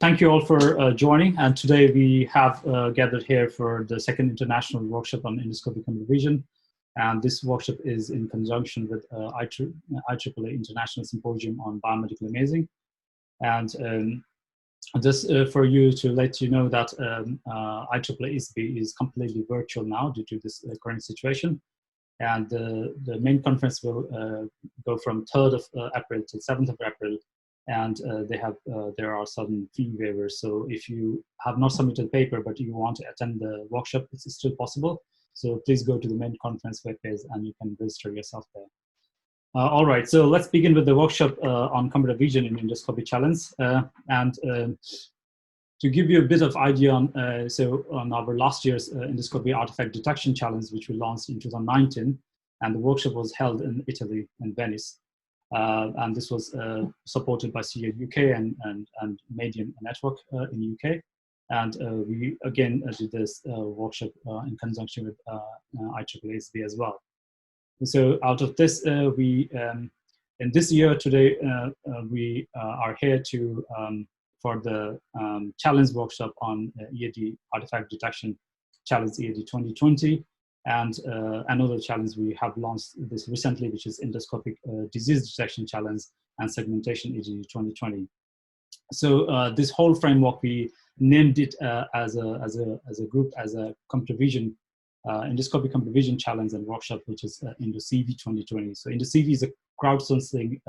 Thank you all for joining. And today we have gathered here for the second international workshop on endoscopic computer vision. And this workshop is in conjunction with IEEE International Symposium on Biomedical Imaging. And just for you to let you know that IEEE ISBI is completely virtual now due to this current situation. And the main conference will go from 3rd of April to 7th of April. And there are some fee waivers. So if you have not submitted paper, but you want to attend the workshop, it's still possible. So please go to the main conference webpage and you can register yourself there. All right, so let's begin with the workshop on computer vision in endoscopy challenge. To give you a bit of idea on, on our last year's endoscopy artifact detection challenge, which we launched in 2019, and the workshop was held in Italy, in Venice. And this was supported by CA UK and Medium Network in UK. And we again did this workshop in conjunction with IEEE ISBI as well. So out of this, in this year today, we are here to for the challenge workshop on EAD artifact detection challenge EAD 2020. And another challenge we have launched this recently, which is endoscopic disease detection challenge and segmentation EAD 2020. So this whole framework, we named it as a group, as a computer vision, endoscopic computer vision challenge and workshop, which is EndoCV2020. So EndoCV is a crowdsourcing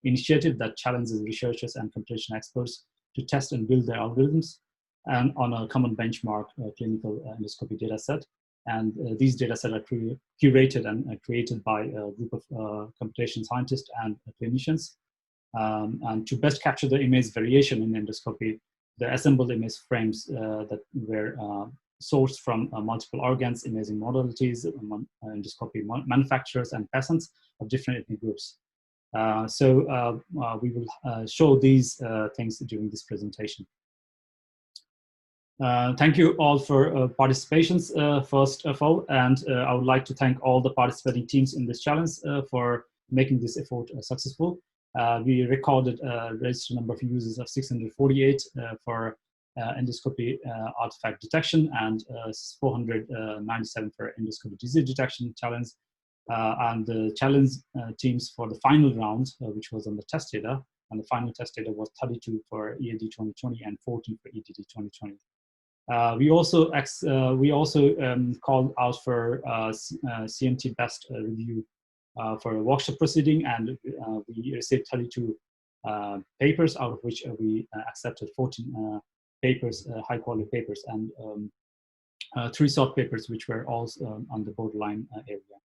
initiative that challenges researchers and computation experts to test and build their algorithms and on a common benchmark clinical endoscopy data set. And these data sets are curated and created by a group of computation scientists and clinicians. And to best capture the image variation in endoscopy, the assembled image frames that were sourced from multiple organs, imaging modalities, endoscopy manufacturers, and patients of different ethnic groups. We will show these things during this presentation. Thank you all for participation, first of all, and I would like to thank all the participating teams in this challenge for making this effort successful. We recorded a registered number of users of 648 for endoscopy artifact detection and 497 for endoscopy disease detection challenge. And the challenge teams for the final round, which was on the test data, and the final test data was 32 for EAD 2020 and 14 for EDD 2020. We also called out for CMT best review for a workshop proceeding, and we received 32 papers, out of which we accepted 14 papers, high quality papers, and 3 short papers, which were also on the borderline area.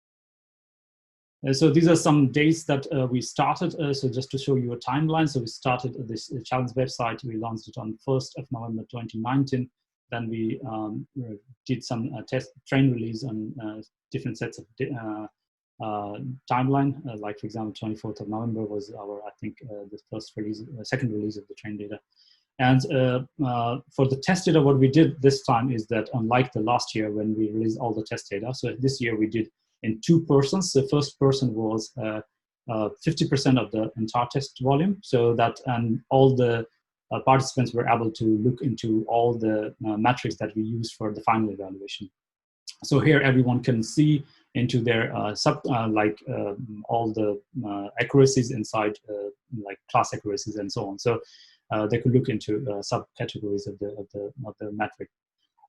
So these are some dates that we started. So just to show you a timeline, so we started this challenge website. We launched it on 1st of November 2019. Then we did some train release on different sets of timeline. Like for example, 24th of November was our, I think, the first release, second release of the train data. And for the test data, what we did this time is that, unlike the last year when we released all the test data, so this year we did in 2 persons. The first person was 50% of the entire test volume, so that and all the participants were able to look into all the metrics that we use for the final evaluation. So here everyone can see into their all the accuracies inside, like class accuracies and so on. So they could look into subcategories of the metric.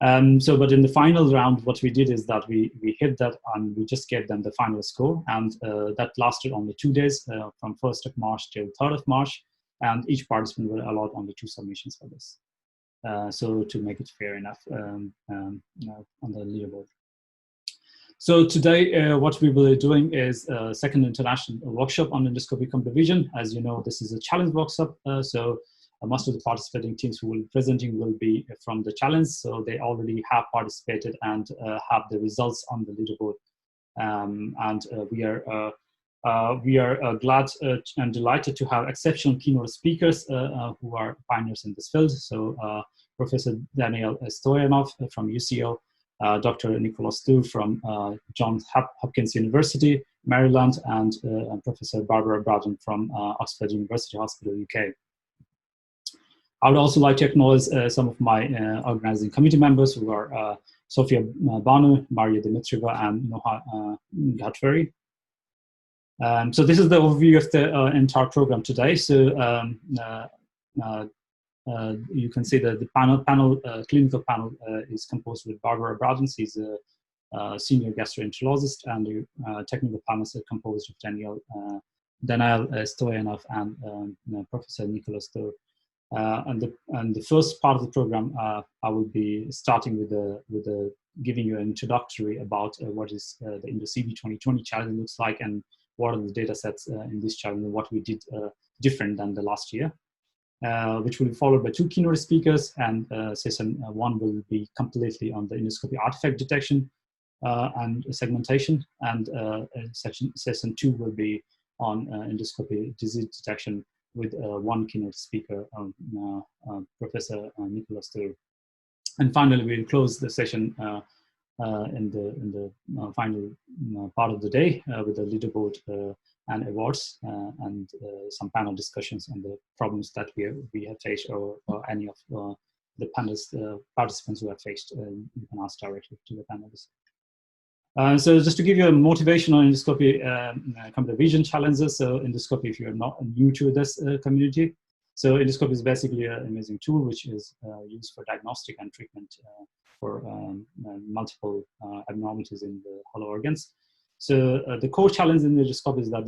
But in the final round, what we did is that we hit that and we just gave them the final score, and that lasted only 2 days, from 1st of March till 3rd of March. And each participant will allowed only 2 submissions for this. So to make it fair enough on the leaderboard. So today, what we will be doing is a second international workshop on endoscopic computer vision. As you know, this is a challenge workshop. Most of the participating teams who will be presenting will be from the challenge. So they already have participated and have the results on the leaderboard. We are glad and delighted to have exceptional keynote speakers who are pioneers in this field. So Professor Danail Stoyanov from UCL, Dr. Nicolas Durr from Johns Hopkins University, Maryland, and Professor Barbara Braden from Oxford University Hospital, UK. I would also like to acknowledge some of my organizing committee members who are Sophia, Bano, Mariia Dmitrieva, and Noha Ghatwary. So this is the overview of the entire program today. So you can see that the clinical panel is composed with Bradan. He's a senior gastroenterologist, and the technical panels are composed of Danail Stoyanov and Professor Nicholas Durr. And the first part of the program, I will be starting with giving you an introductory about what is the EndoCV2020 challenge looks like, and what are the data sets in this challenge, and what we did different than the last year. Which will be followed by 2 keynote speakers, and session 1 will be completely on the endoscopy artifact detection and segmentation, and session 2 will be on endoscopy disease detection with 1 keynote speaker, Professor Nicholas Durr. And finally, we'll close the session in the final part of the day with the leaderboard and awards and some panel discussions on the problems that we have faced, or any of the participants who have faced. You can ask directly to the panelists. So just to give you a motivation on endoscopy computer vision challenges. So endoscopy, if you're not new to this community, so endoscopy is basically an amazing tool which is used for diagnostic and treatment for multiple abnormalities in the hollow organs. So the core challenge in the endoscopy is that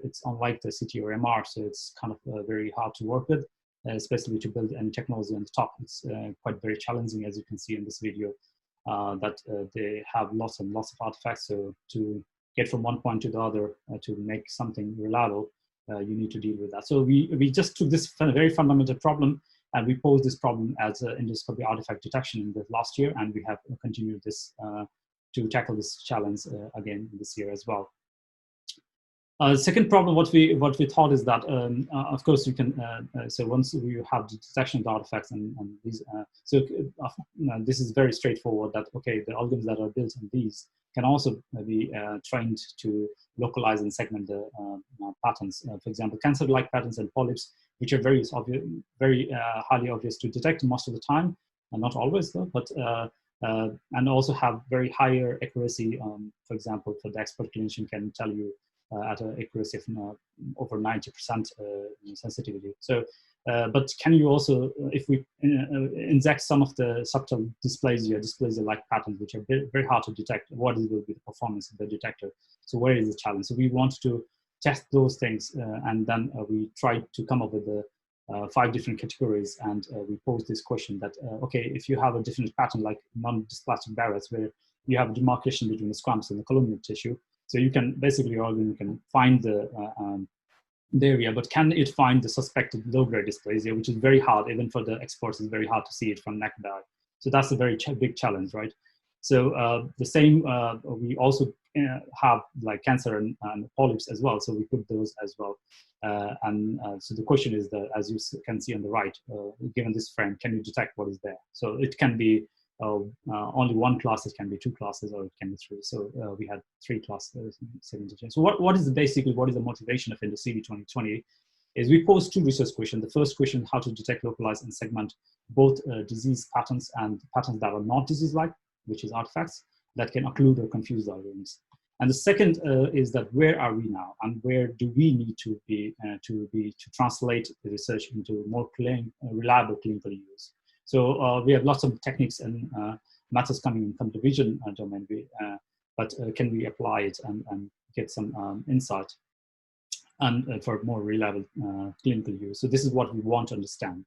it's unlike the CT or MR, so it's kind of very hard to work with, especially to build any technology on the top. It's quite very challenging, as you can see in this video, that they have lots and lots of artifacts. So to get from one point to the other to make something reliable, you need to deal with that. So we just took this very fundamental problem, and we posed this problem as endoscopy artifact detection in the last year, and we have continued this to tackle this challenge again this year as well. Second problem, what we thought is that, of course, you can, so once you have the detection of the artifacts and these, this is very straightforward, that, okay, the algorithms that are built on these can also be trained to localize and segment the patterns. For example, cancer-like patterns and polyps, which are very highly obvious to detect most of the time, and not always though, but and also have very higher accuracy. For example, for the expert clinician can tell you at an accuracy of over 90% sensitivity. So, but can you also, if we inject some of the subtle dysplasia-like patterns, which are very hard to detect, what will be the performance of the detector? So where is the challenge? So we want to test those things, and then we tried to come up with the 5 different categories, and we posed this question that, okay, if you have a different pattern like non-dysplastic barriers, where you have a demarcation between the squamous and the columnar tissue, so you can basically, your algorithm can find the area, but can it find the suspected low-grade dysplasia, which is very hard, even for the experts, it's very hard to see it from naked eye. So that's a very big challenge, right? So the same, we also have like cancer and polyps as well, so we put those as well. So the question is that, as you can see on the right, given this frame, can you detect what is there? So it can be only 1 class, it can be 2 classes, or it can be 3. So we had 3 classes segmentation. So what is basically the motivation of EndoCV2020 is we posed 2 research questions. The first question, how to detect, localize, and segment both disease patterns and patterns that are not disease-like, which is artifacts that can occlude or confuse the algorithms. And the second is that where are we now, and where do we need to be to translate the research into more reliable clinical use? So we have lots of techniques and methods coming in computer vision domain, but can we apply it and get some insight and for more reliable clinical use? So this is what we want to understand.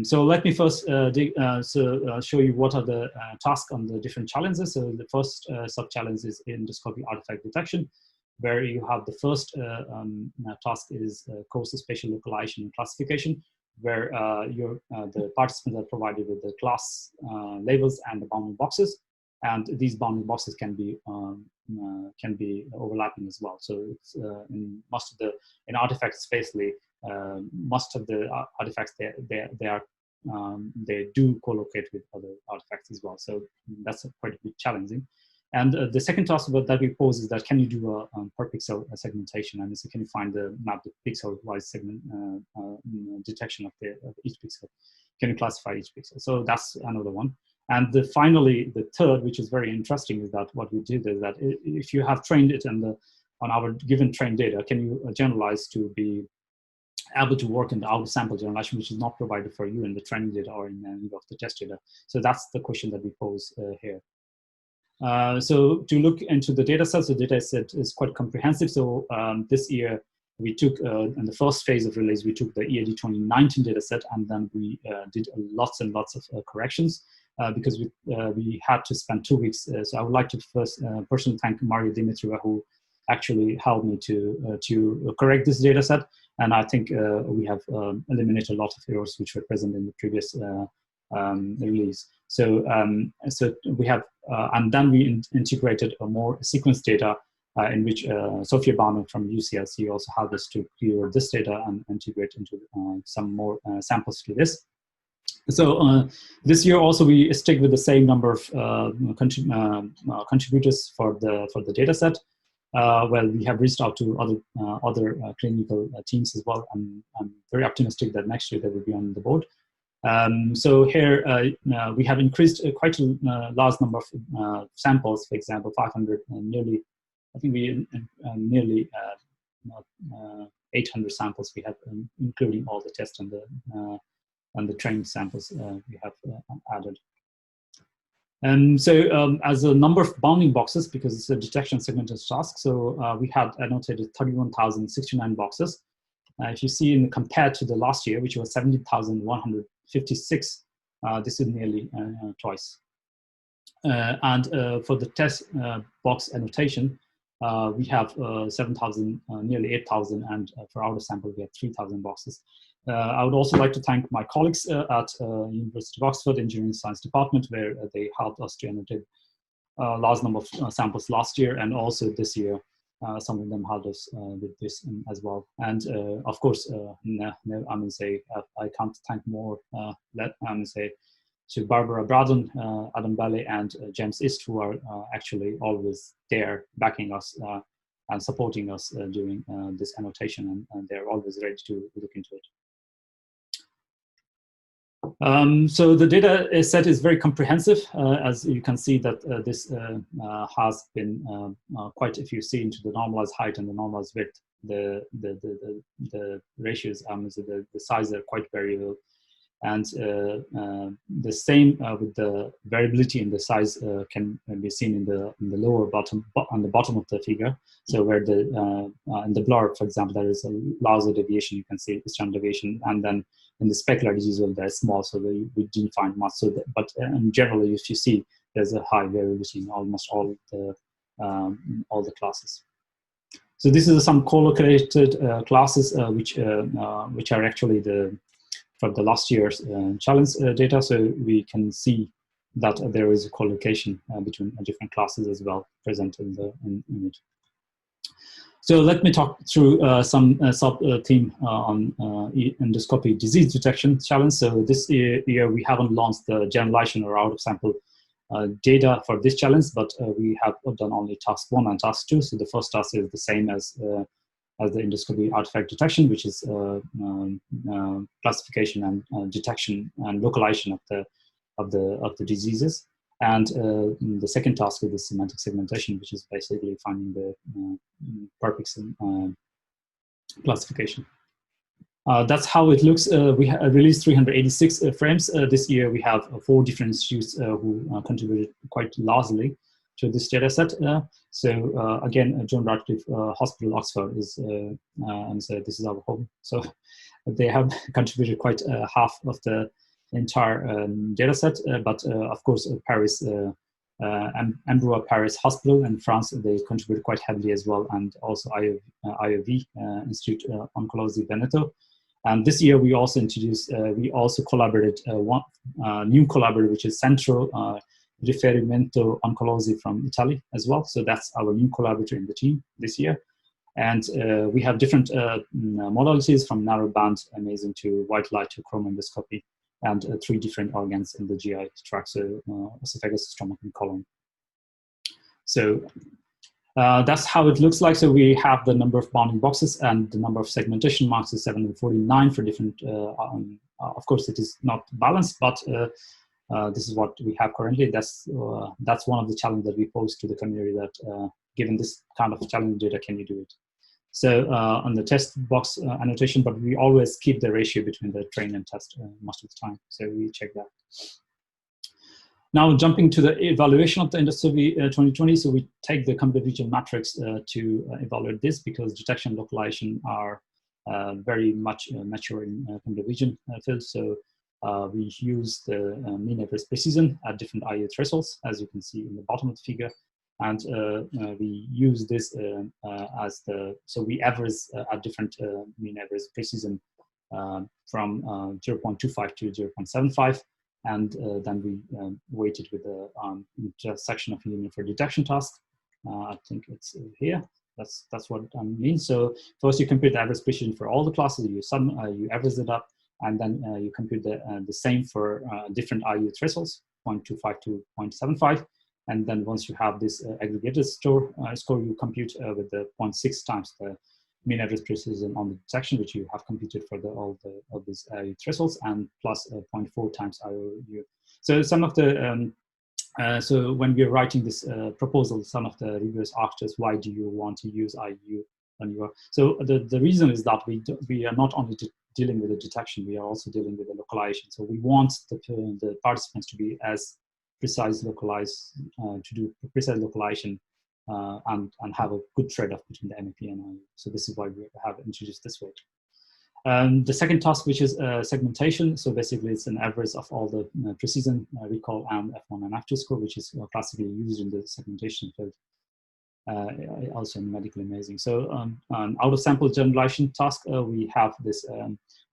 So let me first show you what are the tasks on the different challenges. So the first sub-challenge is endoscopy artifact detection, where you have the first task is course spatial localization and classification, where the participants are provided with the class labels and the bounding boxes, and these bounding boxes can be overlapping as well. So it's in most of the artifact spatially, most of the artifacts they do co-locate with other artifacts as well. So that's quite a bit challenging. And the second task that we pose is that can you do a per pixel segmentation, and so can you find the map the pixel-wise segment detection of each pixel? Can you classify each pixel? So that's another one. And finally, the third, which is very interesting, is that what we did is that if you have trained it on our given trained data, can you generalize to be able to work in the out of sample generalization, which is not provided for you in the training data or in any of the test data? So that's the question that we pose here. So to look into the data set, the data set is quite comprehensive. So this year we took, in the first phase of release, we took the EAD2019 data set, and then we did lots and lots of corrections because we had to spend 2 weeks. So I would like to first personally thank Mariia Dmitrieva, who actually helped me to correct this data set. And I think we have eliminated a lot of errors which were present in the previous release. So so we have, and then we integrated a more sequence data in which Sophia Bano from UCL also helped us to clear this data and integrate into some more samples to this. So this year also we stick with the same number of contributors for the data set. Well, we have reached out to other clinical teams as well. I'm very optimistic that next year they will be on the board. So here we have increased quite a large number of samples. For example, 500, nearly, I think we nearly 800 samples we have, including all the tests and the trained samples we have added. So as a number of bounding boxes, because it's a detection segmented task, so we had annotated 31,069 boxes. If you see compared to the last year, which was 70,156, this is nearly twice. And for the test box annotation, we have 7,000, nearly 8,000, and for our sample, we have 3,000 boxes. I would also like to thank my colleagues at University of Oxford Engineering Science Department, where they helped us to annotate a large number of samples last year, and also this year. Some of them helped us with this as well. And of course, I'm gonna say I can't thank more. I'm gonna say to Barbara, Bradan, Adam Bailey, and James Ist, who are actually always there backing us and supporting us during this annotation, and they're always ready to look into it. So the data set is very comprehensive. As you can see that this has been quite, if you see into the normalized height and the normalized width, the ratios, the size are quite variable. And the same with the variability in the size can be seen in the lower bottom, on the bottom of the figure. So where in the blur, for example, there is a larger deviation, you can see standard deviation, and then in the specular is usually they're small, so we didn't find much. So but generally, if you see, there's a high variability in almost all the classes. So this is some collocated classes which are actually from the last year's challenge data. So we can see that there is a collocation between different classes as well present in the image. So let me talk through some sub-theme on endoscopy disease detection challenge. So this year we haven't launched the generalization or out of sample data for this challenge, but we have done only task 1 and task 2. So the first task is the same as the endoscopy artifact detection, which is classification and detection and localization of the diseases. And the second task is the semantic segmentation, which is basically finding the per pixel classification. That's how it looks. We released 386 frames. This year we have 4 different institutes who contributed quite largely to this data set. So again, John Radcliffe Hospital, Oxford is, and so this is our home. So they have contributed quite half of the entire data set, but of course, Paris, Ambroise Paris Hospital in France, they contributed quite heavily as well, and also IOV, Institute Oncology Veneto. And this year we also introduced, we also collaborated one new collaborator, which is Centro Riferimento Oncology from Italy as well. So that's our new collaborator in the team this year. And we have different modalities from narrowband imaging to white light to chrome endoscopy, and 3 different organs in the GI tract, so esophagus, stomach, and colon. So that's how it looks like. So we have the number of bounding boxes, and the number of segmentation marks is 749 for different, of course it is not balanced, but this is what we have currently. That's one of the challenges that we pose to the community, that given this kind of challenging data, can you do it? So on the test box annotation, but we always keep the ratio between the train and test most of the time. So we check that. Now jumping to the evaluation of the EndoCV 2020, so we take the computer vision matrix to evaluate this, because detection and localization are very much mature in computer vision field. So we use the mean average precision at different IU thresholds, as you can see in the bottom of the figure. And we use this as the, so we average at different mean average precision from 0.25 to 0.75. And then we weight it with the intersection of union for detection task. I think it's here. That's what I mean. So first you compute the average precision for all the classes. You average it up, and then you compute the same for different IU thresholds, 0.25 to 0.75. And then once you have this aggregated score, you compute with the 0.6 times the mean average precision on the detection, which you have computed for all these thresholds, and plus 0.4 times IOU. So some of the, so when we're writing this proposal, some of the reviewers asked us, why do you want to use IU on your, so the reason is that we are not only dealing with the detection, we are also dealing with the localization. So we want the participants to be as precise localized, to do precise localization and have a good trade-off between the MEP and IU. So this is why we have introduced this way. The second task, which is segmentation. So basically it's an average of all the precision, recall, and F1 and F2 score, which is classically used in the segmentation field. Also in medical imaging. So out of sample generalization task, we have this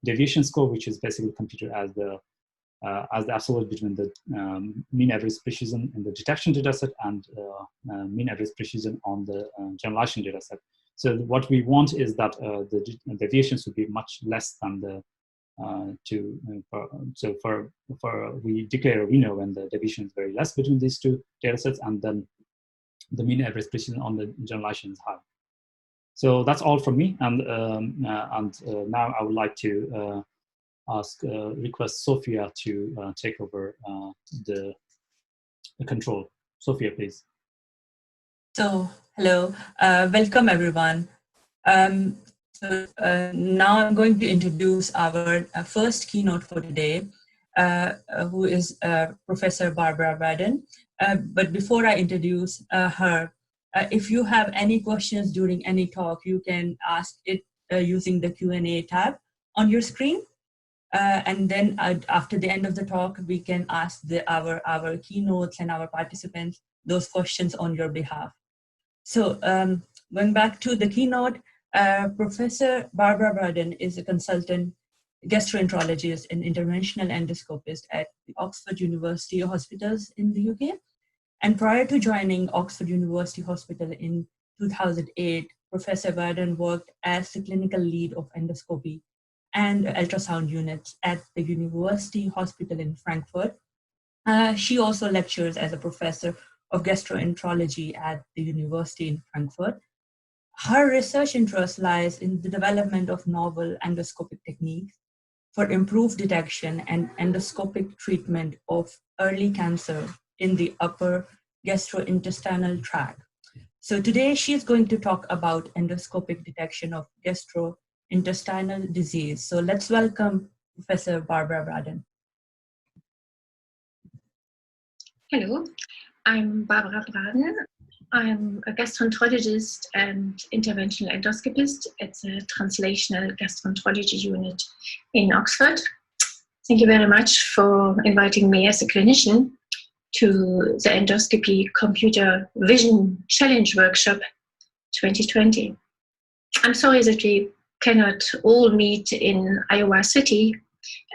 deviation score, which is basically computed as the absolute between the mean average precision in the detection dataset and mean average precision on the generalization dataset. So what we want is that the deviations would be much less than the so we declare we know when the deviation is very less between these two datasets, and then the mean average precision on the generalization is high. So that's all from me, and now I would like to request Sophia to take over the control. Sophia, please. So, hello, welcome everyone. Now I'm going to introduce our first keynote for today, who is Professor Barbara Braden. But before I introduce her, if you have any questions during any talk, you can ask it using the Q&A tab on your screen. And then after the end of the talk, we can ask our keynotes and our participants those questions on your behalf. So going back to the keynote, Professor Barbara Braden is a consultant gastroenterologist and interventional endoscopist at the Oxford University Hospitals in the UK. And prior to joining Oxford University Hospital in 2008, Professor Braden worked as the clinical lead of endoscopy and ultrasound units at the University Hospital in Frankfurt. She also lectures as a professor of gastroenterology at the University in Frankfurt. Her research interest lies in the development of novel endoscopic techniques for improved detection and endoscopic treatment of early cancer in the upper gastrointestinal tract. So today she's going to talk about endoscopic detection of gastrointestinal disease. So let's welcome Professor Barbara Braden. Hello, I'm Barbara Braden. I'm a gastroenterologist and interventional endoscopist at the Translational Gastroenterology Unit in Oxford. Thank you very much for inviting me as a clinician to the Endoscopy Computer Vision Challenge Workshop 2020. I'm sorry that we cannot all meet in Iowa City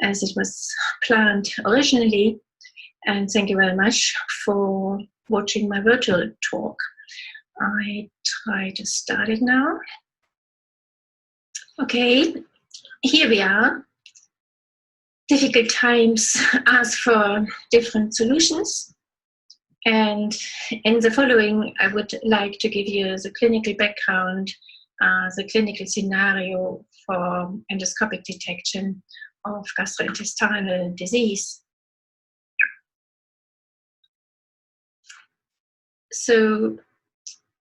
as it was planned originally. And thank you very much for watching my virtual talk. I try to start it now. Okay, here we are. Difficult times ask for different solutions. And in the following, I would like to give you the clinical background, the clinical scenario for endoscopic detection of gastrointestinal disease. So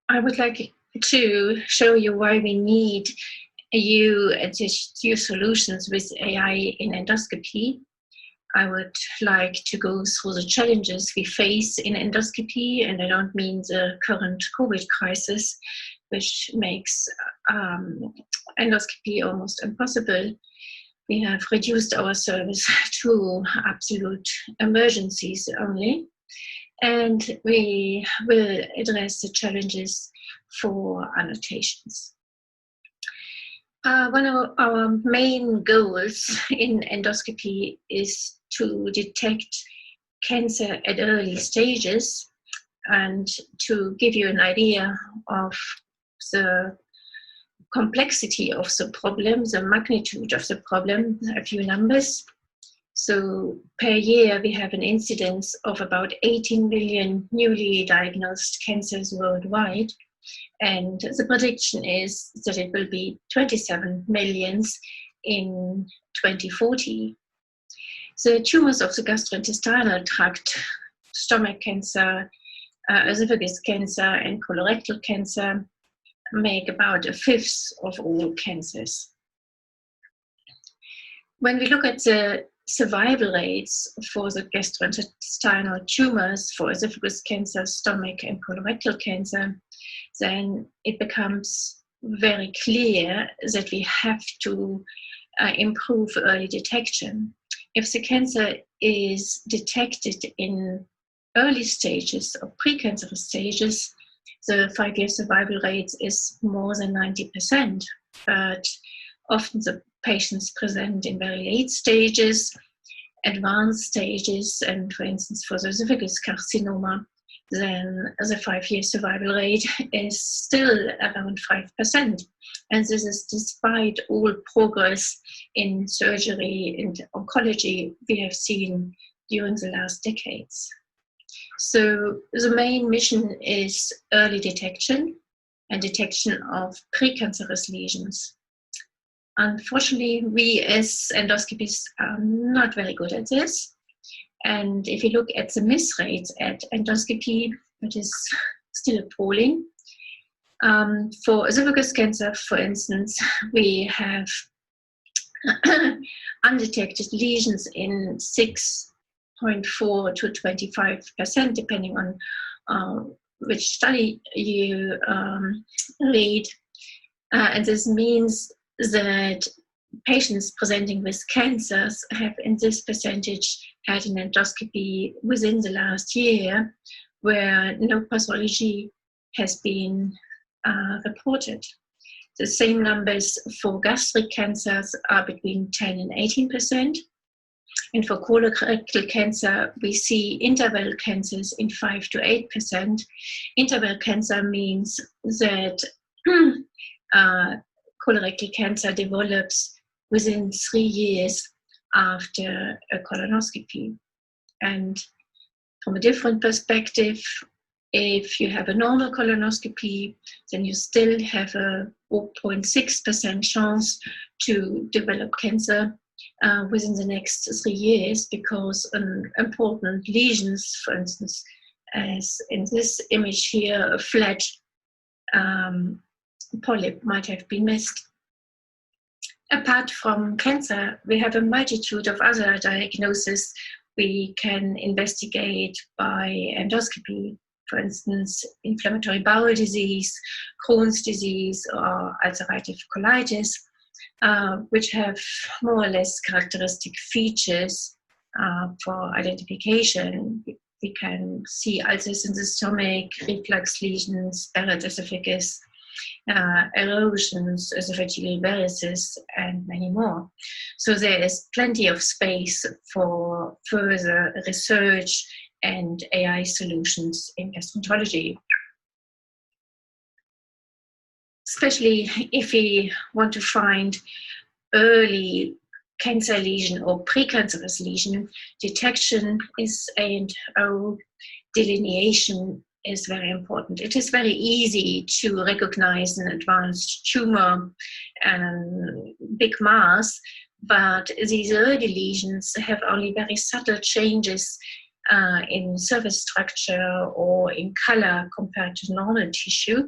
I would like to show you why we need new solutions with AI in endoscopy. I would like to go through the challenges we face in endoscopy, and I don't mean the current COVID crisis, which makes endoscopy almost impossible. We have reduced our service to absolute emergencies only, and we will address the challenges for annotations. One of our main goals in endoscopy is to detect cancer at early stages, and to give you an idea of the complexity of the problem, the magnitude of the problem, a few numbers. So per year we have an incidence of about 18 million newly diagnosed cancers worldwide. And the prediction is that it will be 27 million in 2040. The tumors of the gastrointestinal tract, stomach cancer, esophagus cancer, and colorectal cancer make about a fifth of all cancers. When we look at the survival rates for the gastrointestinal tumors, for esophagus cancer, stomach, and colorectal cancer, then it becomes very clear that we have to improve early detection. If the cancer is detected in early stages or precancerous stages, the 5-year survival rate is more than 90%, but often the patients present in very late stages, advanced stages, and for instance for the esophagus carcinoma, then the 5-year survival rate is still around 5%. And this is despite all progress in surgery and oncology we have seen during the last decades. So the main mission is early detection and detection of precancerous lesions. Unfortunately, we as endoscopists are not very good at this. And if you look at the miss rates at endoscopy, it is still appalling. For esophagus cancer, for instance, we have undetected lesions in 6.4 to 25%, depending on which study you read. And this means that patients presenting with cancers have, in this percentage, had an endoscopy within the last year where no pathology has been reported. The same numbers for gastric cancers are between 10 and 18%. And for colorectal cancer, we see interval cancers in 5 to 8%. Interval cancer means that colorectal cancer develops within 3 years after a colonoscopy. And from a different perspective, if you have a normal colonoscopy, then you still have a 0.6% chance to develop cancer within the next 3 years, because important lesions, for instance, as in this image here, a flat polyp might have been missed. Apart from cancer, we have a multitude of other diagnoses we can investigate by endoscopy. For instance, inflammatory bowel disease, Crohn's disease, or ulcerative colitis, which have more or less characteristic features for identification. We can see ulcers in the stomach, reflux lesions, Barrett's esophagus, erosions, esophageal varices, and many more. So there is plenty of space for further research and AI solutions in gastroenterology. Especially if we want to find early cancer lesion or precancerous lesion, detection is A and O. delineation is very important. It is very easy to recognize an advanced tumor and big mass, but these early lesions have only very subtle changes in surface structure or in color compared to normal tissue,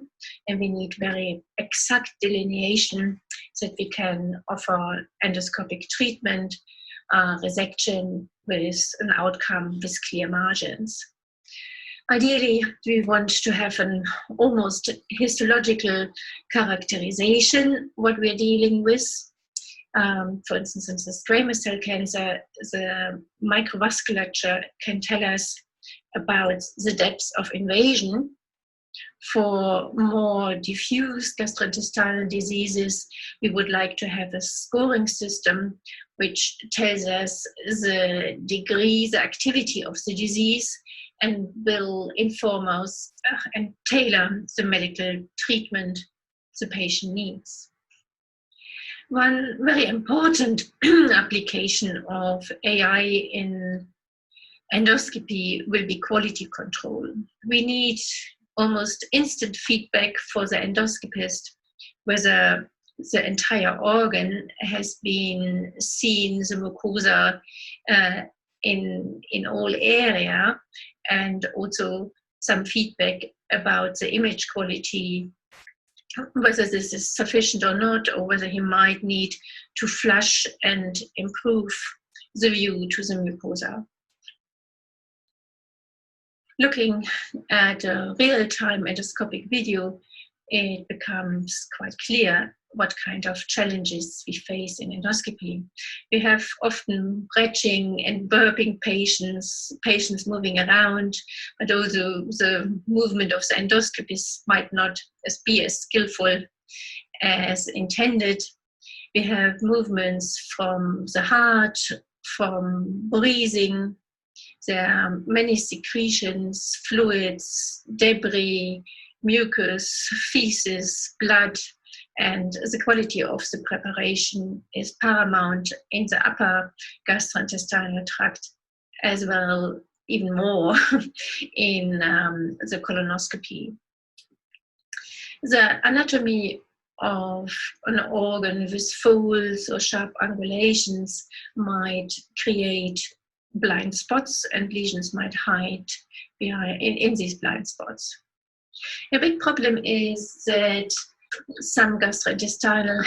and we need very exact delineation so that we can offer endoscopic treatment, resection with an outcome with clear margins. Ideally, we want to have an almost histological characterization what we're dealing with. For instance, in the squamous cell cancer, the microvasculature can tell us about the depth of invasion. For more diffuse gastrointestinal diseases, we would like to have a scoring system which tells us the degree, the activity of the disease, and will inform us and tailor the medical treatment the patient needs. One very important application of AI in endoscopy will be quality control. We need almost instant feedback for the endoscopist whether the entire organ has been seen, the mucosa in all area, and also some feedback about the image quality, whether this is sufficient or not, or whether he might need to flush and improve the view to the mucosa. Looking at a real-time endoscopic video, it becomes quite clear what kind of challenges we face in endoscopy. We have often retching and burping patients moving around, but also the movement of the endoscopist might not be as skillful as intended. We have movements from the heart, from breathing. There are many secretions, fluids, debris, mucus, feces, blood, and the quality of the preparation is paramount in the upper gastrointestinal tract, as well, even more, in the colonoscopy. The anatomy of an organ with folds or sharp angulations might create blind spots, and lesions might hide behind in these blind spots. A big problem is that some gastrointestinal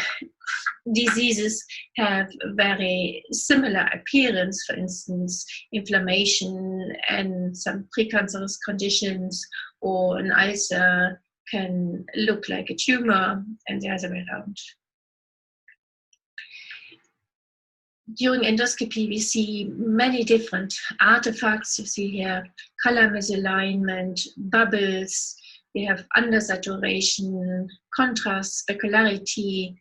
diseases have very similar appearance, for instance, inflammation and some precancerous conditions, or an ulcer can look like a tumor and the other way around. During endoscopy, we see many different artifacts. You see here color misalignment, bubbles, we have undersaturation, contrast, specularity,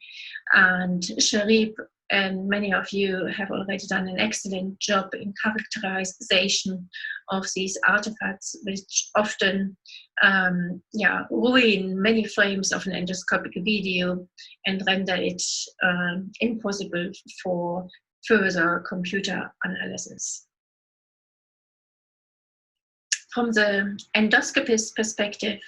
and Sharib and many of you have already done an excellent job in characterization of these artifacts, which often ruin many frames of an endoscopic video and render it impossible for further computer analysis. From the endoscopist perspective,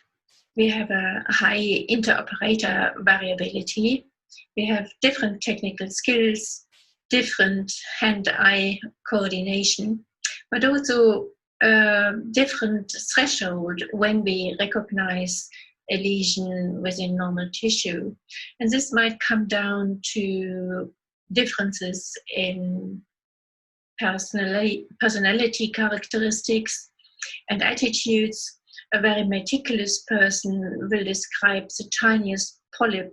we have a high interoperator variability. We have different technical skills, different hand-eye coordination, but also a different threshold when we recognize a lesion within normal tissue. And this might come down to differences in personality characteristics and attitudes. A very meticulous person will describe the tiniest polyp,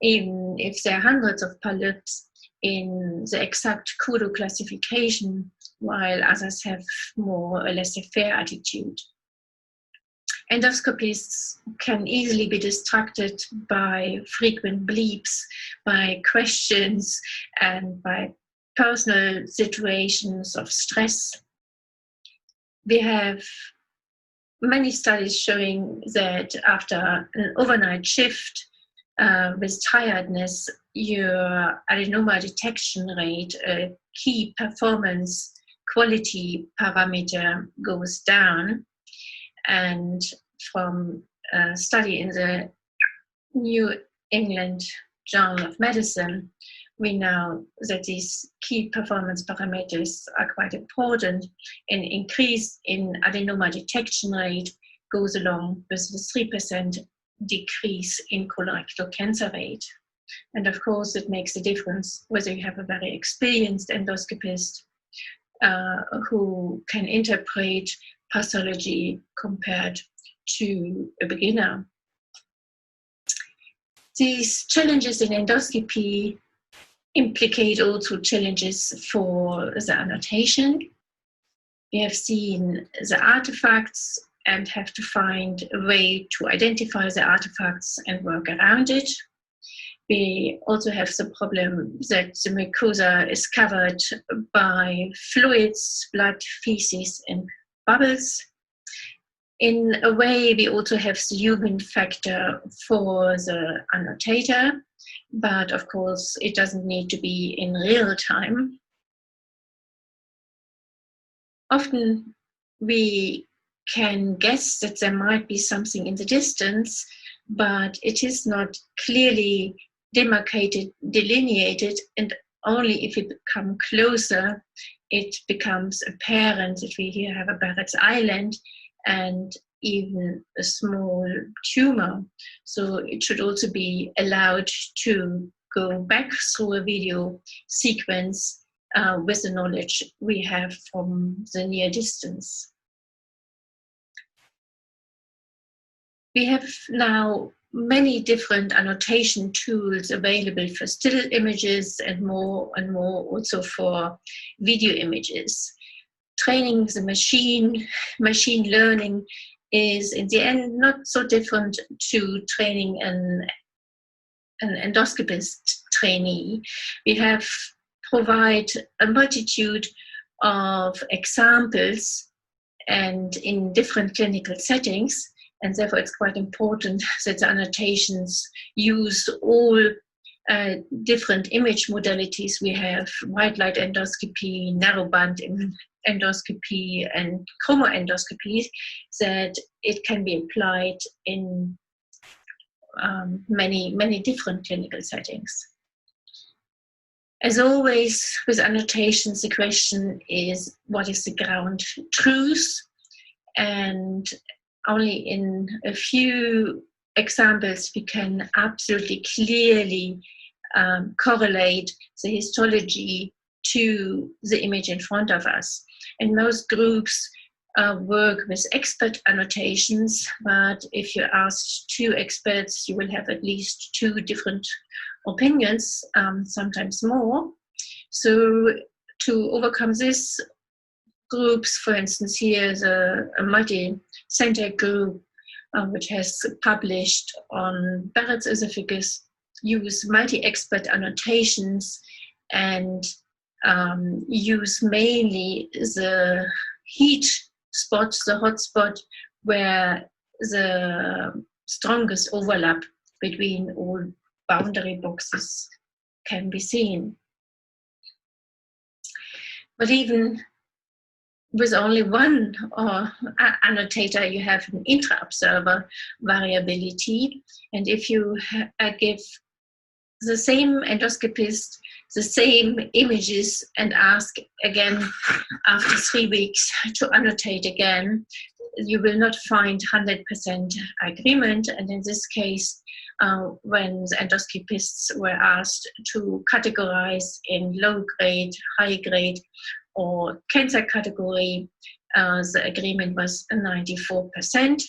even if there are hundreds of polyps, in the exact Kudo classification, while others have more or less a fair attitude. Endoscopists can easily be distracted by frequent bleeps, by questions, and by personal situations of stress. We have many studies showing that after an overnight shift with tiredness, your adenoma detection rate, a key performance quality parameter, goes down. And from a study in the New England Journal of Medicine, we know that these key performance parameters are quite important. An increase in adenoma detection rate goes along with the 3% decrease in colorectal cancer rate. And of course, it makes a difference whether you have a very experienced endoscopist who can interpret pathology compared to a beginner. These challenges in endoscopy implicate also challenges for the annotation. We have seen the artifacts and have to find a way to identify the artifacts and work around it. We also have the problem that the mucosa is covered by fluids, blood, feces, and bubbles. In a way, we also have the human factor for the annotator, but of course, it doesn't need to be in real time. Often, we can guess that there might be something in the distance, but it is not clearly demarcated, delineated, and only if we come closer, it becomes apparent that we here have a Barrett's island and even a small tumor. So it should also be allowed to go back through a video sequence with the knowledge we have from the near distance. We have now many different annotation tools available for still images and more also for video images. Training the machine learning is in the end not so different to training an endoscopist trainee. We have provide a multitude of examples and in different clinical settings, and therefore it's quite important that the annotations use all different image modalities we have: white light endoscopy, narrowband endoscopy, and chromoendoscopy, that it can be applied in many different clinical settings. As always, with annotations, the question is, what is the ground truth? And only in a few examples we can absolutely clearly correlate the histology to the image in front of us. And most groups work with expert annotations, but if you ask two experts, you will have at least two different opinions, sometimes more. So to overcome this, groups, for instance, here is a multi-center group which has published on Barrett's esophagus, use multi-expert annotations and use mainly the heat spot, the hot spot, where the strongest overlap between all boundary boxes can be seen. But even with only one annotator, you have an intra-observer variability. And if you give the same endoscopist the same images and ask again after 3 weeks to annotate again, you will not find 100% agreement. And in this case, when the endoscopists were asked to categorize in low grade, high grade, or cancer category, the agreement was 94%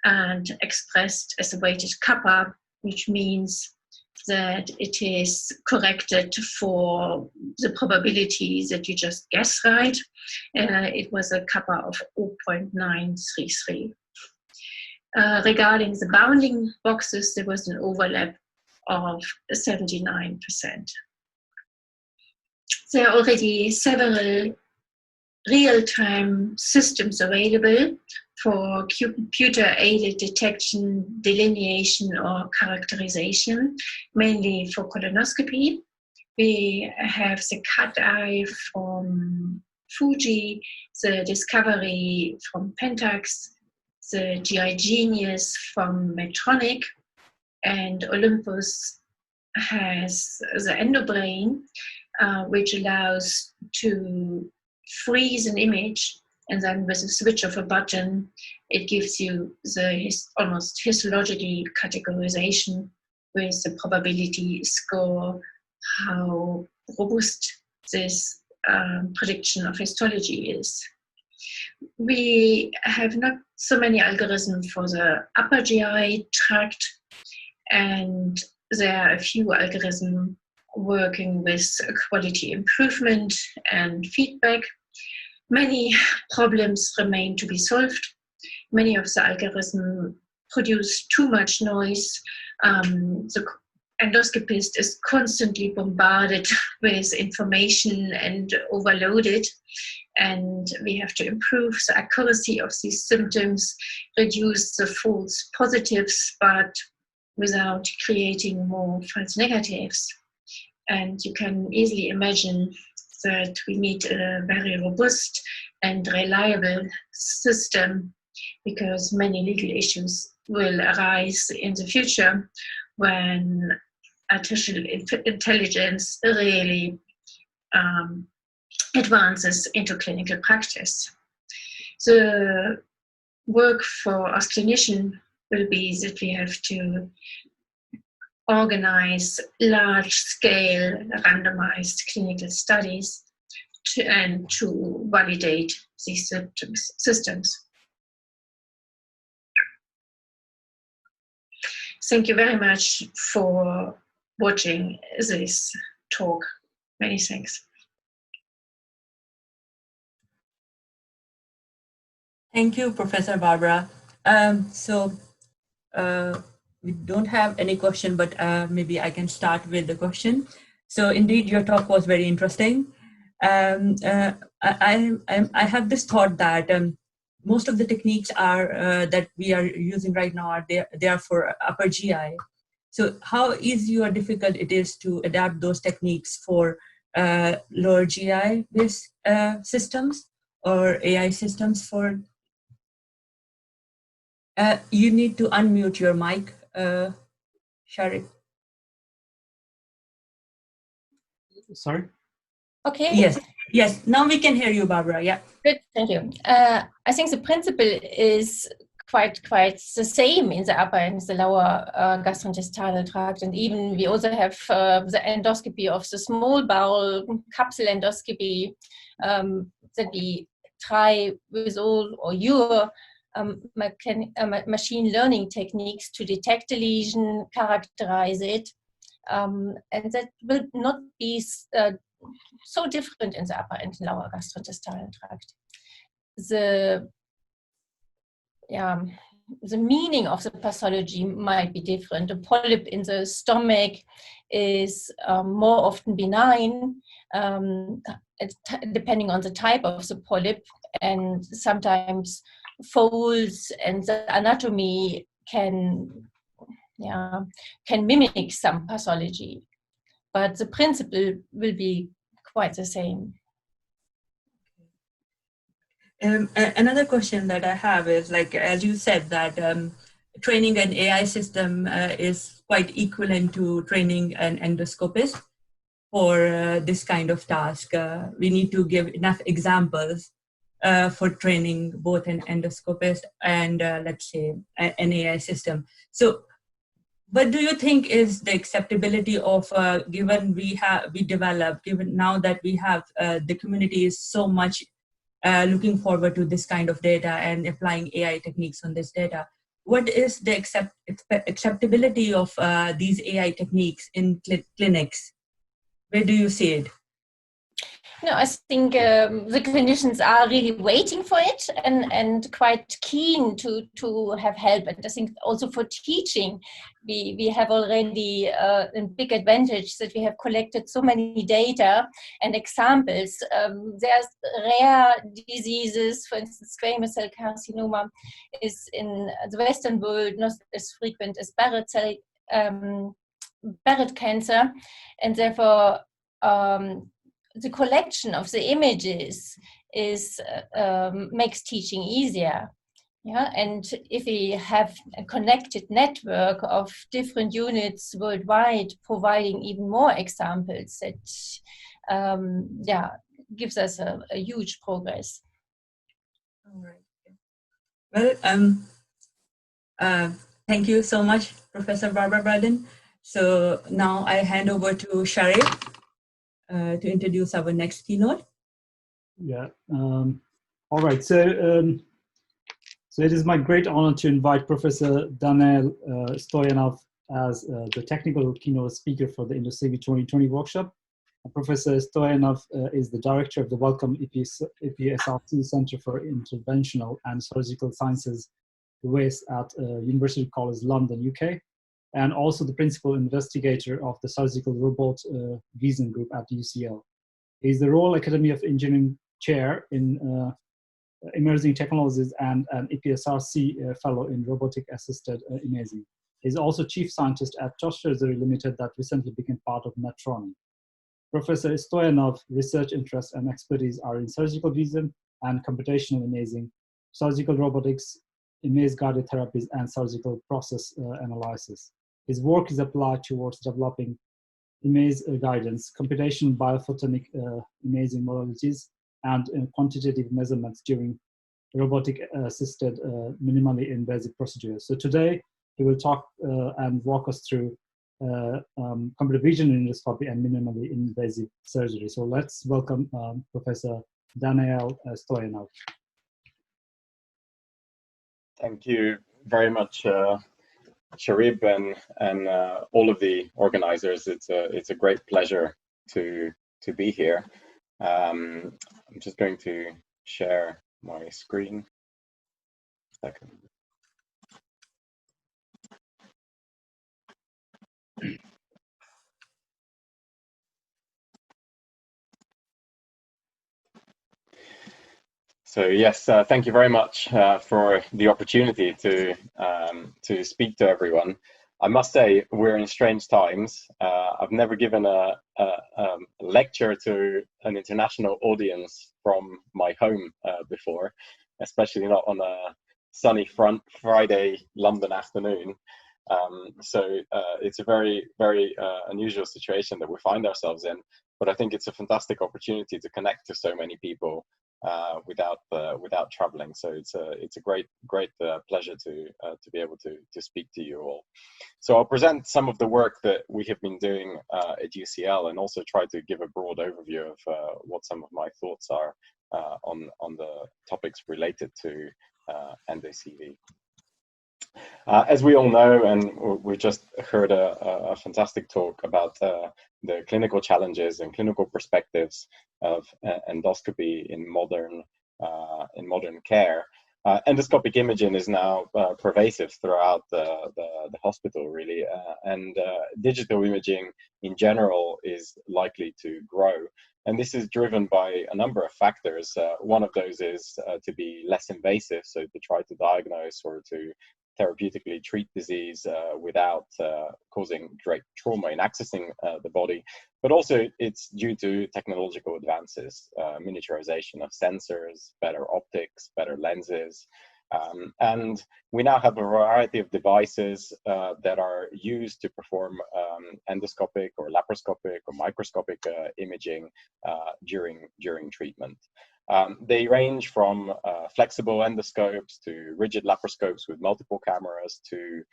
and expressed as a weighted kappa, which means that it is corrected for the probability that you just guess right. It was a kappa of 0.933. Regarding the bounding boxes, there was an overlap of 79%. There are already several real-time systems available for computer-aided detection, delineation, or characterization, mainly for colonoscopy. We have the Ghatwary from Fuji, the Discovery from Pentax, the GI Genius from Medtronic, and Olympus has the EndoBrain, which allows to freeze an image, and then with a switch of a button, it gives you the almost histological categorization with the probability score, how robust this prediction of histology is. We have not so many algorithms for the upper GI tract, and there are a few algorithms working with quality improvement and feedback. Many problems remain to be solved. Many of the algorithms produce too much noise. The endoscopist is constantly bombarded with information and overloaded, and we have to improve the accuracy of these symptoms, reduce the false positives, but without creating more false negatives. And you can easily imagine that we need a very robust and reliable system, because many legal issues will arise in the future when artificial intelligence really advances into clinical practice. The work for us clinicians will be that we have to organize large-scale randomized clinical studies to validate these systems. Thank you very much for watching this talk. Many thanks. Thank you, Professor Barbara. We don't have any question, but maybe I can start with the question. So indeed, your talk was very interesting. I have this thought that most of the techniques are that we are using right now they are for upper GI. So how easy or difficult it is to adapt those techniques for lower GI based systems or AI systems for? You need to unmute your mic, Sharib. Sorry? Okay. Yes. Now we can hear you, Barbara. Yeah. Good. Thank you. I think the principle is quite the same in the upper and the lower gastrointestinal tract, and even we also have the endoscopy of the small bowel, capsule endoscopy, that we try with all or your machine learning techniques to detect a lesion, characterize it, and that will not be so different in the upper and lower gastrointestinal tract. The meaning of the pathology might be different. A polyp in the stomach is more often benign, depending on the type of the polyp, and sometimes folds and the anatomy can mimic some pathology, but the principle will be quite the same. Another question that I have is, like, as you said, that training an AI system is quite equivalent to training an endoscopist for this kind of task. We need to give enough examples for training both an endoscopist and let's say an AI system. So what do you think is the acceptability of given now that we have the community is so much looking forward to this kind of data and applying AI techniques on this data? What is the acceptability of these AI techniques in clinics? Where do you see it? No, I think the clinicians are really waiting for it and quite keen to have help. And I think also for teaching, we have already a big advantage that we have collected so many data and examples. There's rare diseases, for instance, squamous cell carcinoma is in the Western world not as frequent as Barrett cancer, and therefore the collection of the images makes teaching easier. Yeah, and if we have a connected network of different units worldwide, providing even more examples, that yeah, gives us a huge progress. All right. Well, thank you so much, Professor Barbara Braden. So now I hand over to Sharib to introduce our next keynote. Yeah. All right. So it is my great honor to invite Professor Danail Stoyanov as the technical keynote speaker for the EndoCV2020 workshop. Professor Stoyanov is the director of the Wellcome EPSRC Center for Interventional and Surgical Sciences, WAIS, at University College London, UK, and also the principal investigator of the surgical robot Vision group at UCL. He is the Royal Academy of Engineering Chair in Emerging Technologies and an EPSRC fellow in robotic assisted imaging. He is also chief scientist at Tosh Surgery Limited that recently became part of Medtronic. Professor Stoyanov's research interests and expertise are in surgical vision and computational imaging, surgical robotics, image-guided therapies, and surgical process analysis. His work is applied towards developing image guidance, computational biophotonic imaging modalities, and quantitative measurements during robotic-assisted minimally invasive procedures. So today, he will talk and walk us through computer vision endoscopy and minimally invasive surgery. So let's welcome Professor Danail Stoyanov. Thank you very much, Sharib, and all of the organizers. It's a great pleasure to be here. I'm just going to share my screen. Second. So yes, thank you very much for the opportunity to speak to everyone. I must say we're in strange times. I've never given a lecture to an international audience from my home before, especially not on a sunny Friday London afternoon. So it's a very, very unusual situation that we find ourselves in, but I think it's a fantastic opportunity to connect to so many people without traveling. So it's a great pleasure to be able to speak to you all. So I'll present some of the work that we have been doing at UCL, and also try to give a broad overview of what some of my thoughts are on the topics related to EndoCV. As we all know, and we just heard a fantastic talk about the clinical challenges and clinical perspectives of endoscopy in modern care. Endoscopic imaging is now pervasive throughout the hospital, really, and digital imaging in general is likely to grow. And this is driven by a number of factors. One of those is to be less invasive, so to try to diagnose or to therapeutically treat disease without causing great trauma in accessing the body. But also it's due to technological advances, miniaturization of sensors, better optics, better lenses. And we now have a variety of devices that are used to perform endoscopic or laparoscopic or microscopic imaging during treatment. They range from flexible endoscopes to rigid laparoscopes with multiple cameras to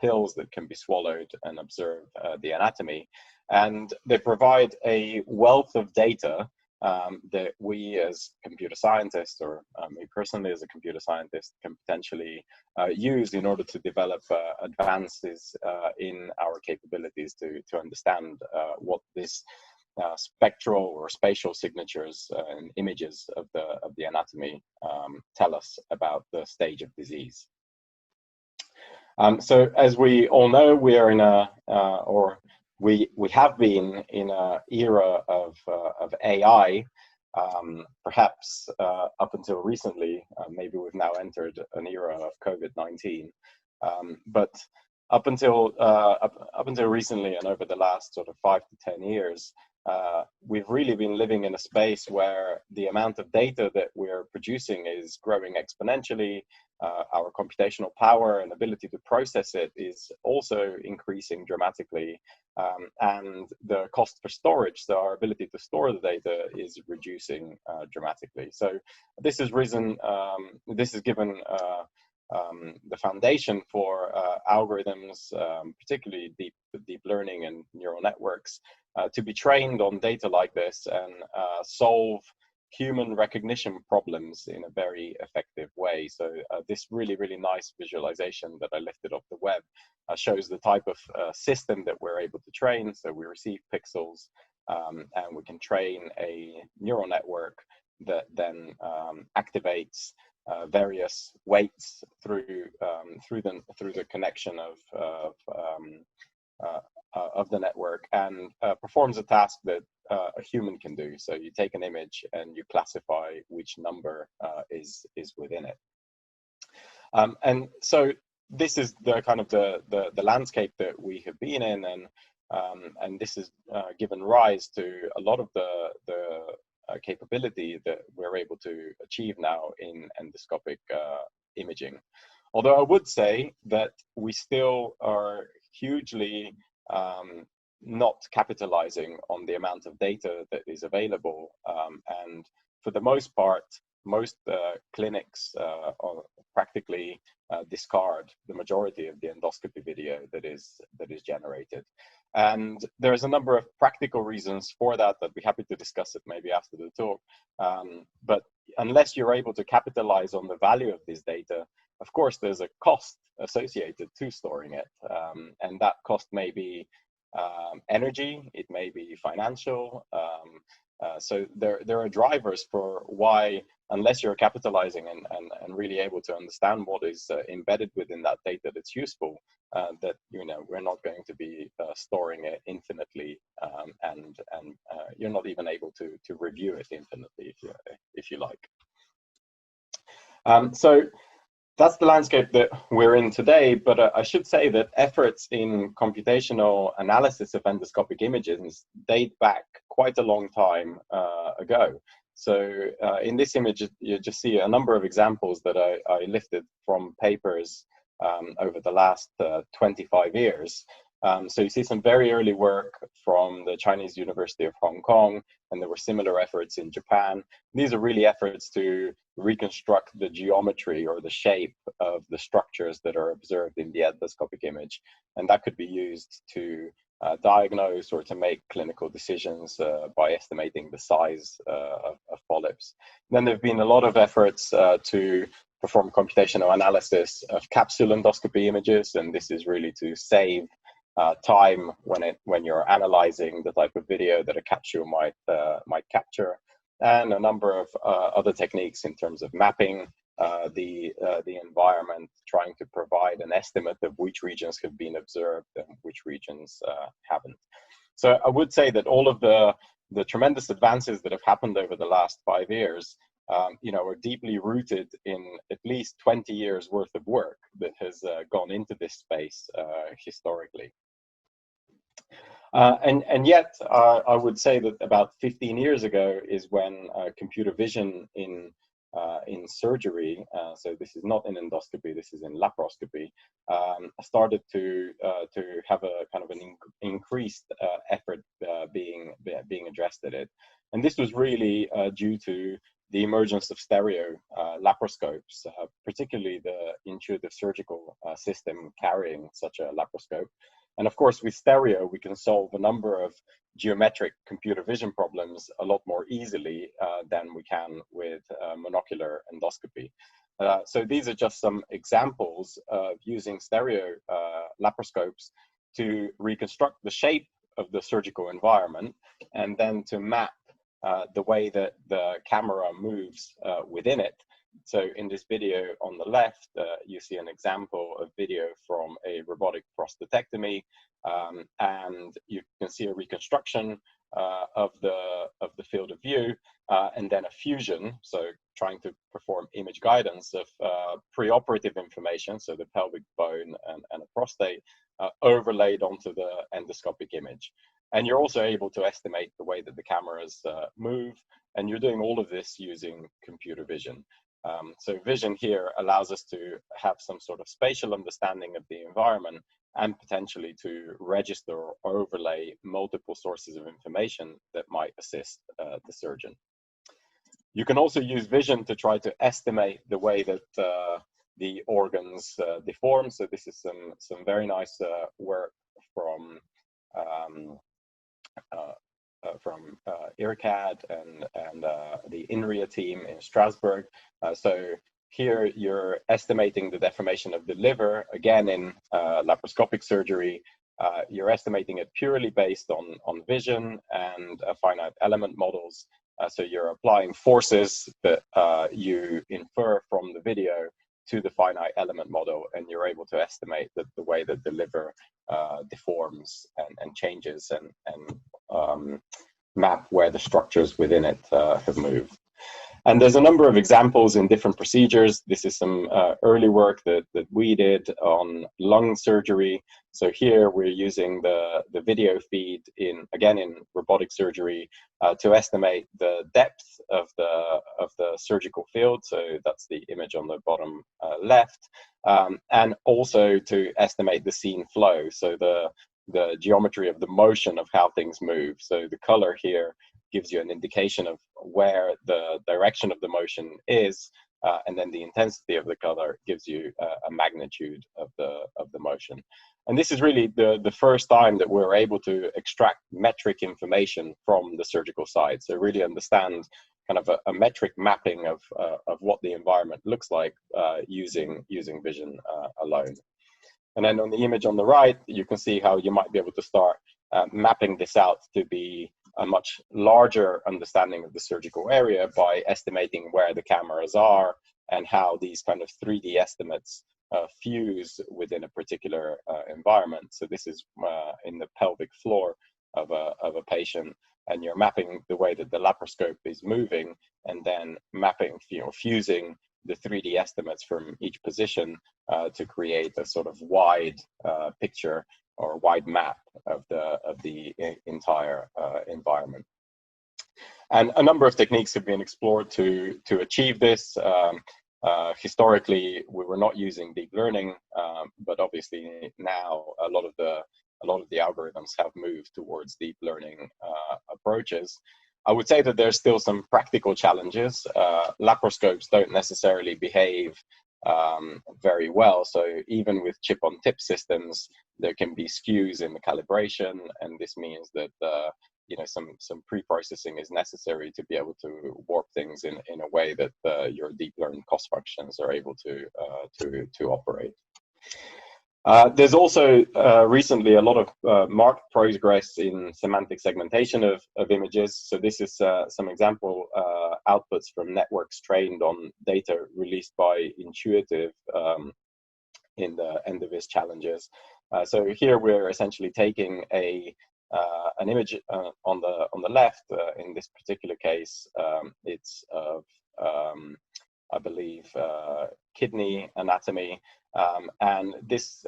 pills that can be swallowed and observe the anatomy. And they provide a wealth of data that we as computer scientists, or me personally as a computer scientist, can potentially use in order to develop advances in our capabilities to understand what this spectral or spatial signatures and images of the anatomy tell us about the stage of disease. So as we all know, we are in we have been in an era of AI, perhaps up until recently. Maybe we've now entered an era of COVID-19, but up until recently and over the last sort of 5 to 10 years, we've really been living in a space where the amount of data that we're producing is growing exponentially. Our computational power and ability to process it is also increasing dramatically. And the cost for storage, so our ability to store the data, is reducing dramatically. So this has risen, this has given the foundation for algorithms, particularly deep learning and neural networks, to be trained on data like this and solve human recognition problems in a very effective way. So this really nice visualization that I lifted off the web shows the type of system that we're able to train. So we receive pixels and we can train a neural network that then activates various weights through the connection of the network and performs a task that a human can do. So you take an image and you classify which number is within it. And so this is the kind of the landscape that we have been in, and this has given rise to a lot of the capability that we're able to achieve now in endoscopic imaging. Although I would say that we still are hugely not capitalizing on the amount of data that is available, and for the most part, most clinics practically discard the majority of the endoscopy video that is generated. And there's a number of practical reasons for that I'd be happy to discuss it maybe after the talk. But unless you're able to capitalize on the value of this data, of course, there's a cost associated to storing it. And that cost may be energy, it may be financial. So there are drivers for why, unless you're capitalizing and really able to understand what is embedded within that data that's useful, that we're not going to be storing it infinitely, and you're not even able to review it infinitely if you like. So that's the landscape that we're in today, but I should say that efforts in computational analysis of endoscopic images date back quite a long time ago. So in this image, you just see a number of examples that I lifted from papers over the last 25 years. So you see some very early work from the Chinese University of Hong Kong, and there were similar efforts in Japan. These are really efforts to reconstruct the geometry or the shape of the structures that are observed in the endoscopic image. And that could be used to diagnose or to make clinical decisions by estimating the size of polyps. Then there have been a lot of efforts to perform computational analysis of capsule endoscopy images, and this is really to save time when you're analyzing the type of video that a capsule might capture, and a number of other techniques in terms of mapping the environment, trying to provide an estimate of which regions have been observed and which regions haven't. So I would say that all of the tremendous advances that have happened over the last 5 years are deeply rooted in at least 20 years worth of work that has gone into this space historically. And yet, I would say that about 15 years ago is when computer vision in surgery, so this is not in endoscopy, this is in laparoscopy, started to have a kind of an increased effort being addressed at it. And this was really due to the emergence of stereo laparoscopes, particularly the intuitive surgical system carrying such a laparoscope. And of course, with stereo, we can solve a number of geometric computer vision problems a lot more easily than we can with monocular endoscopy. So these are just some examples of using stereo laparoscopes to reconstruct the shape of the surgical environment and then to map the way that the camera moves within it. So in this video on the left, you see an example of video from a robotic prostatectomy, and you can see a reconstruction of the field of view, and then a fusion, so trying to perform image guidance of preoperative information, so the pelvic bone and a prostate, overlaid onto the endoscopic image. And you're also able to estimate the way that the cameras move, and you're doing all of this using computer vision. So vision here allows us to have some sort of spatial understanding of the environment and potentially to register or overlay multiple sources of information that might assist the surgeon. You can also use vision to try to estimate the way that the organs deform. So this is some very nice work from IRCAD and the INRIA team in Strasbourg. So here you're estimating the deformation of the liver, again in laparoscopic surgery. You're estimating it purely based on vision and finite element models. So you're applying forces that you infer from the video to the finite element model, and you're able to estimate the way that the liver deforms and changes and map where the structures within it have moved. And there's a number of examples in different procedures. This is some early work that we did on lung surgery. So here we're using the video feed again in robotic surgery to estimate the depth of the surgical field. So that's the image on the bottom left, and also to estimate the scene flow. So the geometry of the motion of how things move. So the color here gives you an indication of where the direction of the motion is, and then the intensity of the color gives you a magnitude of the motion. And this is really the first time that we're able to extract metric information from the surgical side. So really understand kind of a metric mapping of what the environment looks like using vision alone. And then on the image on the right, you can see how you might be able to start mapping this out to be a much larger understanding of the surgical area by estimating where the cameras are and how these kind of 3D estimates fuse within a particular environment. So this is in the pelvic floor of a patient, and you're mapping the way that the laparoscope is moving, and then mapping, fusing the 3D estimates from each position to create a sort of wide picture or wide map of the entire environment. And a number of techniques have been explored to achieve this. Historically, we were not using deep learning, but obviously now a lot of the algorithms have moved towards deep learning approaches. I would say that there's still some practical challenges. Laparoscopes don't necessarily behave very well. So even with chip-on-tip systems, there can be skews in the calibration, and this means that some pre-processing is necessary to be able to warp things in a way that your deep learned cost functions are able to operate. There's also recently a lot of marked progress in semantic segmentation of images. So this is some example outputs from networks trained on data released by Intuitive in the EndoVis challenges. So here we're essentially taking an image on the left. In this particular case, it's of I believe kidney anatomy. And this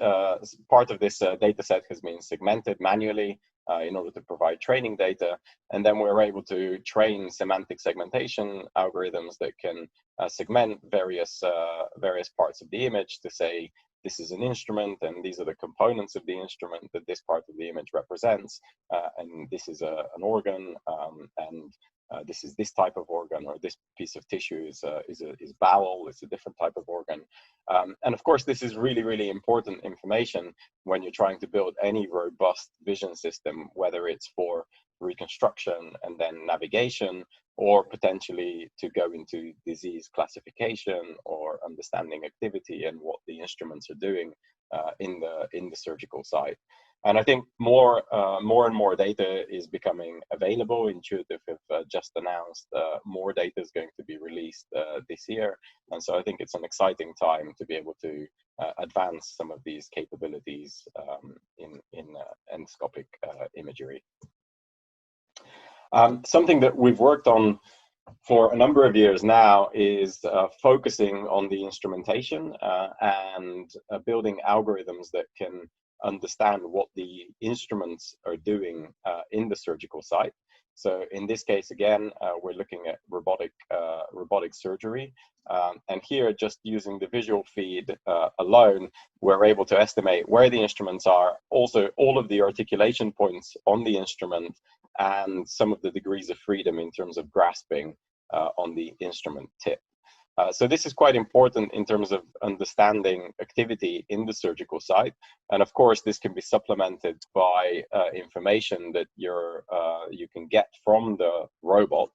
part of this data set has been segmented manually in order to provide training data. And then we're able to train semantic segmentation algorithms that can segment various parts of the image to say, this is an instrument, and these are the components of the instrument that this part of the image represents. And this is an organ, and this is this type of organ, or this piece of tissue is bowel, it's a different type of organ. And of course, this is really, really important information when you're trying to build any robust vision system, whether it's for reconstruction and then navigation, or potentially to go into disease classification or understanding activity and what the instruments are doing in the surgical site. And I think more and more data is becoming available. Intuitive have just announced more data is going to be released this year. And so I think it's an exciting time to be able to advance some of these capabilities in endoscopic imagery. Something that we've worked on for a number of years now is focusing on the instrumentation and building algorithms that can understand what the instruments are doing in the surgical site. So in this case, again, we're looking at robotic surgery. And here, just using the visual feed alone, we're able to estimate where the instruments are, also all of the articulation points on the instrument, and some of the degrees of freedom in terms of grasping on the instrument tip. So this is quite important in terms of understanding activity in the surgical site. And of course, this can be supplemented by information that you can get from the robot.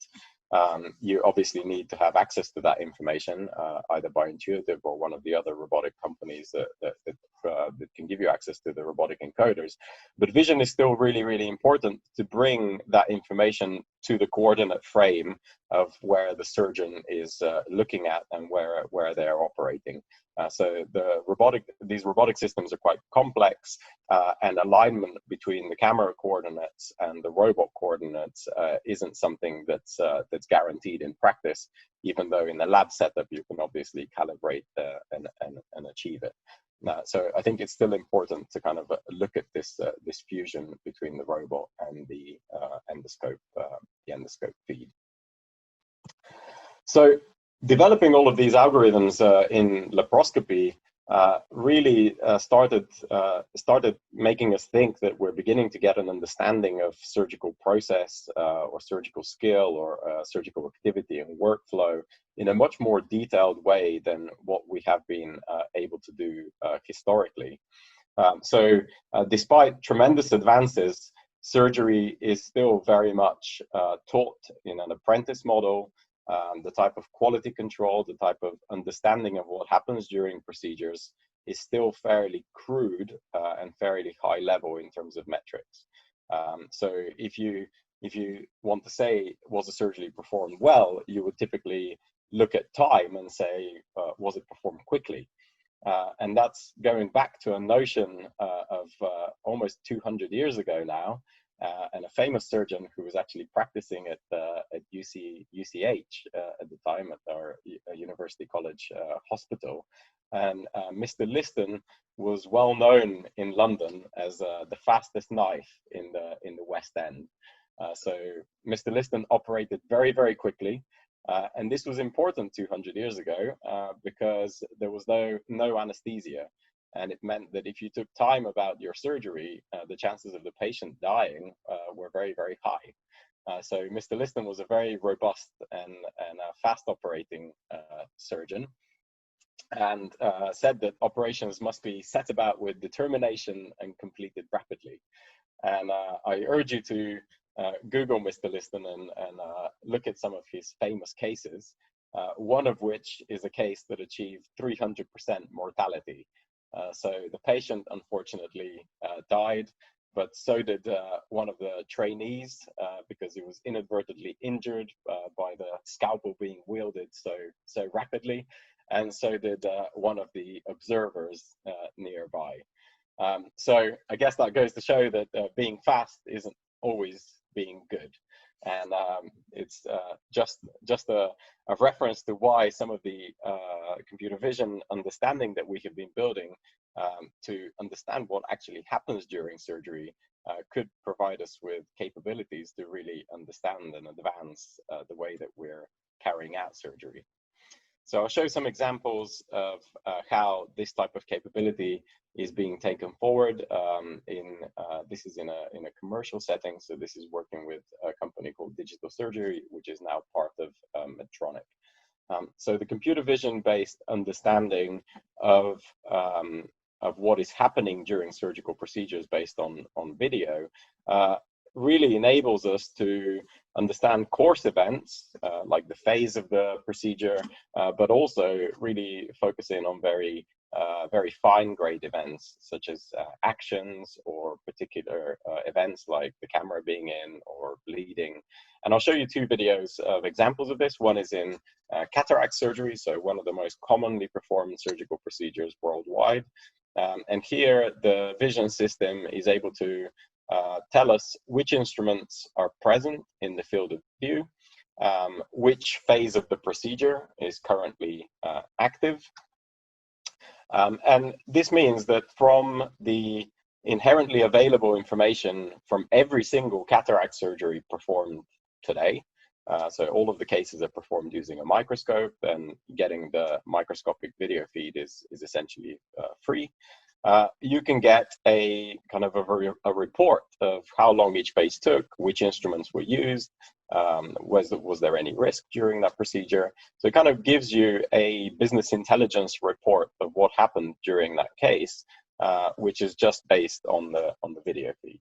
You obviously need to have access to that information, either by Intuitive or one of the other robotic companies that can give you access to the robotic encoders. But vision is still really, really important to bring that information to the coordinate frame of where the surgeon is looking at and where they're operating. So these robotic systems are quite complex, and alignment between the camera coordinates and the robot coordinates isn't something that's guaranteed in practice, even though in the lab setup you can obviously calibrate and achieve it. So I think it's still important to kind of look at this fusion between the robot and the endoscope feed. So developing all of these algorithms in laparoscopy really started making us think that we're beginning to get an understanding of surgical process or surgical skill or surgical activity and workflow in a much more detailed way than what we have been able to do historically. So despite tremendous advances, surgery is still very much taught in an apprentice model. The type of quality control, the type of understanding of what happens during procedures is still fairly crude and fairly high level in terms of metrics. So if you want to say, was a surgery performed well, you would typically look at time and say, was it performed quickly? And that's going back to a notion of almost 200 years ago now. And a famous surgeon who was actually practicing at UCH at the time at our University College Hospital. And Mr. Liston was well known in London as the fastest knife in the West End. So Mr. Liston operated very, very quickly. And this was important 200 years ago because there was no anesthesia. And it meant that if you took time about your surgery, the chances of the patient dying were very, very high. So Mr. Liston was a very robust and fast operating surgeon, and said that operations must be set about with determination and completed rapidly. And I urge you to Google Mr. Liston and look at some of his famous cases, one of which is a case that achieved 300% mortality. So the patient unfortunately died, but so did one of the trainees because he was inadvertently injured by the scalpel being wielded so rapidly, and so did one of the observers nearby. So I guess that goes to show that being fast isn't always being good. And it's just a reference to why some of the computer vision understanding that we have been building to understand what actually happens during surgery could provide us with capabilities to really understand and advance the way that we're carrying out surgery. So I'll show some examples of how this type of capability is being taken forward. This is in a commercial setting. So this is working with a company called Digital Surgery, which is now part of Medtronic. So the computer vision based understanding of what is happening during surgical procedures based on video really enables us to understand course events like the phase of the procedure, but also really focusing on very fine grade events such as actions or particular events like the camera being in or bleeding. And I'll show you two videos of examples of this. One is in cataract surgery, so one of the most commonly performed surgical procedures worldwide. And here the vision system is able to tell us which instruments are present in the field of view, which phase of the procedure is currently active. And this means that from the inherently available information from every single cataract surgery performed today. So all of the cases are performed using a microscope, and getting the microscopic video feed is essentially free. You can get a kind of a report of how long each case took, which instruments were used, was there any risk during that procedure. So it kind of gives you a business intelligence report of what happened during that case, which is just based on the video feed.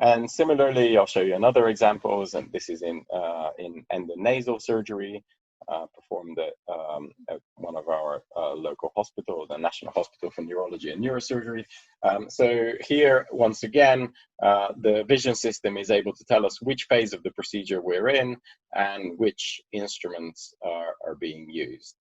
And similarly, I'll show you another examples, and this is in endonasal surgery, performed at one of our local hospitals, the National Hospital for Neurology and Neurosurgery. So here, once again, the vision system is able to tell us which phase of the procedure we're in and which instruments are being used.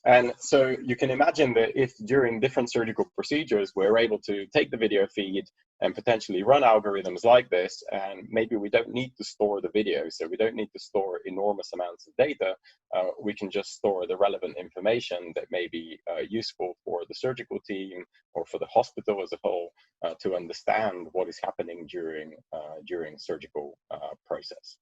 And so you can imagine that if during different surgical procedures, we're able to take the video feed and potentially run algorithms like this, and maybe we don't need to store the video, so we don't need to store enormous amounts of data, we can just store the relevant information that may be useful for the surgical team or for the hospital as a whole to understand what is happening during surgical process.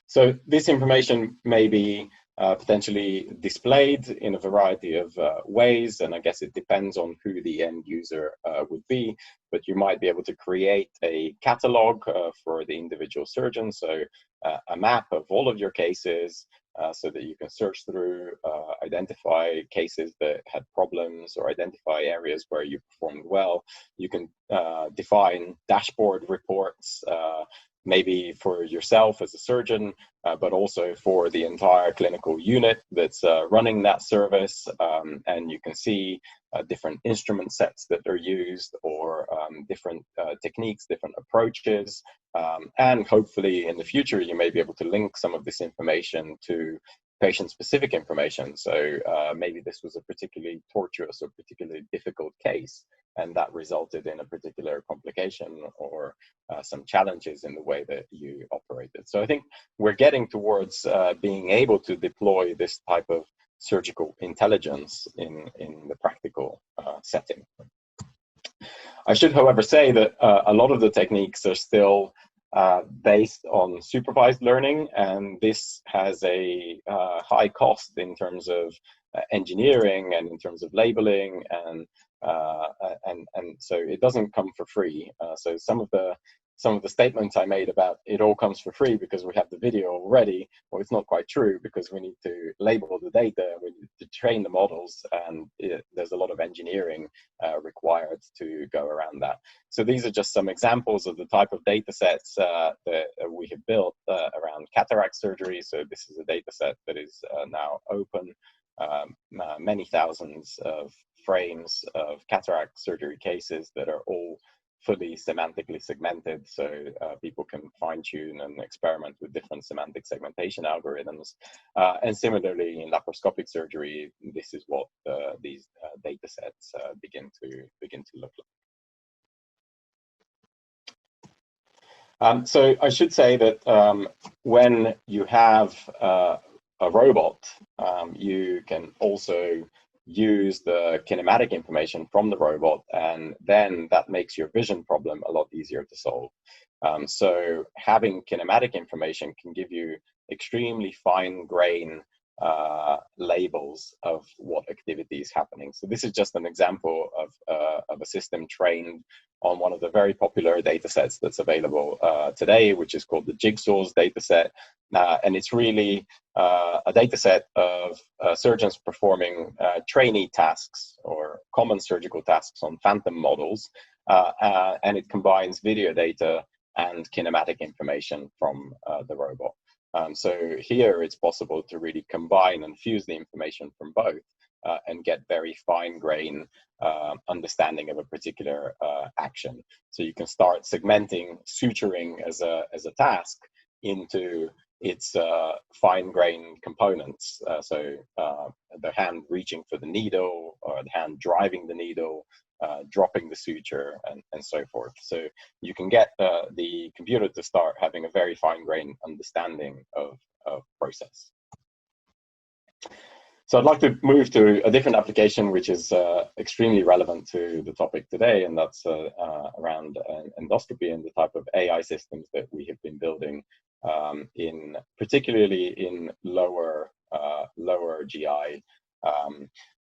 So this information may be potentially displayed in a variety of ways, and I guess it depends on who the end user would be, but you might be able to create a catalog for the individual surgeon, so a map of all of your cases so that you can search through, identify cases that had problems or identify areas where you performed well. You can define dashboard reports, maybe for yourself as a surgeon, but also for the entire clinical unit that's running that service. And you can see different instrument sets that are used, or different techniques, different approaches. And hopefully in the future, you may be able to link some of this information to patient-specific information. So maybe this was a particularly tortuous or particularly difficult case, and that resulted in a particular complication or some challenges in the way that you operated. So I think we're getting towards being able to deploy this type of surgical intelligence in the practical setting. I should, however, say that a lot of the techniques are still based on supervised learning, and this has a high cost in terms of engineering and in terms of labeling, and so it doesn't come for free. So some of the statements I made about it all comes for free because we have the video already, well, it's not quite true, because we need to label the data, we need to train the models, and there's a lot of engineering required to go around that. So these are just some examples of the type of data sets that we have built around cataract surgery. So this is a data set that is now open, many thousands of frames of cataract surgery cases that are all fully semantically segmented, so people can fine-tune and experiment with different semantic segmentation algorithms. And similarly, in laparoscopic surgery, this is what these data sets begin to look like. So I should say that when you have a robot, you can also use the kinematic information from the robot, and then that makes your vision problem a lot easier to solve. So having kinematic information can give you extremely fine-grained labels of what activity is happening. So this is just an example of a system trained on one of the very popular data sets that's available today, which is called the Jigsaws dataset. And it's really a data set of surgeons performing trainee tasks or common surgical tasks on phantom models. And it combines video data and kinematic information from the robot. So here it's possible to really combine and fuse the information from both and get very fine-grained understanding of a particular action. So you can start segmenting suturing as a task into its fine-grained components. So the hand reaching for the needle, or the hand driving the needle, dropping the suture, and so forth. So you can get the computer to start having a very fine-grained understanding of process. So I'd like to move to a different application, which is extremely relevant to the topic today, and that's around endoscopy and the type of AI systems that we have been building particularly in lower GI.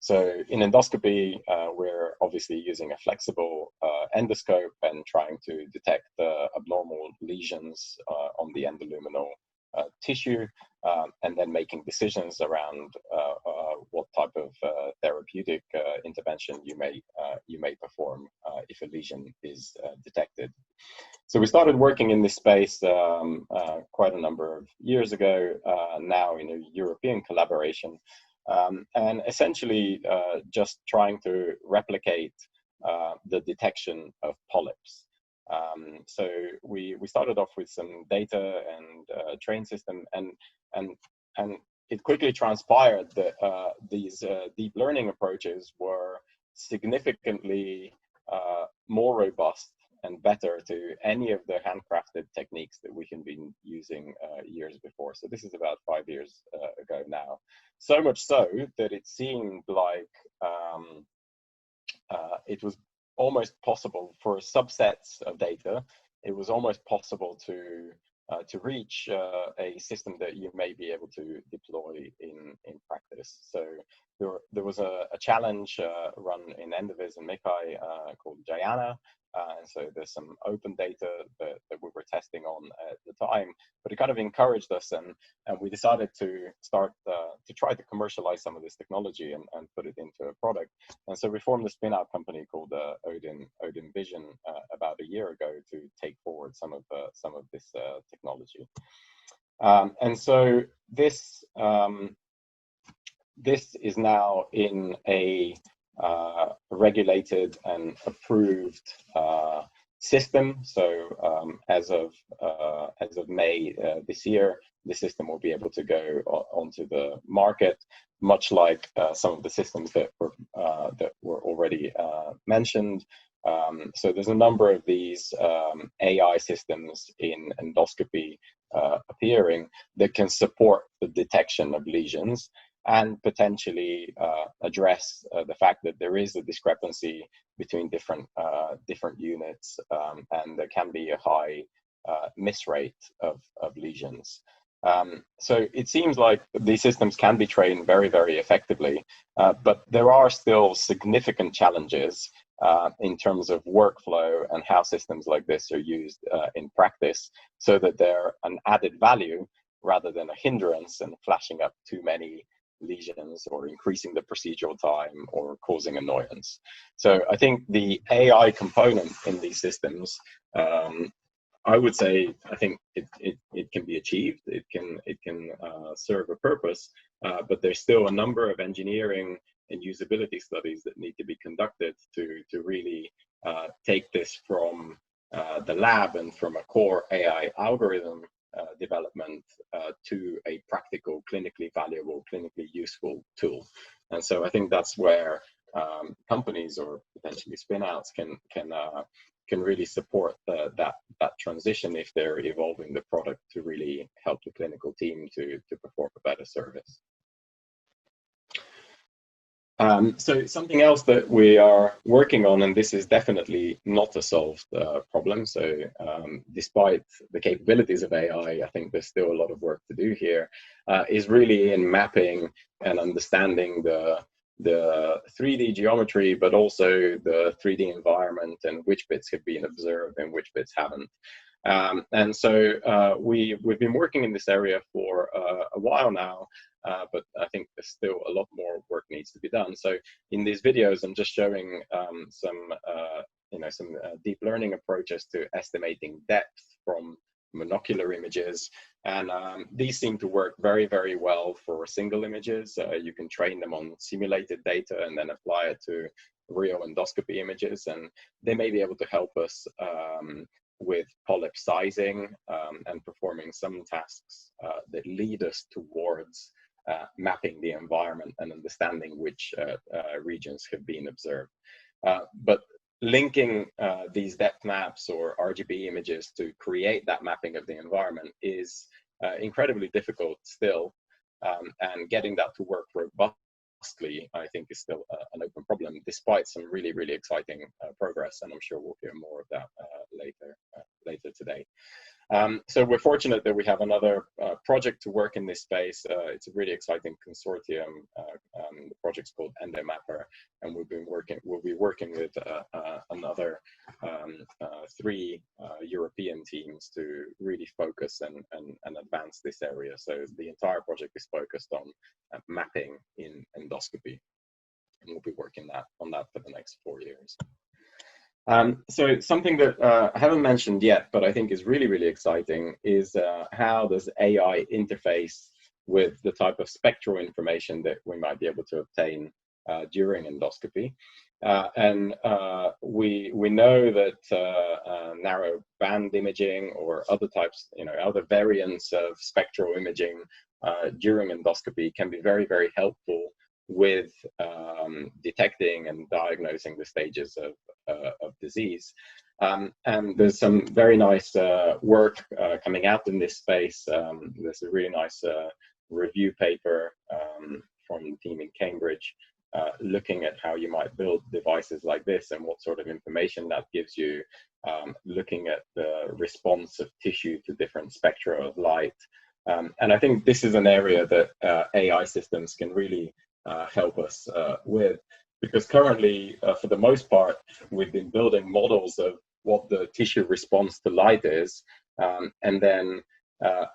So in endoscopy, we're obviously using a flexible endoscope and trying to detect abnormal lesions on the endoluminal tissue, and then making decisions around what type of therapeutic intervention you may perform if a lesion is detected. So we started working in this space quite a number of years ago, now in a European collaboration, and essentially just trying to replicate the detection of polyps. So we started off with some data and train system, and it quickly transpired that these deep learning approaches were significantly more robust and better to any of the handcrafted techniques that we had been using years before. So this is about 5 years ago now. So much so that it seemed like it was almost possible for subsets of data. It was almost possible to reach a system that you may be able to deploy in practice. So there was a challenge run in Endoviz and MICAI called Jayana. And so there's some open data that we were testing on at the time, but it kind of encouraged us, and we decided to start to try to commercialize some of this technology and put it into a product. And so we formed a spin-out company called Odin Vision about a year ago to take forward some of this technology. And so this is now in a regulated and approved system. So as of May this year, the system will be able to go onto the market, much like some of the systems that were already mentioned. So there's a number of these AI systems in endoscopy appearing that can support the detection of lesions and potentially address the fact that there is a discrepancy between different units, and there can be a high miss rate of lesions. So it seems like these systems can be trained very, very effectively, but there are still significant challenges in terms of workflow and how systems like this are used in practice, so that they're an added value rather than a hindrance and flashing up too many lesions or increasing the procedural time or causing annoyance. So I think the AI component in these systems, I would say, I think it can be achieved. It can serve a purpose, but there's still a number of engineering and usability studies that need to be conducted to really take this from the lab and from a core AI algorithm development to a practical, clinically valuable, clinically useful tool. And so I think that's where companies or potentially spin-outs can really support that transition if they're evolving the product to really help the clinical team to perform a better service. So something else that we are working on, and this is definitely not a solved problem. So despite the capabilities of AI, I think there's still a lot of work to do here, is really in mapping and understanding the 3D geometry, but also the 3D environment and which bits have been observed and which bits haven't. And so we've been working in this area for a while now, but I think there's still a lot more work needs to be done. So in these videos, I'm just showing some deep learning approaches to estimating depth from monocular images, and these seem to work very, very well for single images. You can train them on simulated data and then apply it to real endoscopy images, and they may be able to help us with polyp sizing and performing some tasks that lead us towards mapping the environment and understanding which regions have been observed. But linking these depth maps or RGB images to create that mapping of the environment is incredibly difficult still, and getting that to work robustly vastly, I think, is still an open problem, despite some really, really exciting progress. And I'm sure we'll hear more of that later today. So we're fortunate that we have another project to work in this space. It's a really exciting consortium. The project's called EndoMapper, and we'll be working with another 3 European teams to really focus and advance this area. So the entire project is focused on mapping in endoscopy, and we'll be working on that for the next 4 years. So something that I haven't mentioned yet, but I think is really, really exciting, is how does AI interface with the type of spectral information that we might be able to obtain during endoscopy. We know that narrow band imaging or other types, other variants of spectral imaging during endoscopy can be very, very helpful with detecting and diagnosing the stages of disease. And there's some very nice work coming out in this space. There's a really nice review paper from the team in Cambridge looking at how you might build devices like this and what sort of information that gives you, looking at the response of tissue to different spectra of light. And I think this is an area that AI systems can really help us with, because currently, for the most part, we've been building models of what the tissue response to light is, and then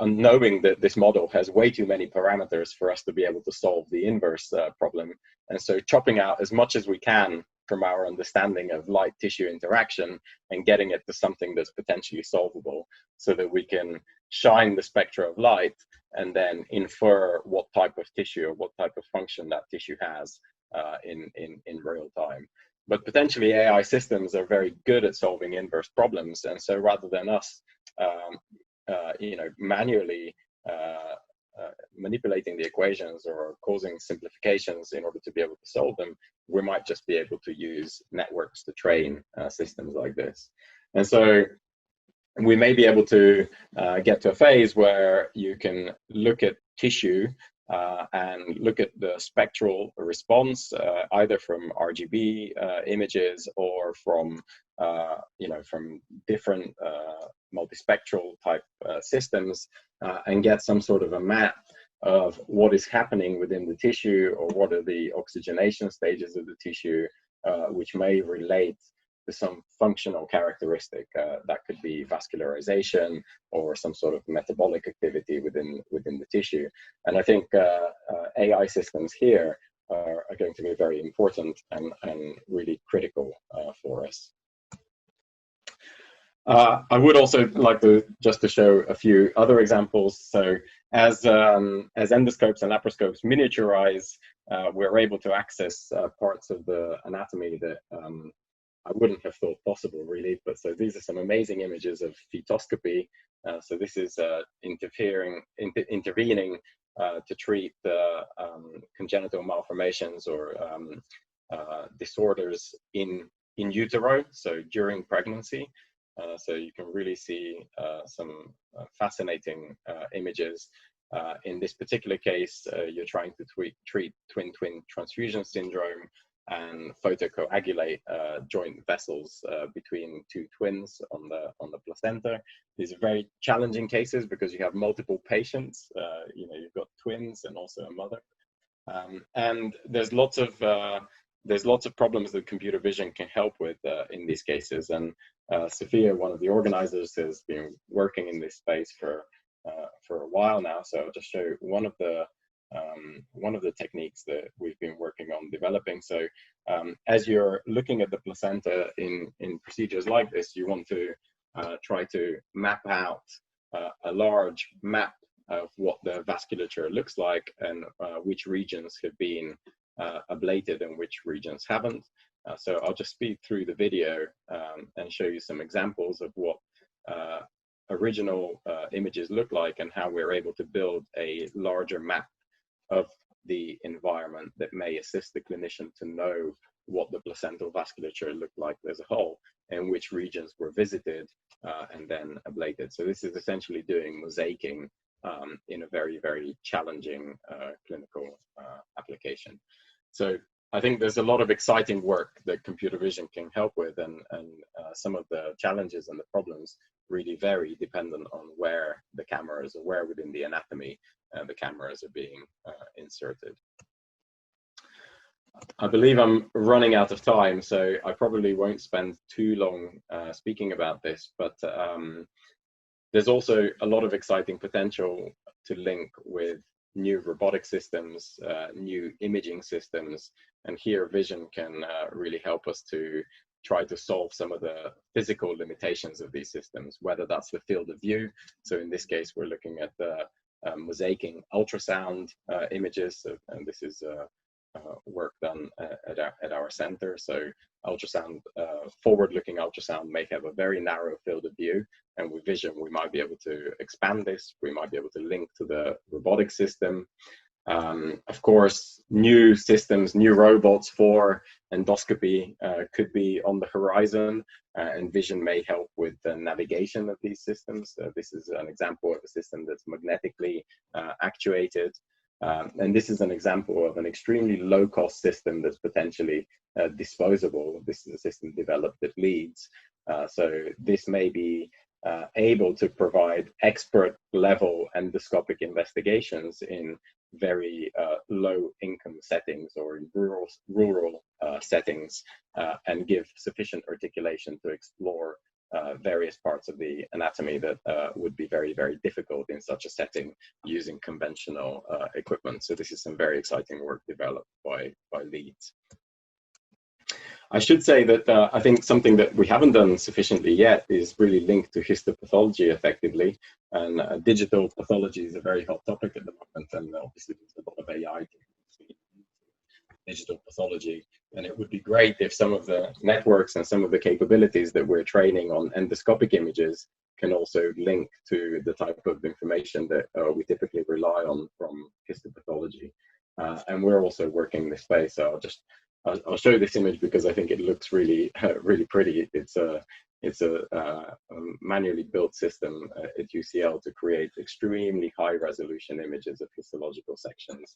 knowing that this model has way too many parameters for us to be able to solve the inverse problem. And so chopping out as much as we can from our understanding of light-tissue interaction and getting it to something that's potentially solvable, so that we can shine the spectra of light and then infer what type of tissue or what type of function that tissue has in real time. But potentially AI systems are very good at solving inverse problems, and so rather than us manually manipulating the equations or causing simplifications in order to be able to solve them, we might just be able to use networks to train systems like this. And so we may be able to get to a phase where you can look at tissue and look at the spectral response, either from RGB images or from from different multispectral type systems, and get some sort of a map of what is happening within the tissue, or what are the oxygenation stages of the tissue, which may relate to some functional characteristic. That could be vascularization or some sort of metabolic activity within the tissue. And I think AI systems here are going to be very important and really critical for us. I would also like to show a few other examples. So as endoscopes and laparoscopes miniaturize, we're able to access parts of the anatomy that I wouldn't have thought possible, really. But so these are some amazing images of fetoscopy. So this is intervening to treat congenital malformations or disorders in utero, so during pregnancy. So you can really see some fascinating images. In this particular case, you're trying to treat twin-twin transfusion syndrome and photocoagulate joint vessels between two twins on the placenta. These are very challenging cases because you have multiple patients. You've got twins and also a mother, and there's lots of problems that computer vision can help with in these cases. And Sophia, one of the organizers, has been working in this space for a while now. So I'll just show one of the techniques that we've been working on developing. So as you're looking at the placenta in procedures like this, you want to try to map out a large map of what the vasculature looks like, and which regions have been ablated and which regions haven't. So I'll just speed through the video and show you some examples of what original images look like, and how we're able to build a larger map of the environment that may assist the clinician to know what the placental vasculature looked like as a whole, and which regions were visited and then ablated. So this is essentially doing mosaicing in a very, very challenging clinical application. So I think there's a lot of exciting work that computer vision can help with, and some of the challenges and the problems really vary dependent on where the cameras, or where within the anatomy the cameras are being inserted. I believe I'm running out of time, so I probably won't spend too long speaking about this, but there's also a lot of exciting potential to link with new robotic systems, new imaging systems, and here vision can really help us to try to solve some of the physical limitations of these systems, whether that's the field of view. So in this case, we're looking at the mosaicing ultrasound images, and this is work done at our center. So ultrasound, forward-looking ultrasound may have a very narrow field of view, and with vision we might be able to expand this. We might be able to link to the robotic system. Of course, new systems, new robots for endoscopy could be on the horizon, and vision may help with the navigation of these systems. This is an example of a system that's magnetically actuated. And this is an example of an extremely low-cost system that's potentially disposable. This is a system developed at Leeds. So this may be able to provide expert-level endoscopic investigations in very low-income settings or in rural settings, and give sufficient articulation to explore various parts of the anatomy that would be very, very difficult in such a setting using conventional equipment. So this is some very exciting work developed by Leeds. I should say that I think something that we haven't done sufficiently yet is really linked to histopathology effectively. And digital pathology is a very hot topic at the moment, and obviously there's a lot of AI digital pathology, and it would be great if some of the networks and some of the capabilities that we're training on endoscopic images can also link to the type of information that we typically rely on from histopathology. And we're also working this space. So I'll show you this image because I think it looks really, really pretty. It's a manually built system at UCL to create extremely high resolution images of histological sections,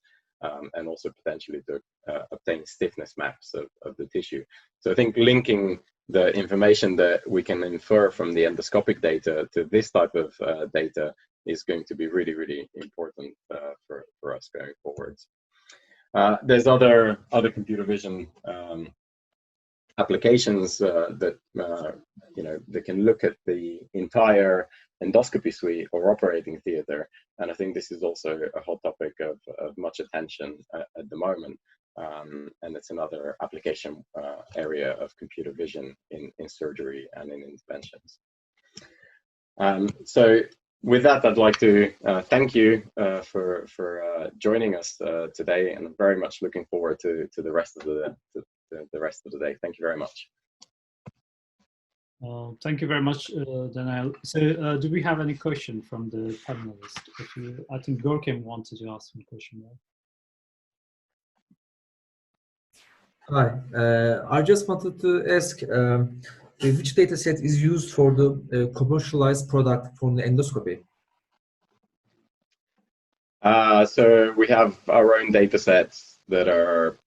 and also potentially to obtain stiffness maps of the tissue. So I think linking the information that we can infer from the endoscopic data to this type of data is going to be really, really important for us going forwards. There's other computer vision applications that they can look at the entire endoscopy suite or operating theater, and I think this is also a hot topic of much attention at the moment, and it's another application area of computer vision in surgery and in interventions. So with that, I'd like to thank you for joining us today, and I'm very much looking forward to the rest of the rest of the day. Thank you very much. Thank you very much, Danail. So do we have any question from the panelists? I think Gorkem wanted to ask some question. Hi, I just wanted to ask which data set is used for the commercialized product from the endoscopy? So we have our own data sets that are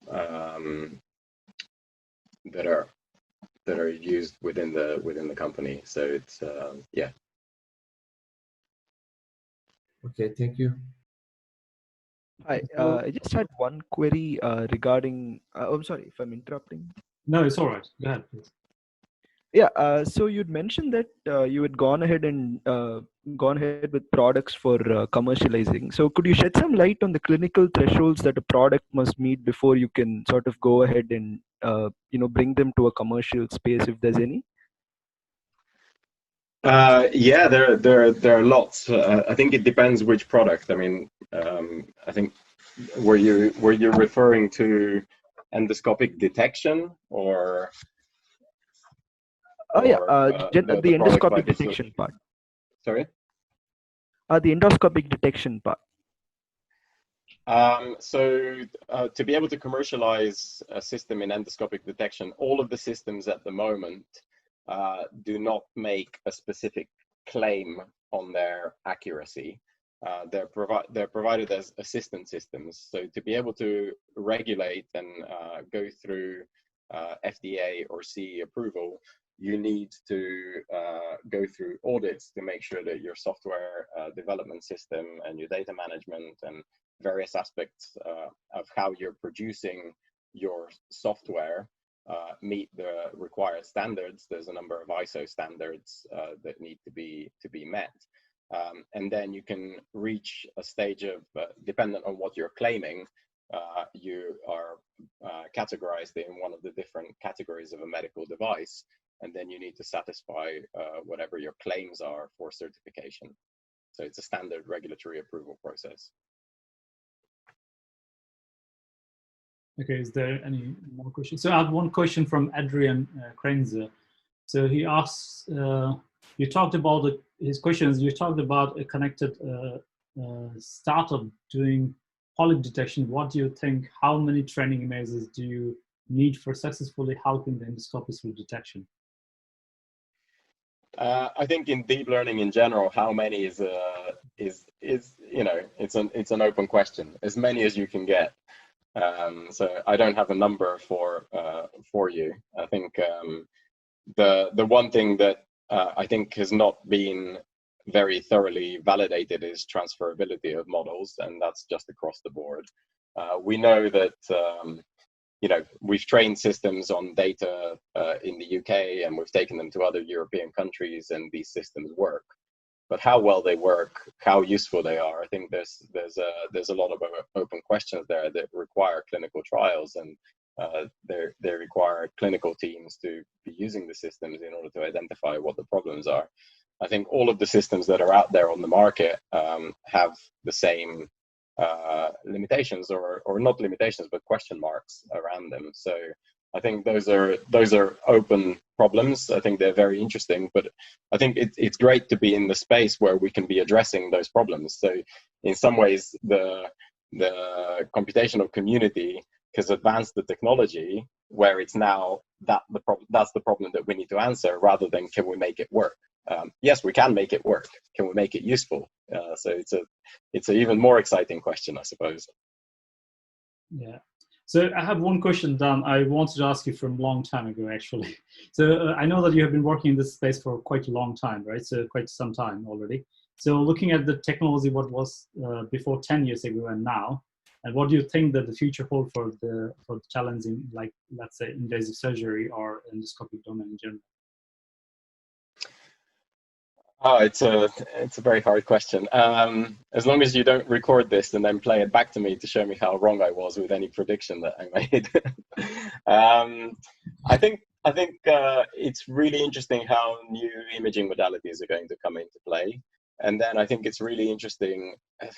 used within the company. So it's yeah. Okay, thank you. Hi, I just had one query regarding. I'm sorry if I'm interrupting. No, it's all right. Go ahead, please. Yeah. So you'd mentioned that you had gone ahead with products for commercializing. So could you shed some light on the clinical thresholds that a product must meet before you can sort of go ahead and bring them to a commercial space, if there's any? Yeah, there are lots. I think it depends which product. I mean, I think were you referring to endoscopic detection or? Oh yeah, the endoscopic detection part. Sorry. The endoscopic detection part. So to be able to commercialize a system in endoscopic detection, all of the systems at the moment do not make a specific claim on their accuracy. they're provided as assistant systems. So to be able to regulate and go through FDA or CE approval, you need to go through audits to make sure that your software development system and your data management and various aspects of how you're producing your software meet the required standards. There's a number of ISO standards that need to be met. And then you can reach a stage of, dependent on what you're claiming, you are categorized in one of the different categories of a medical device, and then you need to satisfy whatever your claims are for certification. So it's a standard regulatory approval process. Okay, is there any more questions? So I have one question from Adrian Krenzer. So he asks, you talked about his questions, you talked about a connected startup doing polyp detection. What do you think, how many training images do you need for successfully helping the endoscopists with detection? I think in deep learning in general, how many is you know, it's an open question. As many as you can get. So I don't have a number for you. I think the one thing that I think has not been very thoroughly validated is transferability of models, and that's just across the board. We know that you know, we've trained systems on data in the UK, and we've taken them to other European countries, and these systems work. But how well they work, how useful they are, I think there's a lot of open questions there that require clinical trials, and they require clinical teams to be using the systems in order to identify what the problems are. I think all of the systems that are out there on the market have the same limitations, or not limitations, but question marks around them. So I think those are open problems. I think they're very interesting, but I think it's great to be in the space where we can be addressing those problems. So in some ways, the computational community has advanced the technology where it's now that's the problem that we need to answer, rather than can we make it work. Yes, we can make it work. Can we make it useful? So it's an even more exciting question, I suppose. Yeah. So I have one question, Dan, I wanted to ask you from a long time ago, actually. So I know that you have been working in this space for quite a long time, right? So quite some time already. So looking at the technology, what was before 10 years ago and now, and what do you think that the future holds for the challenging, like, let's say, invasive surgery or endoscopic domain in general? Oh, it's a very hard question. As long as you don't record this and then play it back to me to show me how wrong I was with any prediction that I made. I think it's really interesting how new imaging modalities are going to come into play. And then I think it's really interesting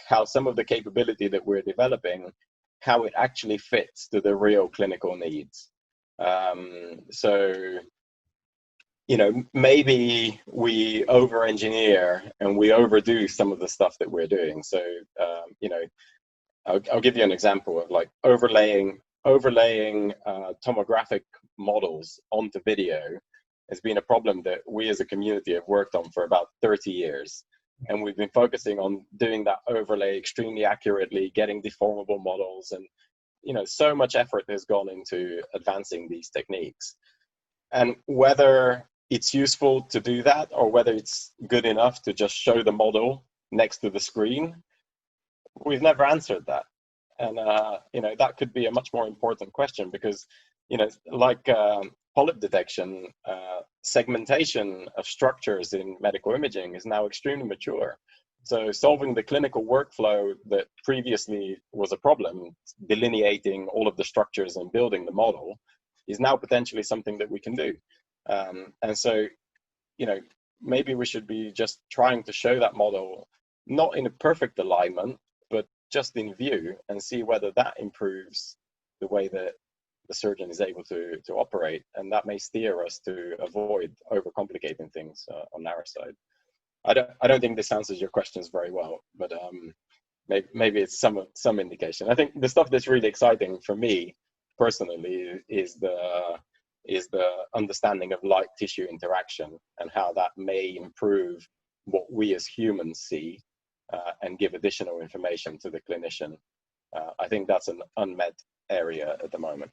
how some of the capability that we're developing, how it actually fits to the real clinical needs. So, you know, maybe we over-engineer and we overdo some of the stuff that we're doing. So, you know, I'll give you an example of like overlaying tomographic models onto video has been a problem that we as a community have worked on for about 30 years. And we've been focusing on doing that overlay extremely accurately, getting deformable models, and, you know, so much effort has gone into advancing these techniques. And whether it's useful to do that, or whether it's good enough to just show the model next to the screen, we've never answered that. And, you know, that could be a much more important question, because, you know, like polyp detection, segmentation of structures in medical imaging is now extremely mature. So solving the clinical workflow that previously was a problem, delineating all of the structures and building the model, is now potentially something that we can do. And so, you know, maybe we should be just trying to show that model, not in a perfect alignment, but just in view, and see whether that improves the way that the surgeon is able to operate. And that may steer us to avoid overcomplicating things on our side. I don't think this answers your questions very well, but maybe it's some indication. I think the stuff that's really exciting for me personally is the understanding of light tissue interaction, and how that may improve what we as humans see, and give additional information to the clinician. I think that's an unmet area at the moment.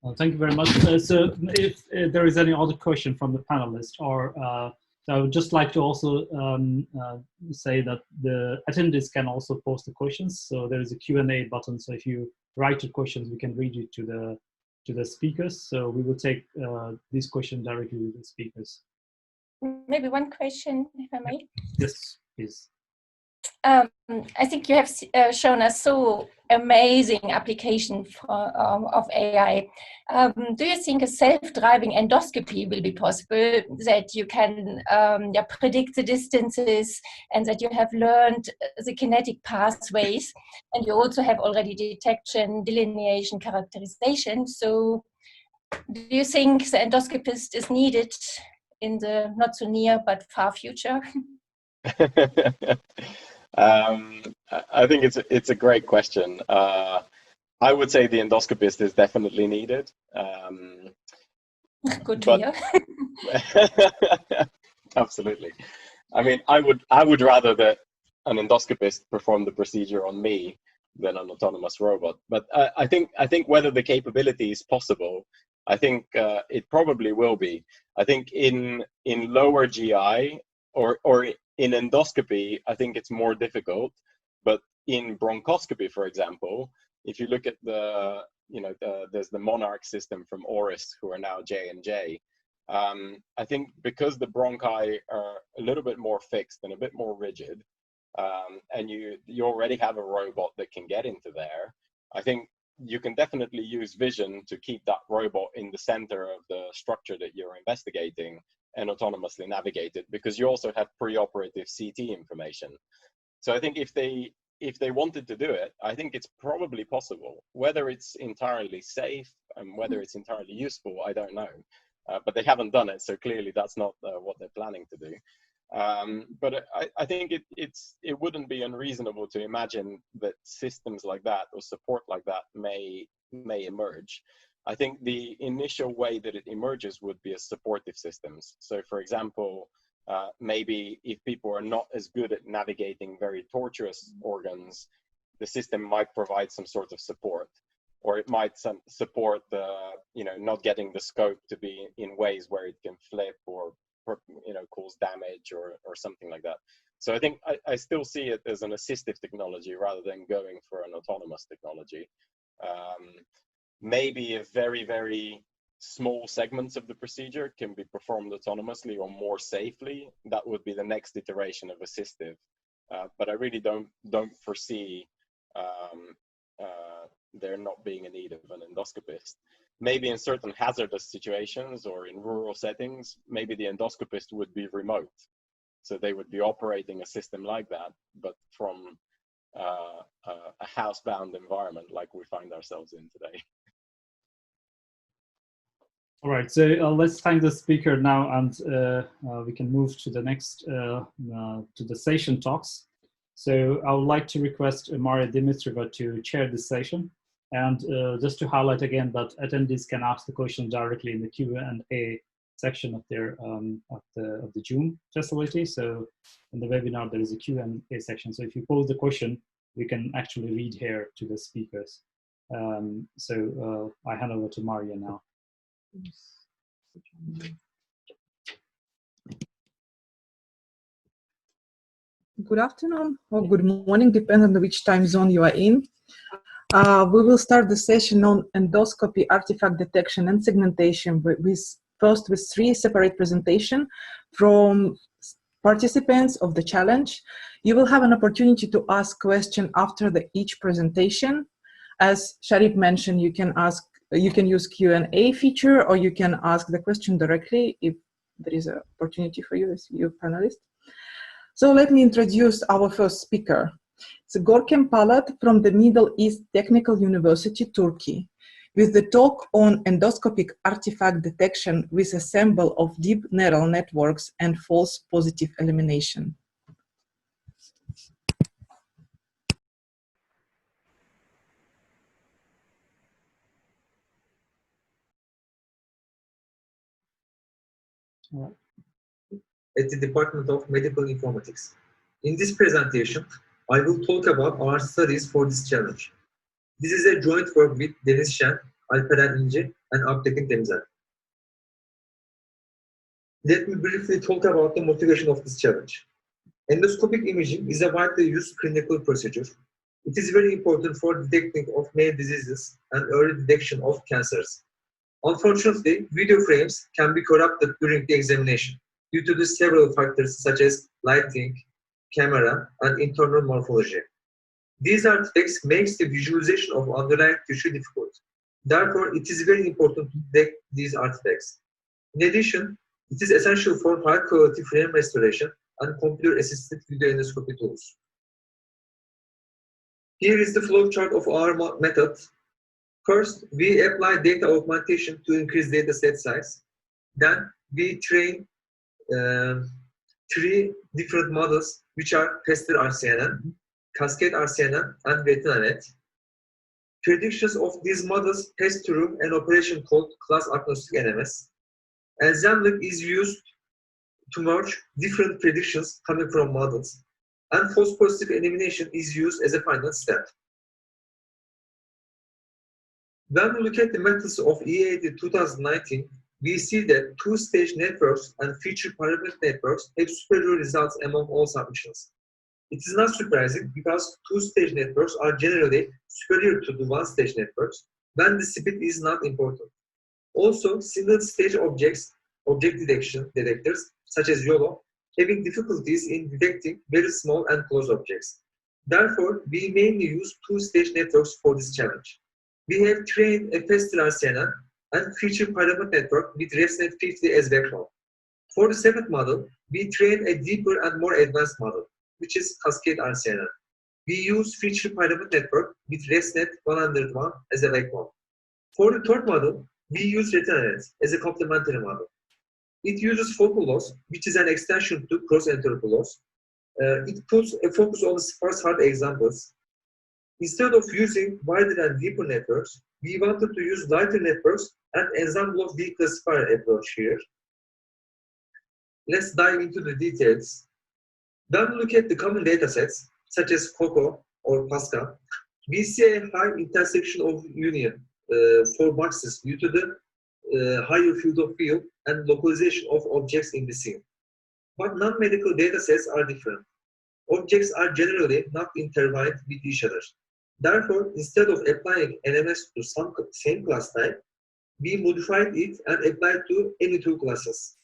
Well, thank you very much. So if there is any other question from the panelists, or so I would just like to also say that the attendees can also post the questions. So there is a Q&A button. So if you write your questions, we can read it to the speakers. So we will take these questions directly to the speakers. Maybe one question, if I may. Yes, please. I think you have shown us so amazing application of AI. Do you think a self-driving endoscopy will be possible, that you can predict the distances and that you have learned the kinetic pathways, and you also have already detection, delineation, characterization? So do you think the endoscopist is needed in the not so near but far future? I think it's a great question. I would say the endoscopist is definitely needed. Good to hear. Absolutely. I mean, I would rather that an endoscopist perform the procedure on me than an autonomous robot. But I think whether the capability is possible, I think it probably will be. I think in lower GI or in endoscopy, I think it's more difficult, but in bronchoscopy, for example, if you look at there's the Monarch system from Auris, who are now J&J. I think because the bronchi are a little bit more fixed and a bit more rigid, and you already have a robot that can get into there, I think you can definitely use vision to keep that robot in the center of the structure that you're investigating and autonomously navigate it, because you also have preoperative CT information. So I think if they wanted to do it, I think it's probably possible. Whether it's entirely safe and whether it's entirely useful, I don't know. But they haven't done it, so clearly that's not what they're planning to do. But I think it wouldn't be unreasonable to imagine that systems like that or support like that may emerge. I think the initial way that it emerges would be as supportive systems. So for example, maybe if people are not as good at navigating very tortuous organs, the system might provide some sort of support, or it might support the, not getting the scope to be in ways where it can flip or, cause damage or something like that. So I think I still see it as an assistive technology rather than going for an autonomous technology. Maybe if very, very small segments of the procedure can be performed autonomously or more safely, that would be the next iteration of assistive. But I really don't foresee there not being a need of an endoscopist. Maybe in certain hazardous situations or in rural settings, maybe the endoscopist would be remote. So they would be operating a system like that, but from a housebound environment like we find ourselves in today. All right, so let's thank the speaker now, and we can move to the next, to the session talks. So I would like to request Mariia Dmitrieva to chair this session. And just to highlight again that attendees can ask the question directly in the Q&A section of their of the Zoom facility. So in the webinar, there is a Q&A section. So if you pose the question, we can actually read here to the speakers. So I hand over to Mariia now. Good afternoon or good morning, depending on which time zone you are in. We will start the session on endoscopy, artifact detection, and segmentation first with 3 separate presentations from participants of the challenge. You will have an opportunity to ask questions after each presentation. As Sharib mentioned, you can use Q&A feature, or you can ask the question directly if there is an opportunity for you as your panelist. So let me introduce our first speaker. It's Görkem Palat from the Middle East Technical University, Turkey, with the talk on endoscopic artifact detection with a sample of deep neural networks and false positive elimination. At the Department of Medical Informatics. In this presentation, I will talk about our studies for this challenge. This is a joint work with Deniz Şen, Alperen İnce, and Abtekin Temizler. Let me briefly talk about the motivation of this challenge. Endoscopic imaging is a widely used clinical procedure. It is very important for detecting of many diseases and early detection of cancers. Unfortunately, video frames can be corrupted during the examination due to the several factors such as lighting, camera, and internal morphology. These artifacts makes the visualization of underlying tissue difficult. Therefore, it is very important to detect these artifacts. In addition, it is essential for high-quality frame restoration and computer-assisted video endoscopy tools. Here is the flow chart of our method. First, we apply data augmentation to increase data set size. Then, we train 3 different models, which are Pester RCNN, Cascade RCNN, and RetinaNet. Predictions of these models pass through an operation called class agnostic NMS. Assembling is used to merge different predictions coming from models, and false positive elimination is used as a final step. When we look at the methods of EID 2019, we see that two-stage networks and feature parameter networks have superior results among all submissions. It is not surprising because two-stage networks are generally superior to the one-stage networks when the speed is not important. Also, single-stage object detectors, such as YOLO, having difficulties in detecting very small and close objects. Therefore, we mainly use two-stage networks for this challenge. We have trained a Pester RCNN and feature parameter network with ResNet 50 as background. For the 7th model, we train a deeper and more advanced model, which is Cascade RCNN. We use feature parameter network with ResNet 101 as a backbone. For the 3rd model, we use RetinaNet as a complementary model. It uses focal loss, which is an extension to cross-entropy loss. It puts a focus on the sparse hard examples. Instead of using wider and deeper networks, we wanted to use lighter networks and ensemble of declassifier approach here. Let's dive into the details. When we look at the common datasets, such as COCO or PASCA, we see a high intersection of union for boxes due to the higher field of view and localization of objects in the scene. But non-medical datasets are different. Objects are generally not intertwined with each other. Therefore, instead of applying NMS to some same class type, we modified it and applied to any 2 classes.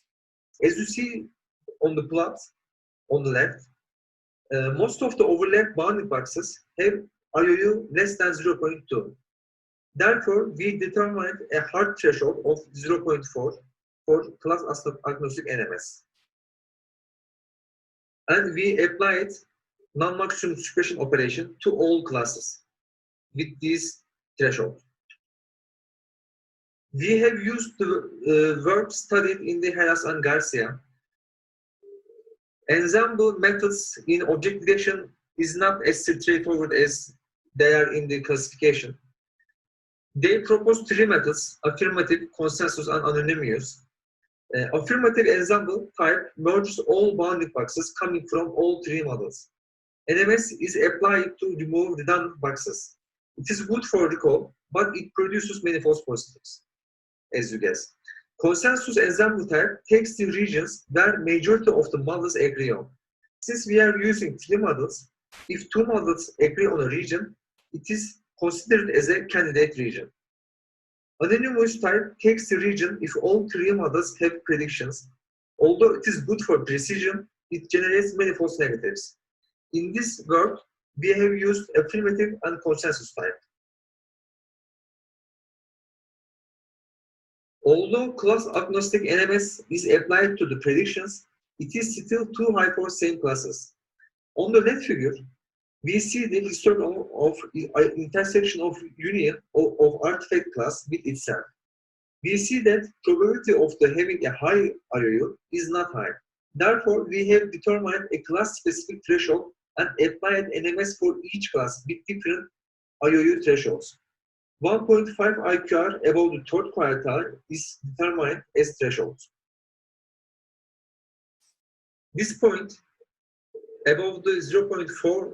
As you see on the plot on the left, most of the overlap bounding boxes have IOU less than 0.2. Therefore, we determined a hard threshold of 0.4 for class agnostic NMS. And we applied non-maximum suppression operation to all classes with this threshold. We have used the work studied in the Hellas and Garcia. Ensemble methods in object detection is not as straightforward as they are in the classification. They propose 3 methods: affirmative, consensus, and anonymous. Affirmative ensemble type merges all bounding boxes coming from all 3 models. NMS is applied to remove redundant boxes. It is good for recall, but it produces many false positives, as you guess. Consensus ensemble type takes the regions where majority of the models agree on. Since we are using 3 models, if 2 models agree on a region, it is considered as a candidate region. Anonymous type takes the region if all 3 models have predictions. Although it is good for precision, it generates many false negatives. In this work, we have used affirmative and consensus type. Although class agnostic NMS is applied to the predictions, it is still too high for same classes. On the left figure, we see the history of intersection of union of artifact class with itself. We see that probability of having a high IOU is not high. Therefore, we have determined a class-specific threshold and applied NMS for each class with different IOU thresholds. 1.5 IQR above the 3rd quartile is determined as threshold. This point above the 0.4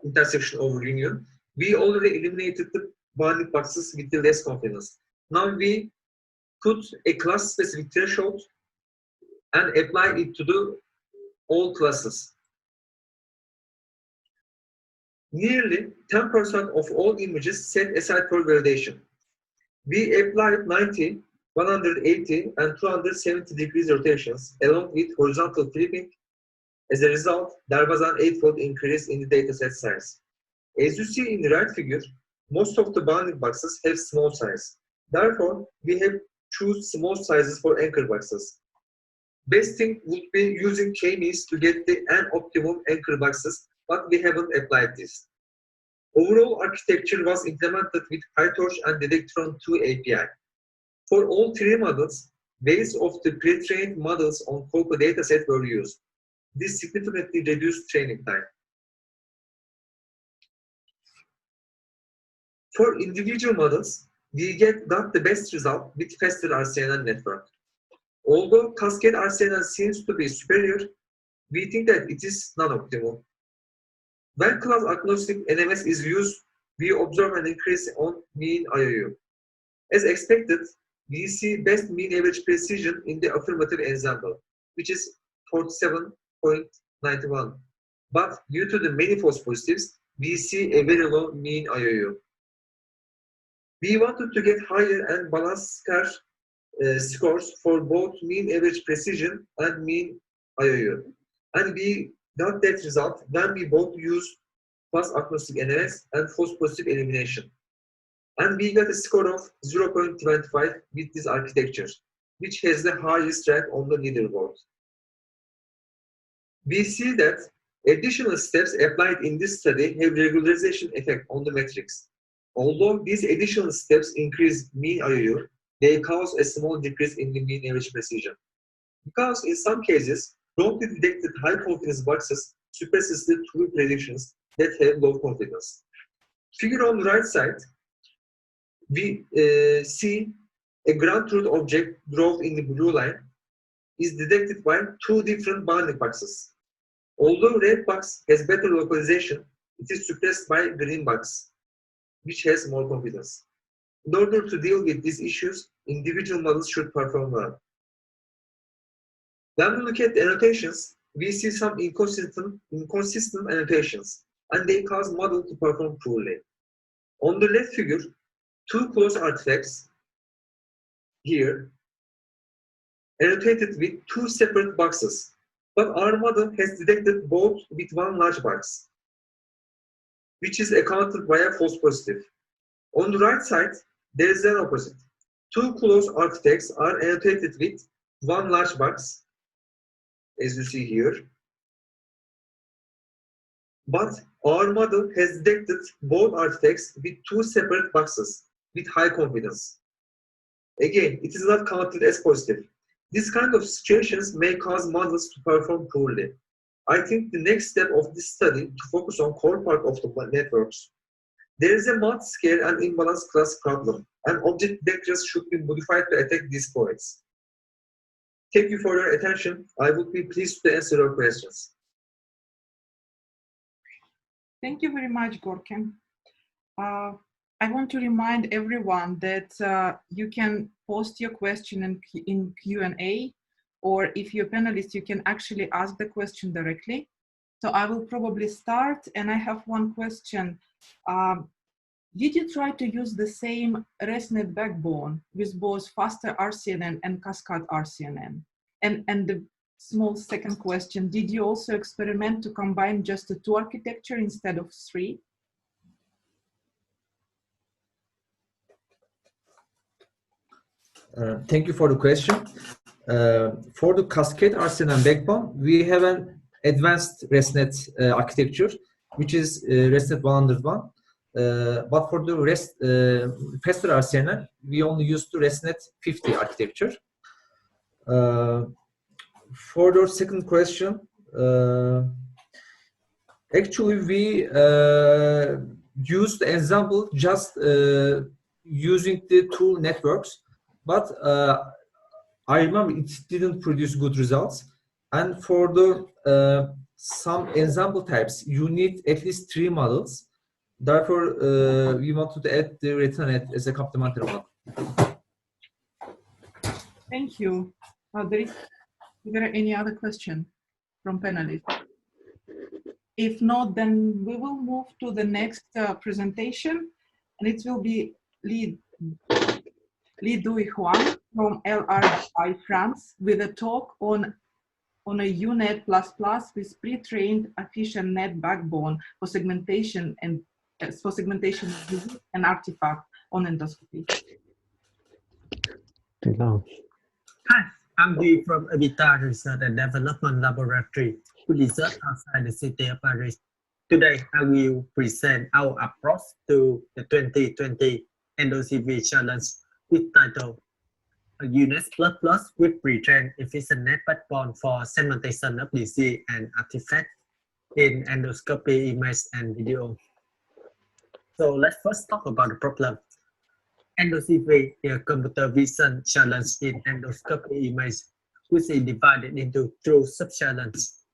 intersection over union, we already eliminated the bounding boxes with the less confidence. Now we put a class-specific threshold and apply it to the all classes. Nearly 10% of all images set aside for validation. We applied 90, 180, and 270 degrees rotations along with horizontal flipping. As a result, there was an 8-fold increase in the dataset size. As you see in the right figure, most of the bounding boxes have small size. Therefore, we have choose small sizes for anchor boxes. Best thing would be using K-means to get the n-optimum anchor boxes, but we haven't applied this. Overall architecture was implemented with PyTorch and Detectron 2 API. For all three models, base of the pre-trained models on Colpo dataset were used. This significantly reduced training time. For individual models, we got the best result with faster RCNN network. Although cascade RCNN seems to be superior, we think that it is non-optimal. When class agnostic NMS is used, we observe an increase on mean IOU. As expected, we see best mean average precision in the affirmative ensemble, which is 47.91. But due to the many false positives, we see a very low mean IOU. We wanted to get higher and balanced scores for both mean average precision and mean IOU. And we got that result when we both used class agnostic NMS and false positive elimination. And we got a score of 0.25 with this architecture, which has the highest rank on the leaderboard. We see that additional steps applied in this study have regularization effect on the metrics. Although these additional steps increase mean IOU, they cause a small decrease in the mean average precision. Because in some cases, wrongly detected high confidence boxes suppresses the true predictions that have low confidence. Figure on the right side, we see a ground truth object drawn in the blue line is detected by two different bounding boxes. Although red box has better localization, it is suppressed by green box, which has more confidence. In order to deal with these issues, individual models should perform well. When we look at the annotations, we see some inconsistent annotations, and they cause model to perform poorly. On the left figure, two close artifacts here annotated with two separate boxes, but our model has detected both with one large box, which is accounted by a false positive. On the right side, there is an opposite. Two close artifacts are annotated with one large box, as you see here. But our model has detected both artifacts with two separate boxes with high confidence. Again, it is not counted as positive. This kind of situations may cause models to perform poorly. I think the next step of this study to focus on core part of the networks. There is a multi-scale and imbalanced class problem, and object vectors should be modified to attack these points. Thank you for your attention. I would be pleased to answer your questions. Thank you very much, Gorkem. I want to remind everyone that you can post your question in Q&A, or if you're a panelist, you can actually ask the question directly. So I will probably start, and I have one question. Did you try to use the same ResNet backbone with both faster RCNN and cascade RCNN? And the small second question, did you also experiment to combine just the two architecture instead of three? Thank you for the question. For the cascade RCNN backbone, we have an advanced ResNet architecture, which is ResNet 101. But for the faster RCNN, we only use the ResNet 50 architecture. For the second question, actually we used the example just using the two networks, but I remember it didn't produce good results. And for the some ensemble types, you need at least 3 models. Therefore, we wanted to add the RetinaNet as a complementary model. Thank you. Is there any other question from panelists? If not, then we will move to the next presentation, and it will be Li Duihuan from LRI France with a talk on a UNet++ with pre-trained efficient net backbone for segmentation and artifact on endoscopy. Hi, I'm Guy from Habitat Research and Development Laboratory, who research outside the city of Paris. Today, I will present our approach to the 2020 EndoCV challenge with title UNet++ with pre-trained efficient net backbone for segmentation of disease and artifacts in endoscopy, image, and video. So let's first talk about the problem. EndoCV is a computer vision challenge in endoscopy image, which is divided into 2 sub-challenges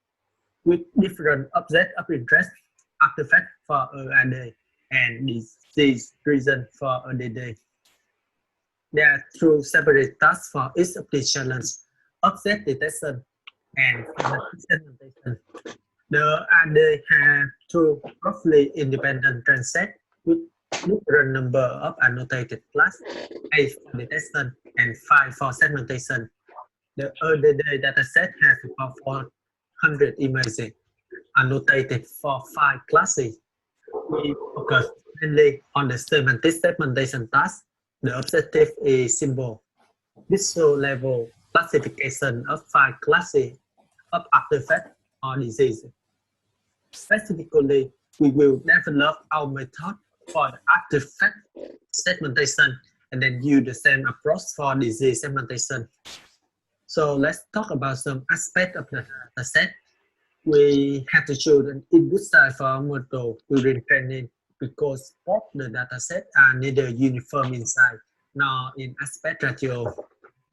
with different objects of interest, artifacts for AD and disease reason for ADD. There are 2 separate tasks for each of these challenges: object detection and segmentation. The AD have 2 roughly independent transets with different number of annotated class, 8 for detection and 5 for segmentation. The ADD dataset has about 400 images annotated for 5 classes. We focus mainly on the semantic segmentation task. The objective is simple: visual level classification of 5 classes of artifacts or disease. Specifically, we will develop our method for the artifact segmentation and then use the same approach for disease segmentation. So let's talk about some aspects of the dataset. We have to choose an input size for our model during training because both the datasets are neither uniform in size nor in aspect ratio.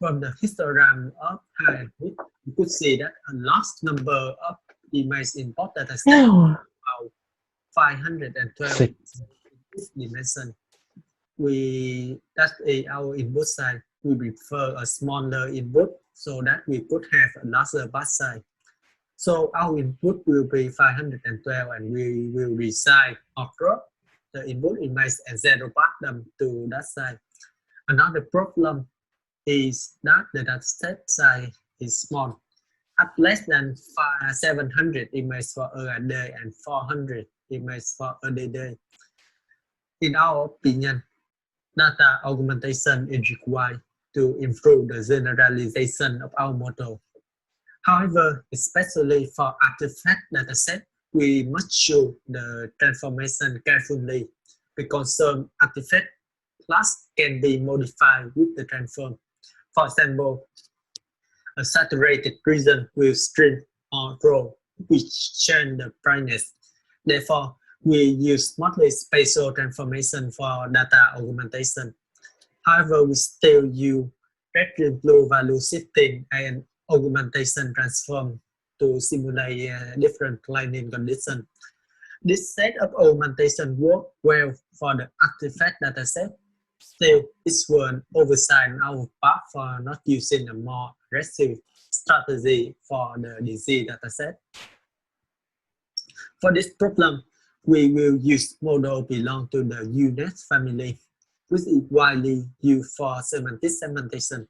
From the histogram of high and width, you could see that a large number of images in both datasets, about 512 in this dimension. That's our input size. We prefer a smaller input so that we could have a larger batch size. So our input will be 512 and we will resize or crop the input image and zero back them to that side. Another problem is that the dataset size is small, at less than 700 images for AD and 400 images for ADD. In our opinion, data augmentation is required to improve the generalization of our model. However, especially for artifact dataset, we must show the transformation carefully because some artifact class can be modified with the transform. For example, a saturated region will shrink or grow, which change the brightness. Therefore, we use multi-spatial transformation for data augmentation. However, we still use red green blue value shifting and augmentation transform to simulate different cleaning conditions. This set of augmentation works well for the artifact dataset. Still, it's one oversight on our part for not using a more aggressive strategy for the disease dataset. For this problem, we will use model belong to the UNet family, which is widely used for semantic segmentation.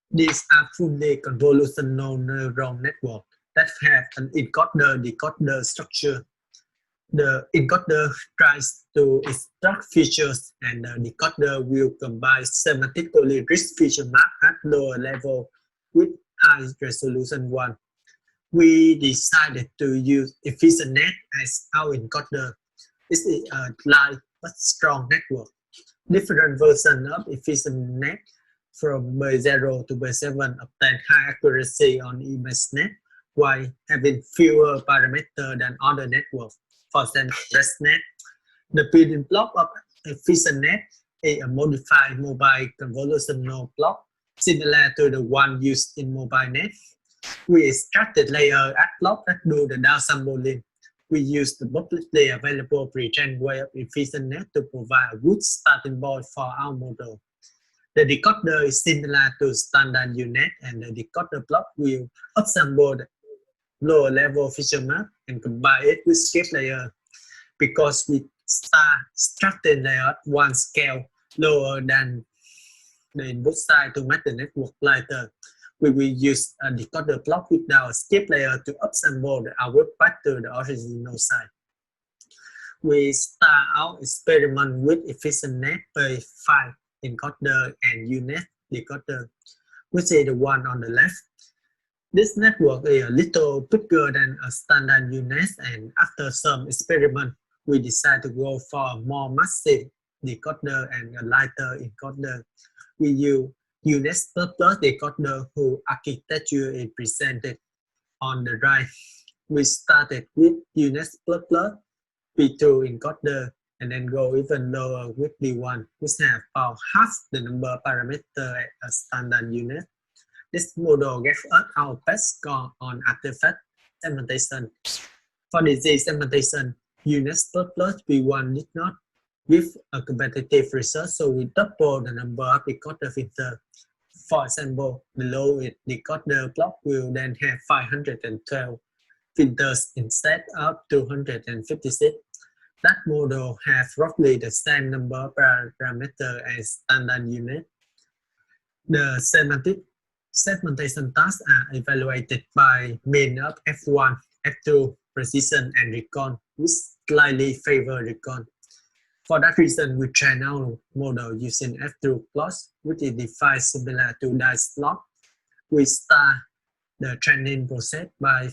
These are fully convolutional neural networks that have an encoder-decoder structure. The encoder tries to extract features and the decoder will combine semantically rich feature map at lower level with high resolution one. We decided to use EfficientNet as our encoder. It's a light but strong network. Different versions of EfficientNet from B0 to B7 obtain high accuracy on ImageNet while having fewer parameters than other networks. For example, ResNet. The building block of EfficientNet is a modified mobile convolutional block similar to the one used in MobileNet. We extracted layer at block that do the downsampling. We use the publicly available pre-trained way of efficient net to provide a good starting point for our model. The decoder is similar to standard UNet, and the decoder block will upsample the lower level feature map and combine it with skip layer. Because we start extracting layer at one scale lower than the input side to make the network lighter, we will use a decoder block without a skip layer to upsample the output back to the original side. We start our experiment with efficient net by 5 encoder and UNet decoder, which is the one on the left. This network is a little bigger than a standard UNet, and after some experiment, we decided to go for a more massive decoder and a lighter encoder. We use UNet decoder whose architecture is presented on the right. We started with UNet P2 encoder and then go even lower with P1, which have about half the number of parameters at a standard UNet. This model gave us our best score on artifact segmentation. For disease segmentation, UNet P1 did not give a competitive result, so we double the number of decoder filters. For example, below it, decoder block will then have 512 filters instead of 256. That model has roughly the same number of parameters as standard UNet. The segmentation tasks are evaluated by mean of F1, F2, precision, and recon, which slightly favor recon. For that reason, we train our model using F2 plots, which is defined similar to dice plot. We start the training process by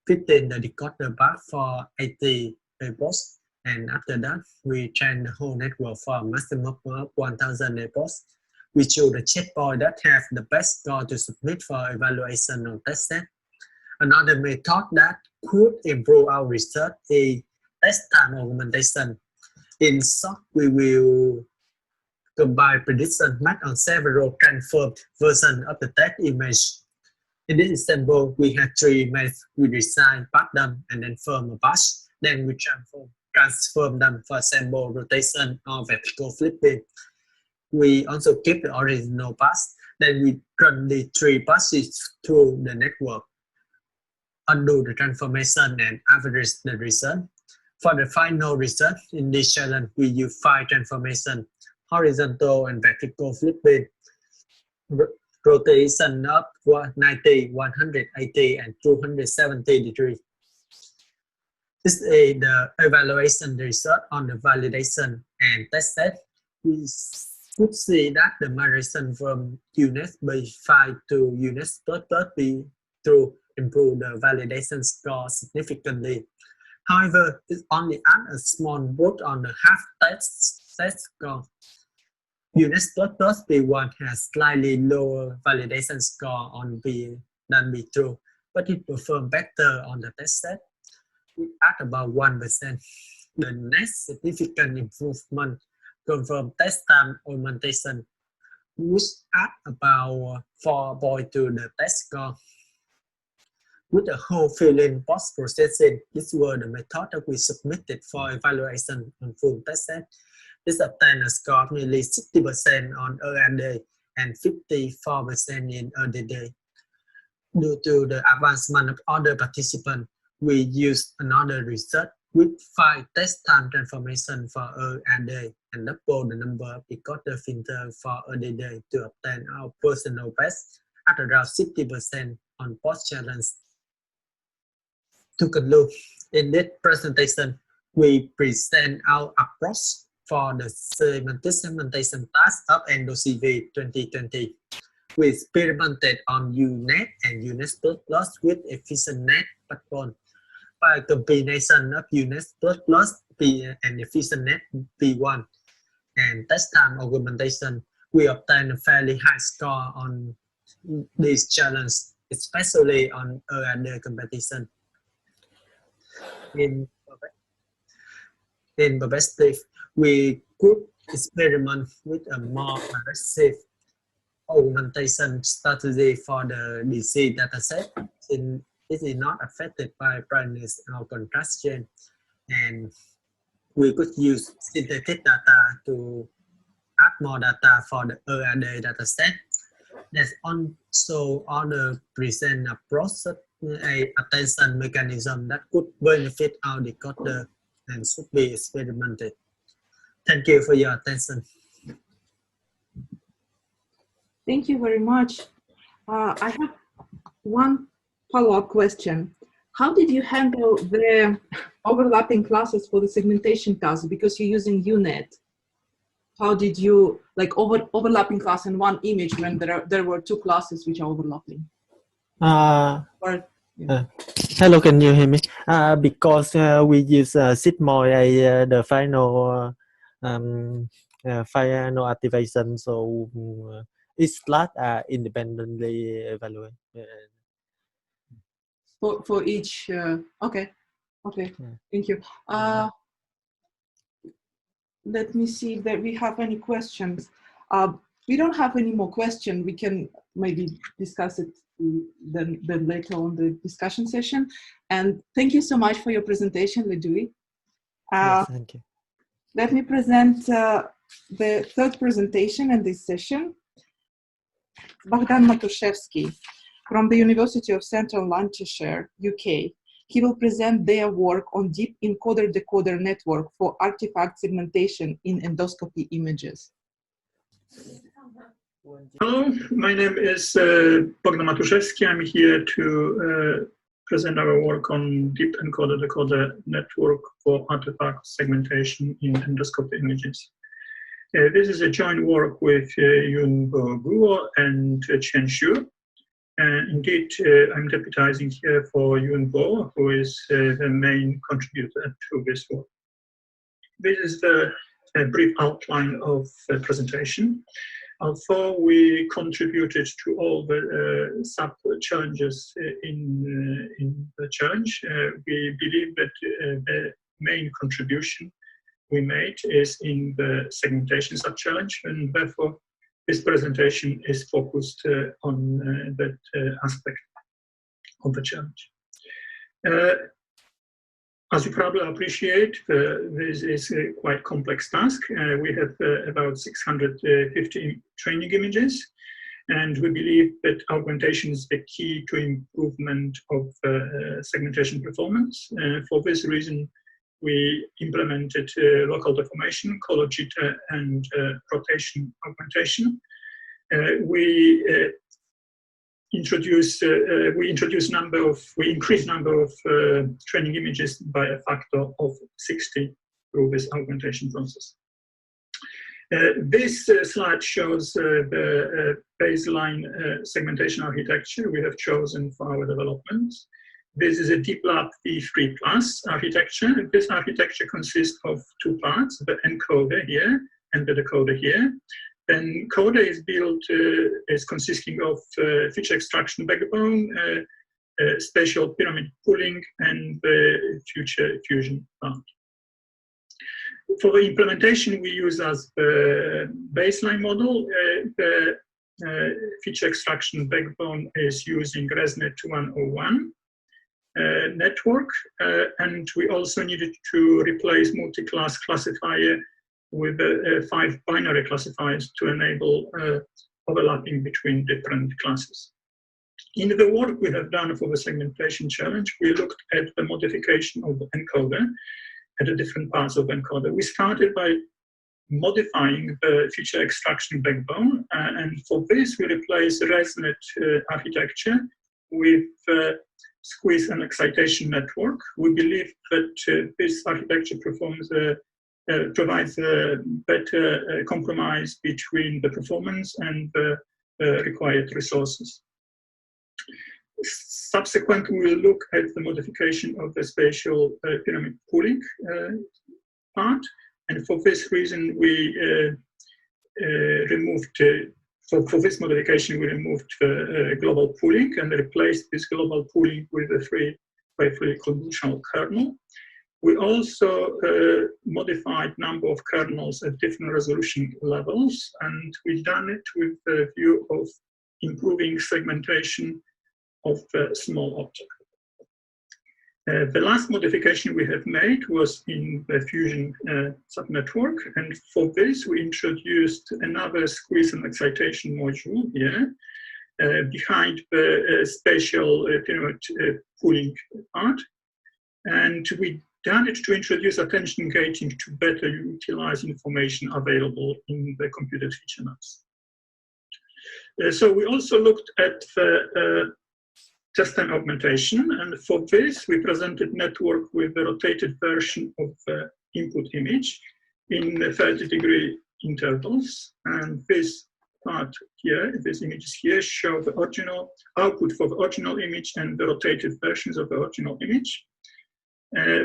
fitting the decoder bar for 80 reports, and after that, we train the whole network for a maximum of 1,000 reports. We choose the checkpoint that have the best score to submit for evaluation on test set. Another method that could improve our research is test time augmentation. In short, we will combine prediction made on several transformed versions of the test image. In this example, we have 3 images. We design, path them, and then form a batch. Then we transform them, for example, rotation or vertical flipping. We also keep the original path. Then we run the 3 passes through the network, undo the transformation, and average the result. For the final result, in this challenge, we use 5 transformations: horizontal and vertical flipping, rotation up 90, 180, and 270 degrees. This is the evaluation result on the validation and test set. We could see that the migration from UNet B5 to UNet B2 improved the validation score significantly. However, it only adds a small boost on the half-test score. UNet B1 has slightly lower validation score on B than B2, but it performed better on the test set. It at about 1%. The next significant improvement comes from test time augmentation, which add about 4 points to the test score. With the whole filling post-processing, this was the method that we submitted for evaluation on full test set. This obtained a score of nearly 60% on ERD and 54% in ERDD. Due to the advancement of other participants, we used another result with 5 test time transformation for ERD and double the number of decoder filters for ERDD to obtain our personal best at around 60% on post-challenge. To conclude, in this presentation, we present our approach for the segmentation task of EndoCV2020. We experimented on UNet and UNet with efficient net backbone. By a combination of UNet and efficient net P1 and test time augmentation, we obtained a fairly high score on this challenge, especially on ERD competition. In perspective, we could experiment with a more aggressive augmentation strategy for the DC dataset, since it is not affected by brightness or contrast change, and we could use synthetic data to add more data for the ERD dataset. There's also other present approach, a attention mechanism that could benefit our decoder and should be experimented. Thank you for your attention. Thank you very much. I have one follow-up question. How did you handle the overlapping classes for the segmentation task? Because you're using UNet. How did you, like, overlapping class in one image when there were two classes which are overlapping? Hello, can you hear me? Because we use SIGMOID, the final final activation, so each class are independently evaluated. For each, okay, thank you. Let me see if we have any questions. We don't have any more questions. We can maybe discuss it then later on the discussion session. And thank you so much for your presentation, Ledui. Yes, thank you. Let me present the third presentation in this session. Bogdan Matuszewski from the University of Central Lancashire, UK. He will present their work on deep encoder-decoder network for artifact segmentation in endoscopy images. Hello, my name is Bogdan Matuszewski. I'm here to present our work on deep encoder-decoder network for artifact segmentation in endoscopy images. This is a joint work with Yunbo Guo and Chen Xu. And indeed, I'm deputizing here for Yunbo, who is the main contributor to this work. This is the brief outline of the presentation. Although we contributed to all the sub-challenges in the challenge, we believe that the main contribution we made is in the segmentation sub-challenge, and therefore this presentation is focused on that aspect of the challenge. As you probably appreciate, this is a quite complex task. We have about 650 training images, and we believe that augmentation is the key to improvement of segmentation performance. For this reason, we implemented local deformation, color jitter, and rotation augmentation. We increased number of training images by a factor of 60 through this augmentation process. This slide shows the baseline segmentation architecture we have chosen for our development. This is a DeepLab V3+ architecture. This architecture consists of two parts, the encoder here and the decoder here. The encoder is built, is consisting of feature extraction backbone, spatial pyramid pooling, and the feature fusion part. For the implementation, we use as the baseline model. The feature extraction backbone is using ResNet 101 network, and we also needed to replace multi-class classifier with 5 binary classifiers to enable overlapping between different classes. In the work we have done for the segmentation challenge, we looked at the modification of the encoder at the different parts of the encoder. We started by modifying the feature extraction backbone, and for this we replaced ResNet architecture with squeeze and excitation network. We believe that this architecture provides a better compromise between the performance and the required resources. Subsequently, we'll look at the modification of the spatial pyramid pooling part, and for this reason we for this modification we removed global pooling and replaced this global pooling with a free computational kernel. We also modified number of kernels at different resolution levels, and we've done it with the view of improving segmentation of small objects. The last modification we have made was in the Fusion subnetwork, and for this we introduced another squeeze and excitation module here behind the spatial pyramid pooling part, and we done it to introduce attention gating to better utilize information available in the computed feature maps. So we also looked at the test time augmentation, and for this we presented network with the rotated version of the input image in 30-degree intervals, and this part here, these images here, show the original output for the original image and the rotated versions of the original image.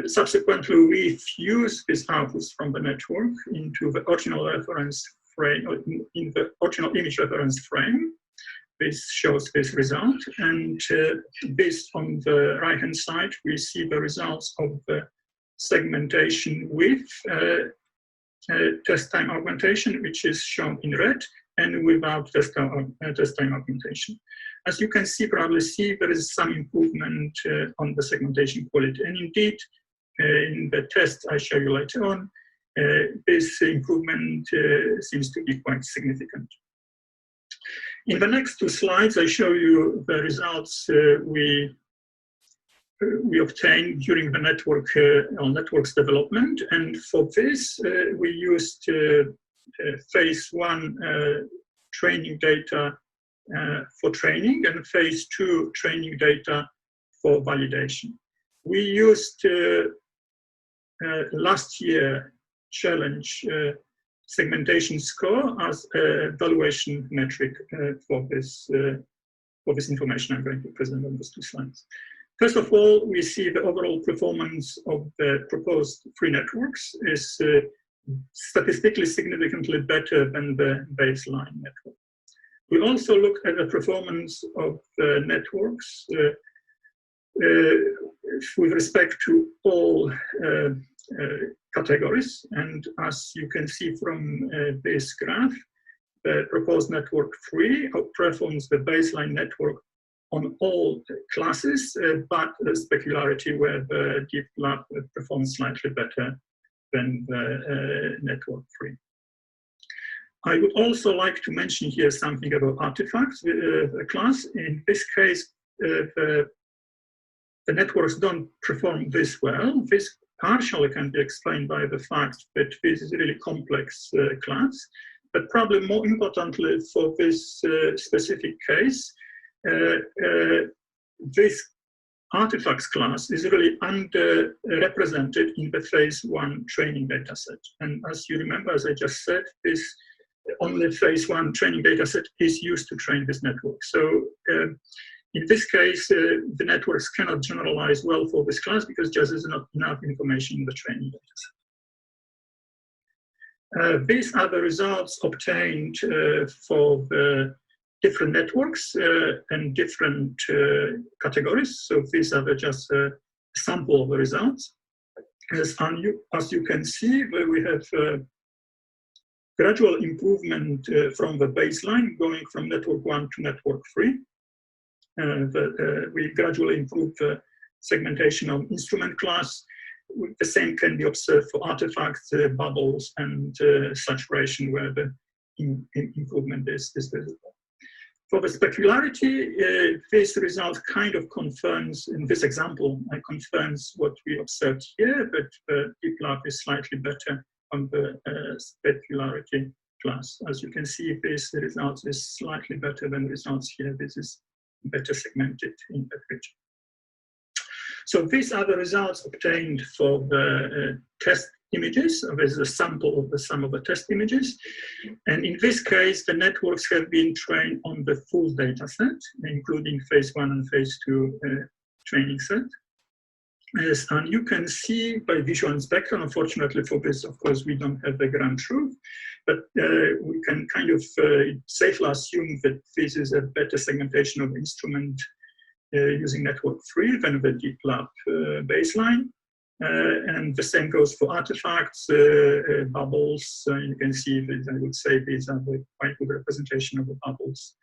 Subsequently, we fused these outputs from the network into the original reference frame, or in the original image reference frame. This shows this result, and based on the right-hand side, we see the results of the segmentation with test time augmentation, which is shown in red, and without test time augmentation. As you can see, probably see, there is some improvement on the segmentation quality. And indeed, in the test I show you later on, this improvement seems to be quite significant. In the next two slides, I show you the results we obtained during the networks development. And for this, we used phase 1 training data for training and phase 2 training data for validation. We used last year challenge segmentation score as a valuation metric for this information I'm going to present on these two slides. First of all, we see the overall performance of the proposed 3 networks is statistically significantly better than the baseline network. We also look at the performance of the networks with respect to all categories, and as you can see from this graph, the proposed network 3 outperforms the baseline network on all classes, but the specularity where the deep lab performs slightly better than the network 3. I would also like to mention here something about artifacts, the class. In this case, the networks don't perform this well. This partially can be explained by the fact that this is a really complex class, but probably more importantly for this specific case, this artifacts class is really underrepresented in the phase 1 training dataset. And as you remember, as I just said, this only phase 1 training dataset is used to train this network. So in this case, the networks cannot generalize well for this class because there is not enough information in the training dataset. These are the results obtained for the different networks and different categories. So these are just a sample of the results. As you can see, we have gradual improvement from the baseline, going from network 1 to network 3. We gradually improve the segmentation of instrument class. The same can be observed for artifacts, bubbles, and saturation, where the improvement is visible. For the specularity, this result kind of confirms, in this example, confirms what we observed here, but the deep lab is slightly better on the specularity class. As you can see, this result is slightly better than the results here. This is better segmented in that region. So these are the results obtained for the test images. There's a sample of the sum of the test images. And in this case, the networks have been trained on the full data set, including phase 1 and phase 2 training set. And you can see by visual inspection, unfortunately for this, of course, we don't have the ground truth, but we can kind of safely assume that this is a better segmentation of instrument using network 3 than the deep lab baseline. And the same goes for artifacts, bubbles. You can see that I would say these are the quite good representation of the bubbles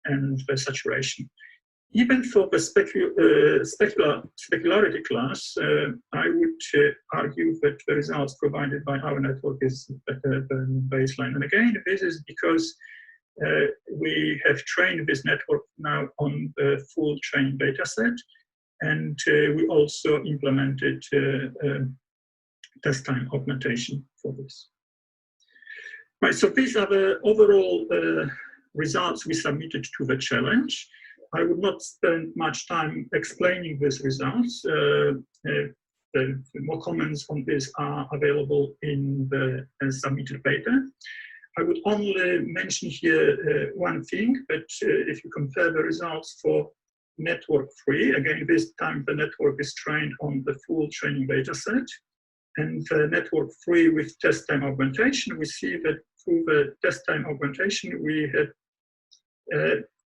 and the saturation. Even for the specularity class, I would argue that the results provided by our network is better than baseline. And again, this is because we have trained this network now on the full trained data set, and we also implemented test time augmentation for this. Right, so these are the overall results we submitted to the challenge. I would not spend much time explaining these results. More comments on this are available in the submitted paper. I would only mention here one thing, that if you compare the results for network 3, again, this time the network is trained on the full training data set, and network 3 with test time augmentation, we see that through the test time augmentation, we had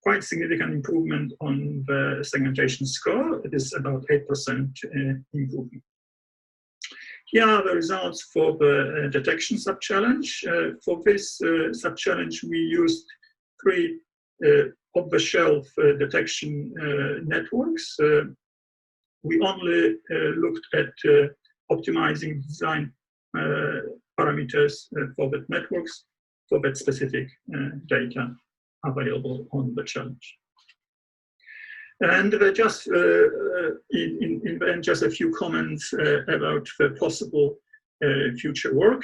quite significant improvement on the segmentation score. It is about 8% improvement. Here are the results for the detection sub-challenge. For this sub-challenge, we used 3 off-the-shelf detection networks. We only looked at optimizing design parameters for the networks for that specific data available on the challenge. And just in the end, just a few comments about the possible future work.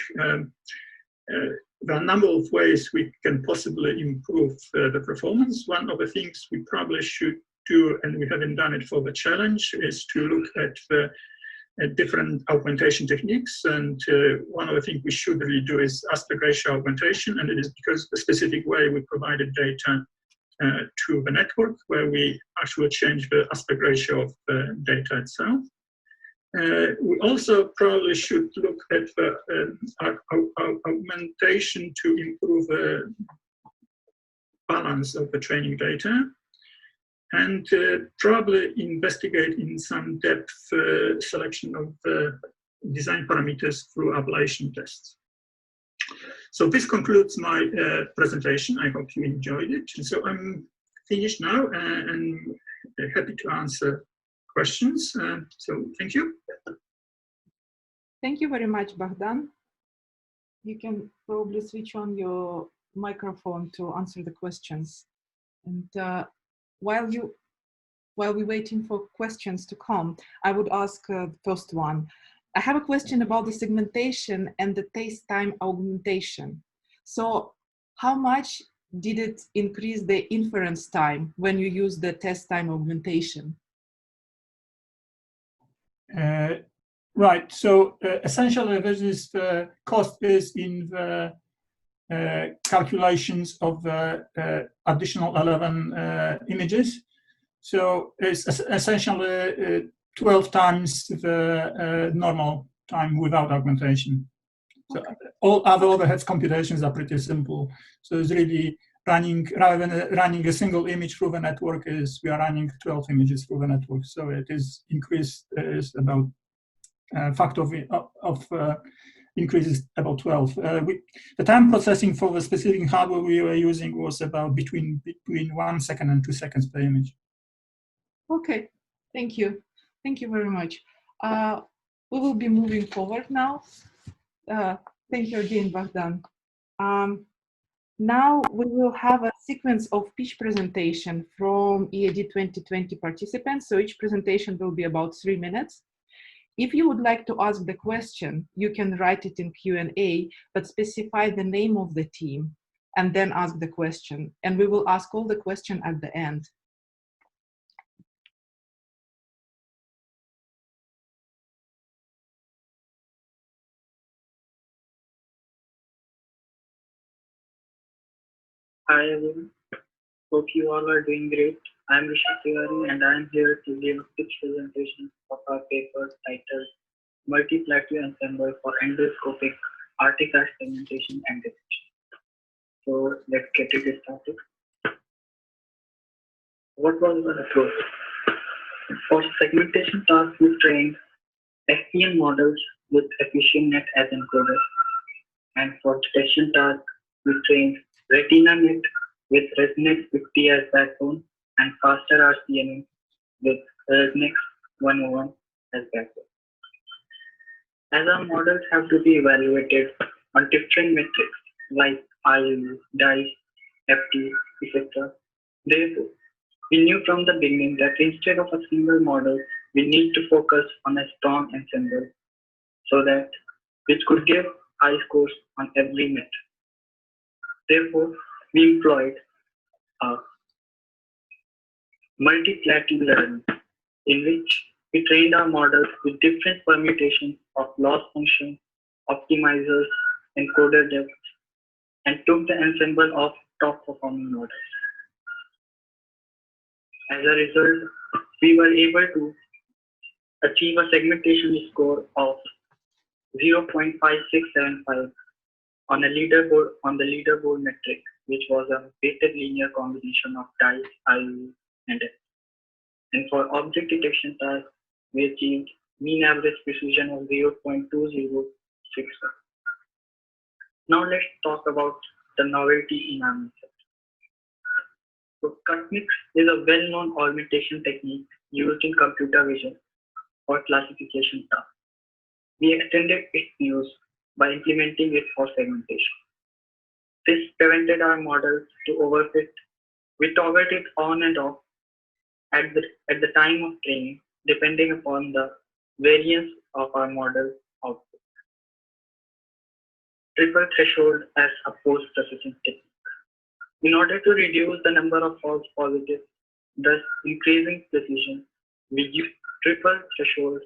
There are a number of ways we can possibly improve the performance. One of the things we probably should do, and we haven't done it for the challenge, is to look at the different augmentation techniques. And one of the things we should really do is aspect ratio augmentation, and it is because the specific way we provided data to the network, where we actually change the aspect ratio of the data itself. We also probably should look at the augmentation to improve the balance of the training data, and probably investigate in some depth selection of the design parameters through ablation tests. So this concludes my presentation. I hope you enjoyed it. So I'm finished now and happy to answer questions. So thank you. Thank you very much, Bradan. You can probably switch on your microphone to answer the questions. And while we're waiting for questions to come, I would ask the first one. I have a question about the segmentation and the test time augmentation. So how much did it increase the inference time when you use the test time augmentation? Right, so essentially this is the cost is in the calculations of the additional 11 images. So it's essentially 12 times the normal time without augmentation. So all other overheads computations are pretty simple. So it's really running, rather than running a single image through the network, is we are running 12 images through the network. So it is increased, is about factor of increases about 12. The time processing for the specific hardware we were using was about between 1 second and 2 seconds per image. Okay, thank you. Thank you very much. We will be moving forward now. Thank you again, Bradan. Now we will have a sequence of pitch presentation from EAD 2020 participants. So each presentation will be about 3 minutes. If you would like to ask the question, you can write it in Q&A, but specify the name of the team and then ask the question. And we will ask all the question at the end. Hi everyone, hope you all are doing great. I am Danail and I am here to give a pitch presentation of our paper titled Multiplateau Ensemble for Endoscopic Artifact Segmentation and Detection. So let's get it started. What was our approach? For segmentation task, we trained FPM models with EfficientNet as encoder. And for detection task, we trained RetinaNet with ResNet 50 as backbone and faster RCNN with ResNet 101 as backbone. As our models have to be evaluated on different metrics like IU, DICE, FT, etc. Therefore, we knew from the beginning that instead of a single model, we need to focus on a strong ensemble so that which could give high scores on every metric. Therefore, we employed a multi-plateau learning in which we trained our models with different permutations of loss functions, optimizers, encoder depth, and took the ensemble of top performing models. As a result, we were able to achieve a segmentation score of 0.5675 on the leaderboard metric, which was a weighted linear combination of DICE, IU, and F. And for object detection task, we achieved mean average precision of 0.2061. Now let's talk about the novelty in our method. So CutMix is a well-known augmentation technique used in computer vision for classification tasks. We extended its use by implementing it for segmentation. This prevented our models to overfit. We toggled it on and off at the time of training, depending upon the variance of our model output. Triple threshold as a post-processing technique. In order to reduce the number of false positives, thus increasing precision, we use triple threshold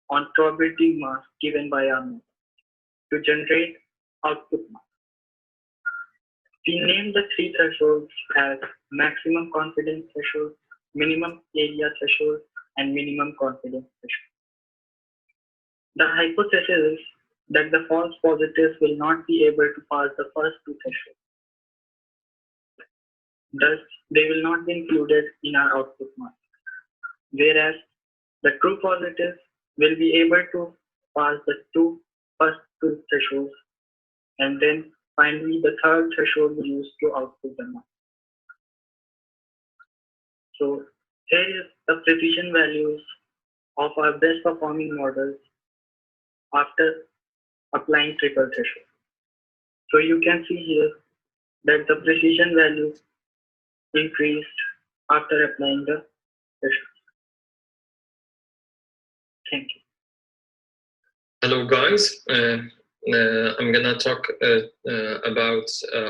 on probability mask given by our model to generate output mask. We named the three thresholds as maximum confidence threshold, minimum area threshold, and minimum confidence threshold. The hypothesis is that the false positives will not be able to pass the first two thresholds. Thus, they will not be included in our output mask. Whereas the true positives will be able to pass the first two thresholds, and then finally the third threshold we use to output the mask. So here is the precision values of our best performing models after applying triple threshold. So you can see here that the precision value increased after applying the threshold. Thank you. Hello guys, I'm gonna talk about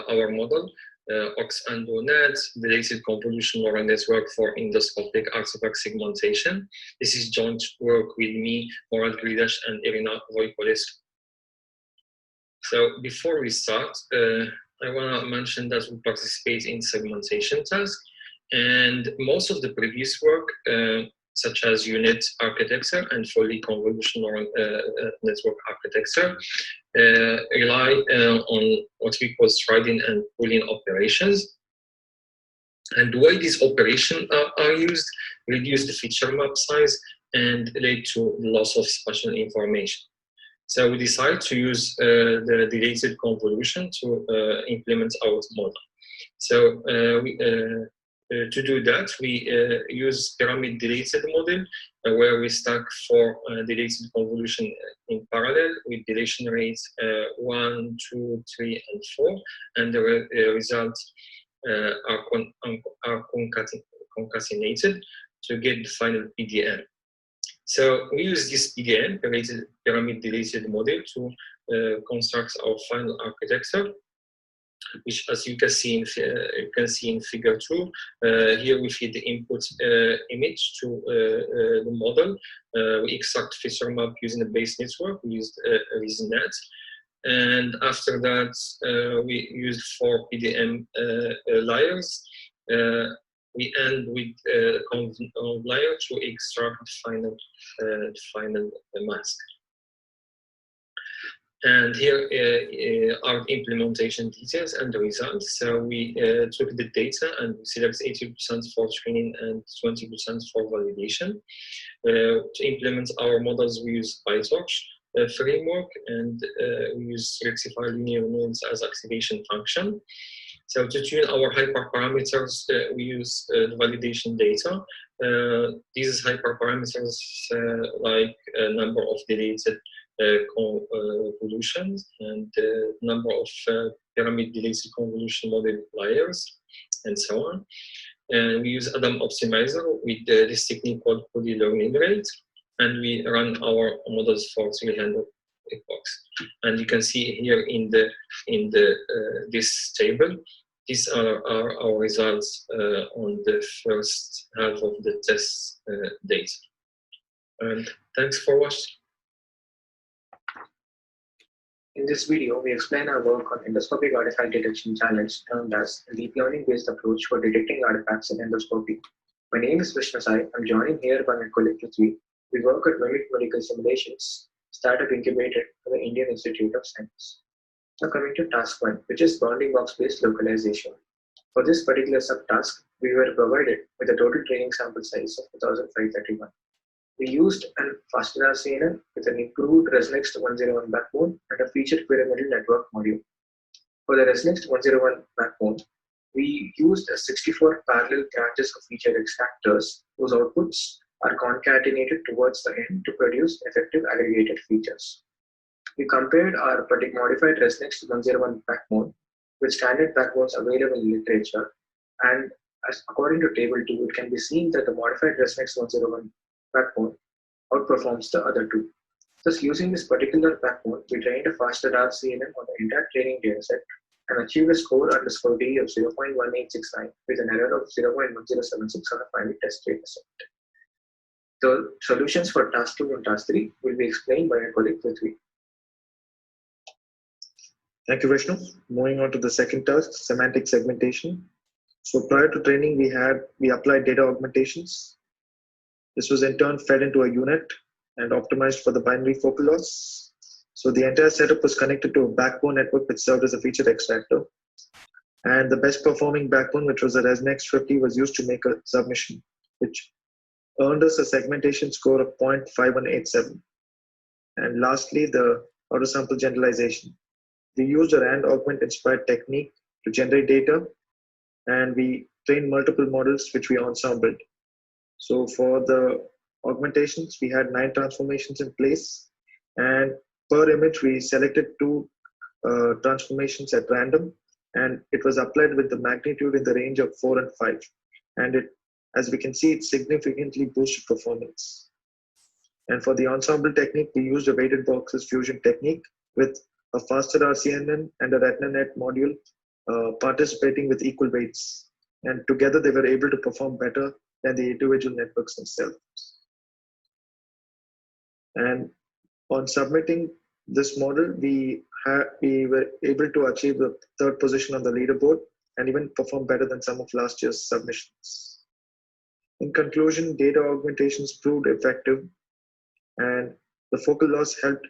our model, OxEndoNet, Dataset Convolutional Neural Network for Endoscopic Artifact Segmentation. This is joint work with me, Morad Gridash and Irina Voikolescu. So before we start, I wanna mention that we participate in segmentation tasks, and most of the previous work, such as unit architecture and fully convolutional network architecture, rely on what we call striding and Boolean operations. And the way these operations are used reduce the feature map size and lead to loss of spatial information. So we decided to use the deleted convolution to implement our model. So to do that, we use pyramid deleted model, where we stack four deleted convolution in parallel with deletion rates 1, 2, 3, and 4, and the results are concatenated to get the final PDM. So we use this PDM, pyramid deleted model, to construct our final architecture, which, as you can see in figure 2, here we feed the input image to the model. We extract feature map using a base network. We used ResNet, and after that we used 4 PDM layers. We end with conv layer to extract the final mask. And here are implementation details and the results. So we took the data and we select 80% for training and 20% for validation. To implement our models, we use PyTorch framework, and we use rectifier linear nodes as activation function. So to tune our hyperparameters, we use the validation data. These hyperparameters like number of deleted convolutions and number of pyramid deleted convolution model layers, and so on. And we use Adam Optimizer with this technique called polylearning rate, and we run our models for 300 epochs. And you can see here in this table, these are our results on the first half of the test data. And thanks for watching. In this video, we explain our work on endoscopic artifact detection challenge termed as a deep learning-based approach for detecting artifacts in endoscopy. My name is Vishnu Sai. I'm joined here by my colleague Prithvi. We work at Mimic Medical Simulations, startup incubated at the Indian Institute of Science. Now coming to task 1, which is bounding box-based localization. For this particular subtask, we were provided with a total training sample size of 2531. We used a faster CNN with an improved ResNext 101 backbone and a featured pyramidal network module. For the ResNext 101 backbone, we used 64 parallel branches of feature extractors whose outputs are concatenated towards the end to produce effective aggregated features. We compared our modified ResNext 101 backbone with standard backbones available in literature, and according to table 2, it can be seen that the modified ResNext 101 backbone outperforms the other two. Thus, using this particular backbone, we trained a faster RCNN on the entire training dataset and achieved a score _D of 0.1869 with an error of 0.1076 on a final test dataset. The solutions for task 2 and task 3 will be explained by my colleague Prithvi. Thank you, Vishnu. Moving on to the second task, semantic segmentation. So prior to training, we applied data augmentations. This was in turn fed into a unit and optimized for the binary focal loss. So the entire setup was connected to a backbone network which served as a feature extractor. And the best performing backbone, which was a ResNext 50, was used to make a submission, which earned us a segmentation score of 0.5187. And lastly, the auto sample generalization. We used a RAND augment inspired technique to generate data, and we trained multiple models which we ensembled. So for the augmentations, we had 9 transformations in place, and per image, we selected 2 transformations at random, and it was applied with the magnitude in the range of 4 and 5. And it, as we can see, it significantly boosted performance. And for the ensemble technique, we used a weighted boxes fusion technique with a faster RCNN and a RetinaNet module participating with equal weights. And together they were able to perform better than the individual networks themselves. And on submitting this model, we were able to achieve the 3rd position on the leaderboard and even perform better than some of last year's submissions. In conclusion, data augmentations proved effective, and the focal loss helped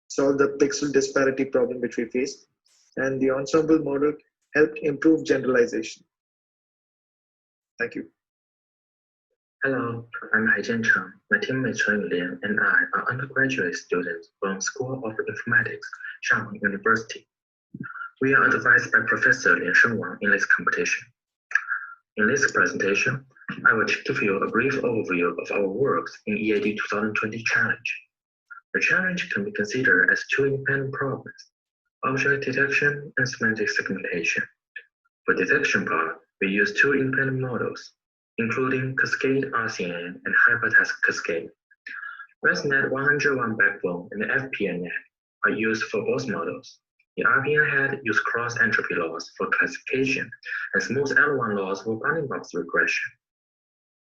solve the pixel disparity problem which we faced, and the ensemble model helped improve generalization. Thank you. Hello, I'm Haijian Cheng. My teammate Chen Lian and I are undergraduate students from School of Informatics, Shanghai University. We are advised by Professor Lian Shengwang in this competition. In this presentation, I will give you a brief overview of our works in EAD 2020 challenge. The challenge can be considered as 2 independent problems: object detection and semantic segmentation. For detection part, we use 2 independent models, including Cascade RCN and Hypertask Cascade. ResNet 101 backbone and the FPNet are used for both models. The RPN head uses cross-entropy loss for classification and smooth L1 loss for bounding box regression.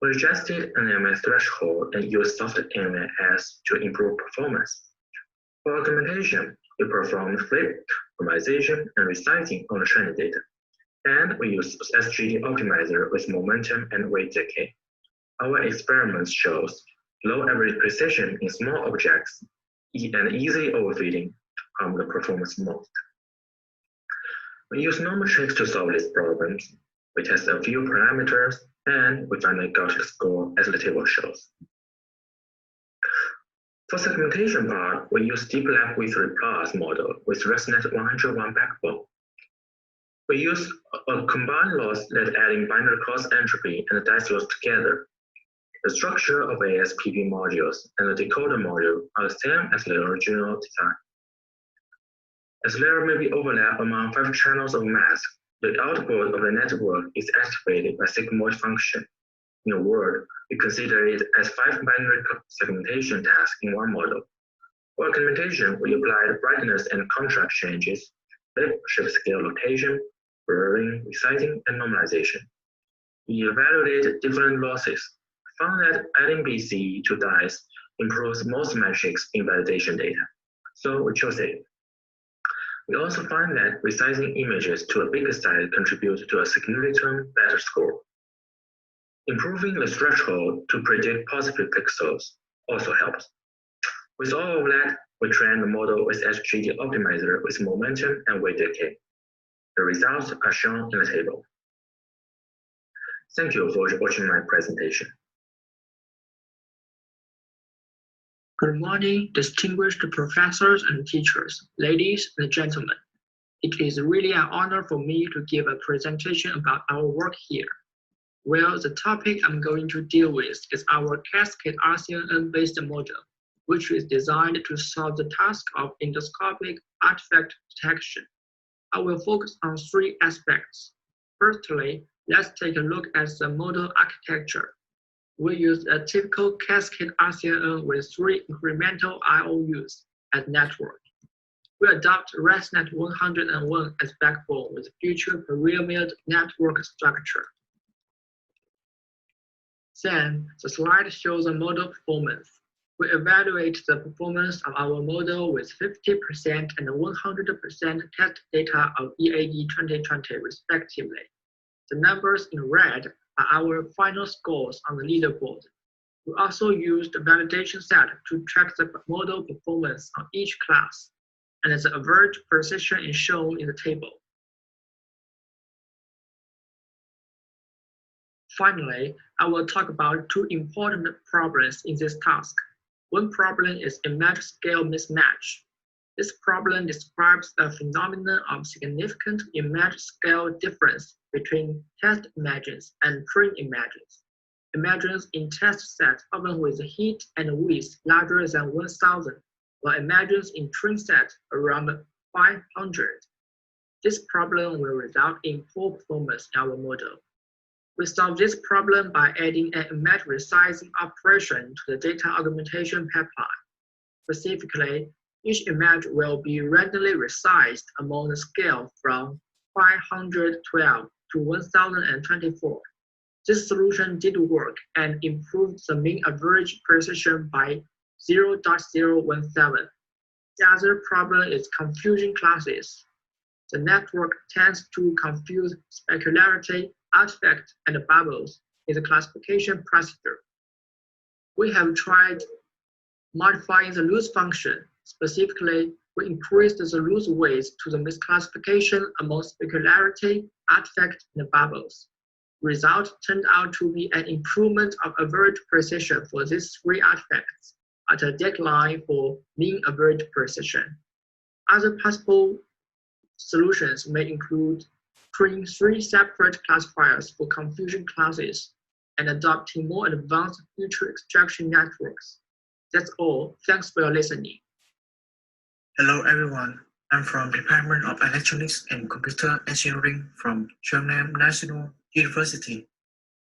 We adjusted an NMS threshold and use soft NMS to improve performance. For augmentation, we perform flip, normalization, and resizing on the training data. And we use SGD optimizer with momentum and weight decay. Our experiment shows low average precision in small objects and easy overfitting harm the performance most. We use normal tricks to solve these problems. We test a few parameters and we finally got the score as the table shows. For segmentation part, we use deep lab V3+ model with ResNet 101 backbone. We use a combined loss that adding binary cross entropy and the dice loss together. The structure of ASPP modules and the decoder module are the same as the original design. As there may be overlap among 5 channels of mask, the output of the network is activated by sigmoid function. In a word, we consider it as 5 binary segmentation tasks in one model. For segmentation, we apply the brightness and contrast changes, shift scale location, blurring, resizing, and normalization. We evaluated different losses, found that adding BCE to dice improves most metrics in validation data, so we chose it. We also find that resizing images to a bigger size contributes to a significantly better score. Improving the threshold to predict positive pixels also helps. With all of that, we trained the model with SGD optimizer with momentum and weight decay. The results are shown in the table. Thank you for watching my presentation. Good morning, distinguished professors and teachers, ladies and gentlemen. It is really an honor for me to give a presentation about our work here. Well, the topic I'm going to deal with is our cascade RCNN-based model, which is designed to solve the task of endoscopic artifact detection. I will focus on 3 aspects. Firstly, let's take a look at the model architecture. We use a typical cascade RCNN with 3 incremental IOUs as network. We adopt ResNet 101 as backbone with future pyramid network structure. Then, the slide shows the model performance. We evaluate the performance of our model with 50% and 100% test data of EAD 2020 respectively. The numbers in red are our final scores on the leaderboard. We also used the validation set to track the model performance on each class, and the average precision is shown in the table. Finally, I will talk about 2 important problems in this task. One problem is image scale mismatch. This problem describes the phenomenon of significant image scale difference between test images and train images. Images in test set often with heat and width larger than 1000, while images in train set around 500. This problem will result in poor performance in our model. We solve this problem by adding an image resizing operation to the data augmentation pipeline. Specifically, each image will be randomly resized among the scale from 512 to 1024. This solution did work and improved the mean average precision by 0.017. The other problem is confusion classes. The network tends to confuse specularity, artifact, and bubbles in the classification procedure. We have tried modifying the loss function. Specifically, we increased the loss weights to the misclassification among specularity, artifact, and bubbles. Result turned out to be an improvement of average precision for these 3 artifacts at a decline for mean average precision. Other possible solutions may include creating 3 separate classifiers for confusion classes and adopting more advanced feature extraction networks. That's all. Thanks for your listening. Hello everyone. I'm from Department of Electronics and Computer Engineering from German National University.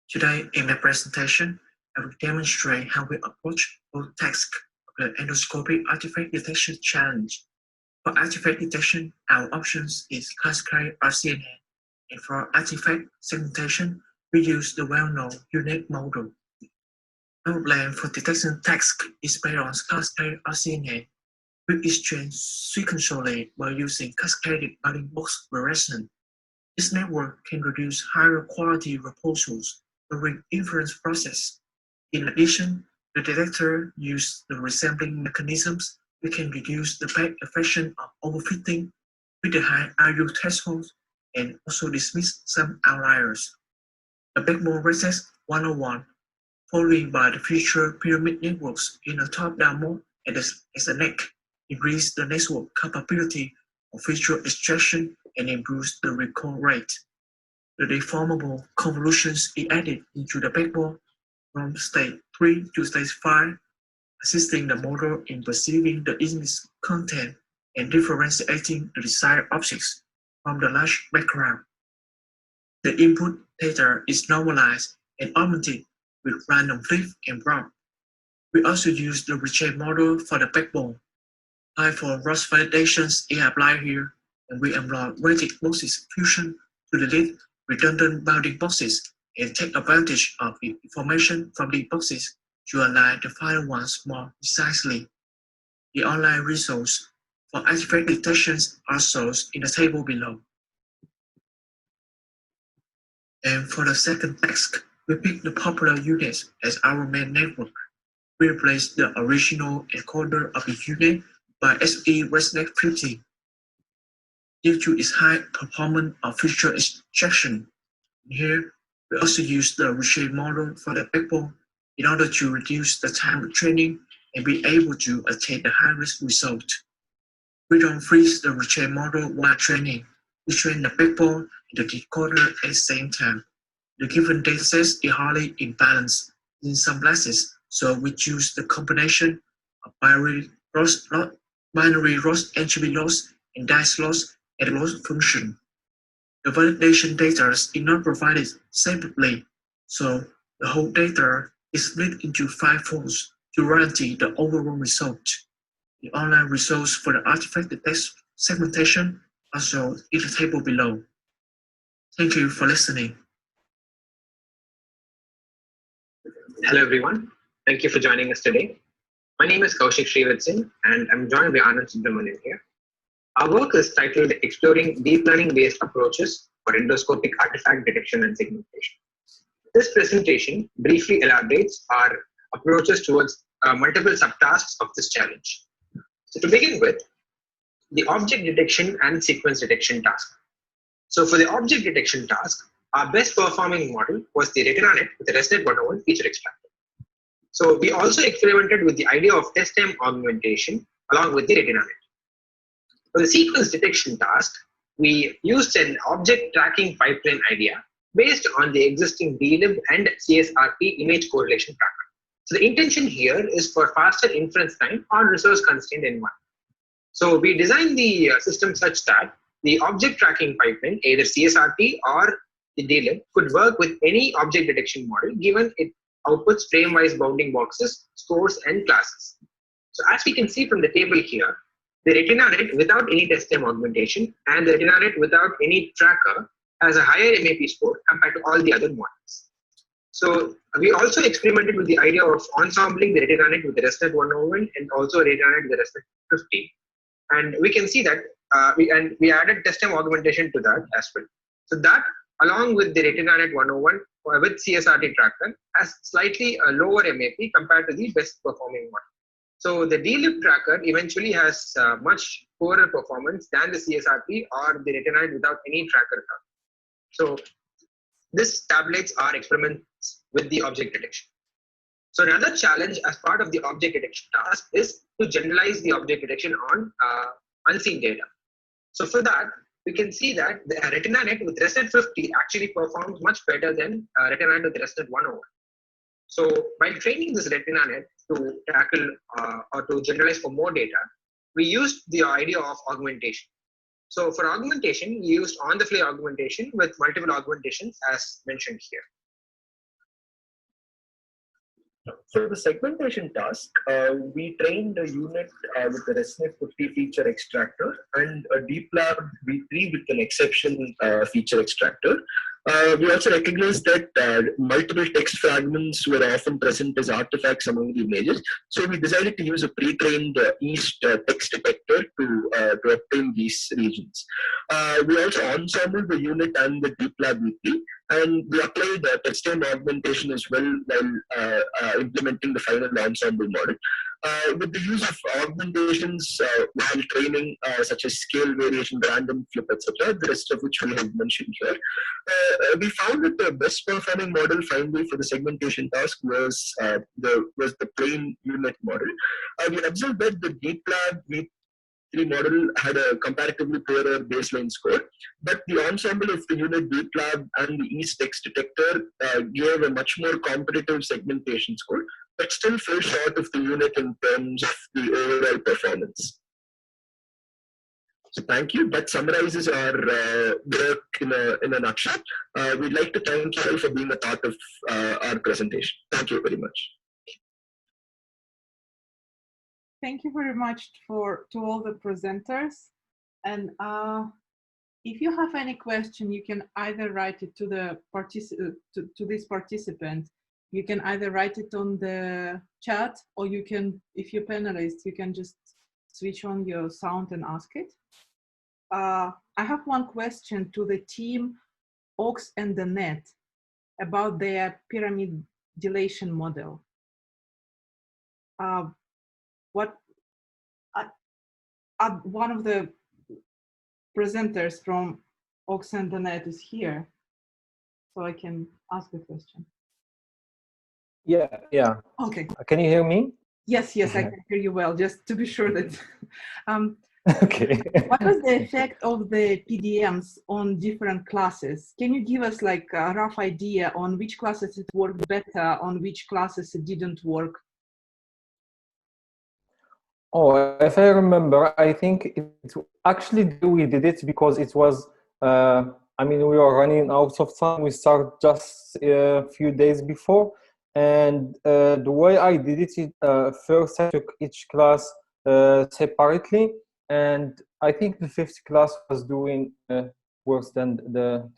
Today in my presentation, I will demonstrate how we approach both tasks of the endoscopy artifact detection challenge. For artifact detection, our options is cascade RCNN, and for artifact segmentation, we use the well-known unique model. Our plan for detection task is based on cascade RCNN. We exchange sequentially by using cascaded building box regression. This network can produce higher quality proposals during inference process. In addition, the detector uses the resampling mechanisms we can reduce the bad effect of overfitting with the high RU thresholds and also dismiss some outliers. The backbone resets 101, followed by the future pyramid networks in a top-down mode as the neck, increase the network capability of feature extraction and improves the recall rate. The deformable convolutions is added into the backbone from stage 3 to stage 5, assisting the model in perceiving the image content and differentiating the desired objects from the large background. The input data is normalized and augmented with random flip and bump. We also use the rechain model for the backbone. For Ross validations is applied here, and we employ weighted boxes fusion to delete redundant bounding boxes and take advantage of the information from the boxes to align the final ones more precisely. The online results for artifact detections are shown in the table below. And for the second task, we pick the popular units as our main network. We replace the original encoder of the unit by SE ResNet 50. Due to its high performance of feature extraction, here we also use the rechain model for the backbone in order to reduce the time of training and be able to attain the high-risk result. We don't freeze the rechain model while training. We train the backbone and the decoder at the same time. The given dataset is highly imbalanced in some places, so we choose the combination of binary loss, entropy loss, and dice loss at loss function. The validation data is not provided separately, so the whole data is split into 5 folds to guarantee the overall result. The online results for the artifact detect segmentation are shown in the table below. Thank you for listening. Hello everyone, thank you for joining us today. My name is Kaushik Srivatsan and I'm joined by Anand Subramanian here. Our work is titled Exploring Deep Learning Based Approaches for Endoscopic Artifact Detection and Segmentation. This presentation briefly elaborates our approaches towards multiple subtasks of this challenge. So to begin with, the object detection and sequence detection task. So for the object detection task, our best performing model was the RetinaNet with the ResNet 101 feature extractor. So we also experimented with the idea of test time augmentation along with the RetinaNet. For the sequence detection task, we used an object tracking pipeline idea based on the existing DLib and CSRT image correlation tracker. So the intention here is for faster inference time on resource constrained environment. So we designed the system such that the object tracking pipeline, either CSRT or the DLib, could work with any object detection model given it outputs frame-wise bounding boxes, scores, and classes. So as we can see from the table here, the RetinaNet without any test time augmentation and the RetinaNet without any tracker has a higher MAP score compared to all the other models. So we also experimented with the idea of ensembling the RetinaNet with the ResNet 101 and also RetinaNet with the ResNet 50. And we can see that we added test time augmentation to that as well. So that along with the RetinaNet 101 with CSRT tracker has slightly a lower MAP compared to the best performing one. So the DLib tracker eventually has much poorer performance than the CSRT or the RetinaNet without any tracker. So this tabulates our experiments with the object detection. So another challenge as part of the object detection task is to generalize the object detection on unseen data. So for that, we can see that the RetinaNet with ResNet 50 actually performs much better than RetinaNet with ResNet 101. So by training this RetinaNet to tackle or to generalize for more data, we used the idea of augmentation. So for augmentation, we used on-the-fly augmentation with multiple augmentations as mentioned here. For the segmentation task, we trained a unit with the ResNet 50 feature extractor and a DeepLab V3 with an exception feature extractor. We also recognized that multiple text fragments were often present as artifacts among the images. So we decided to use a pre-trained East text detector to obtain these regions. We also ensembled the unit and the DeepLab V3, and we applied test time augmentation as well while implementing the final ensemble model. with the use of augmentations while training, such as scale variation, random flip, etc., the rest of which we have mentioned here, we found that the best performing model finally for the segmentation task was the plain unit model. We observed that the DeepLab V3 model had a comparatively poorer baseline score, but the ensemble of the unit DeepLab and the East text detector gave a much more competitive segmentation score, but still fell short of the unit in terms of the overall performance. So thank you. That summarizes our work in a nutshell. We'd like to thank you all for being a part of our presentation. Thank you very much. Thank you very much to all the presenters. And if you have any question, you can either write it to this participant. You can either write it on the chat, or you can, if you're panelist, you can just switch on your sound and ask it. I have one question to the team, Ox and the Net, about their pyramid dilation model. One of the presenters from Ox and the Net is here, so I can ask the question. Yeah. Okay. Can you hear me? Yes, I can hear you well, just to be sure that. Okay. What was the effect of the PDMs on different classes? Can you give us like a rough idea on which classes it worked better, on which classes it didn't work? Oh, if I remember, I think it actually we did it because it was, I mean, we were running out of time. We started just a few days before. And the way I did it, first I took each class separately. And I think the fifth class was doing worse than the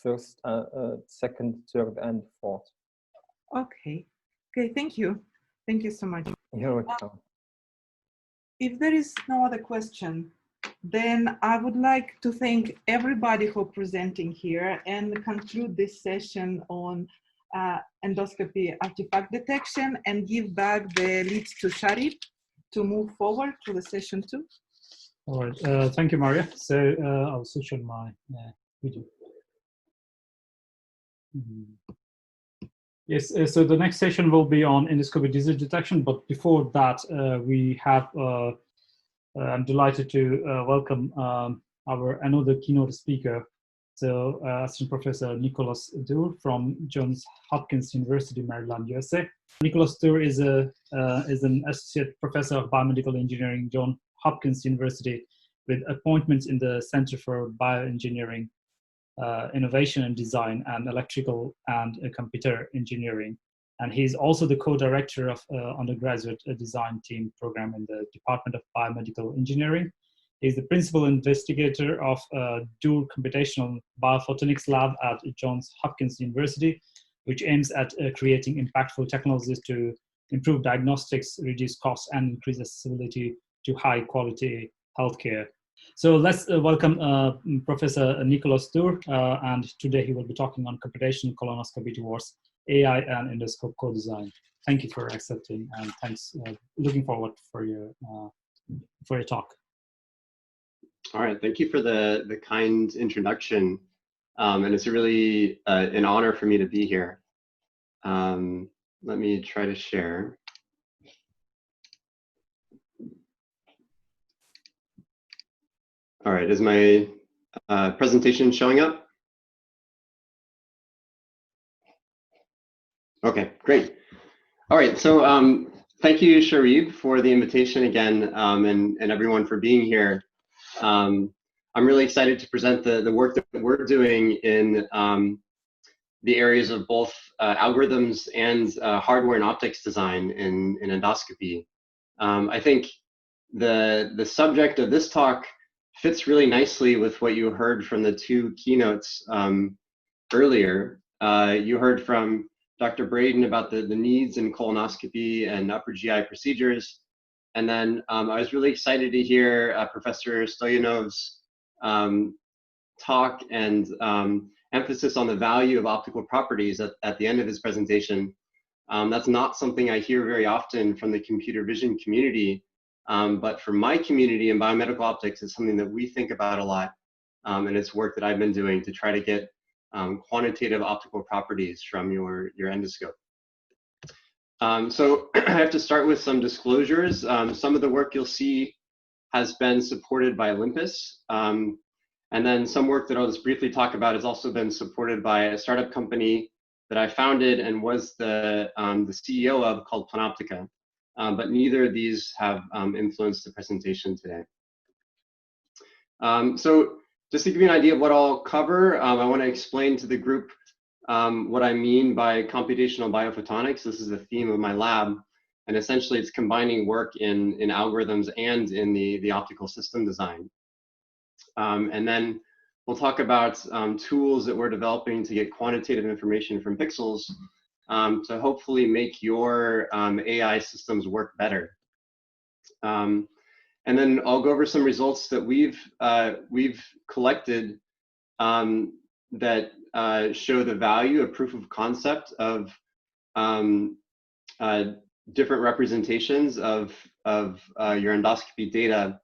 first, second, third, and fourth. Okay, thank you. Thank you so much. You're welcome. If there is no other question, then I would like to thank everybody for presenting here and conclude this session on endoscopy artifact detection and give back the lead to Sharib to move forward to the session 2. All right, thank you, Mariia. So I'll switch on my video. Yes, so the next session will be on endoscopy disease detection, but before that, we have, I'm delighted to welcome another keynote speaker, so Assistant Professor Nicolas Durr from Johns Hopkins University, Maryland, USA. Nicolas Durr is an Associate Professor of Biomedical Engineering, Johns Hopkins University, with appointments in the Center for Bioengineering, Innovation and Design, and Electrical and Computer Engineering. And he's also the co-director of undergraduate design team program in the Department of Biomedical Engineering. He's the principal investigator of Durr Computational Biophotonics Lab at Johns Hopkins University, which aims at creating impactful technologies to improve diagnostics, reduce costs, and increase accessibility to high-quality healthcare. So let's welcome Professor Nicolas Durr, and today he will be talking on computational colonoscopy towards AI and endoscope co-design. Thank you for accepting, and thanks. Looking forward for your talk. All right, thank you for the kind introduction, and it's really an honor for me to be here. Let me try to share. All right, is my presentation showing up? Okay, great. All right, so thank you, Sharib, for the invitation again, and everyone for being here. I'm really excited to present the work that we're doing in the areas of both algorithms and hardware and optics design in endoscopy. I think the subject of this talk fits really nicely with what you heard from the two keynotes earlier. You heard from Dr. Braden about the needs in colonoscopy and upper GI procedures. And then I was really excited to hear Professor Stoyanov's talk and emphasis on the value of optical properties at the end of his presentation. That's not something I hear very often from the computer vision community, but for my community in biomedical optics, it's something that we think about a lot, and it's work that I've been doing to try to get quantitative optical properties from your endoscope. So I have to start with some disclosures. Some of the work you'll see has been supported by Olympus. And then some work that I'll just briefly talk about has also been supported by a startup company that I founded and was the CEO of, called Planoptica. But neither of these have influenced the presentation today. So just to give you an idea of what I'll cover, I want to explain to the group what I mean by computational biophotonics. This is the theme of my lab. And essentially, it's combining work in algorithms and in the optical system design. And then we'll talk about tools that we're developing to get quantitative information from pixels to hopefully make your AI systems work better. And then I'll go over some results that we've collected that show the value of proof of concept of different representations of your endoscopy data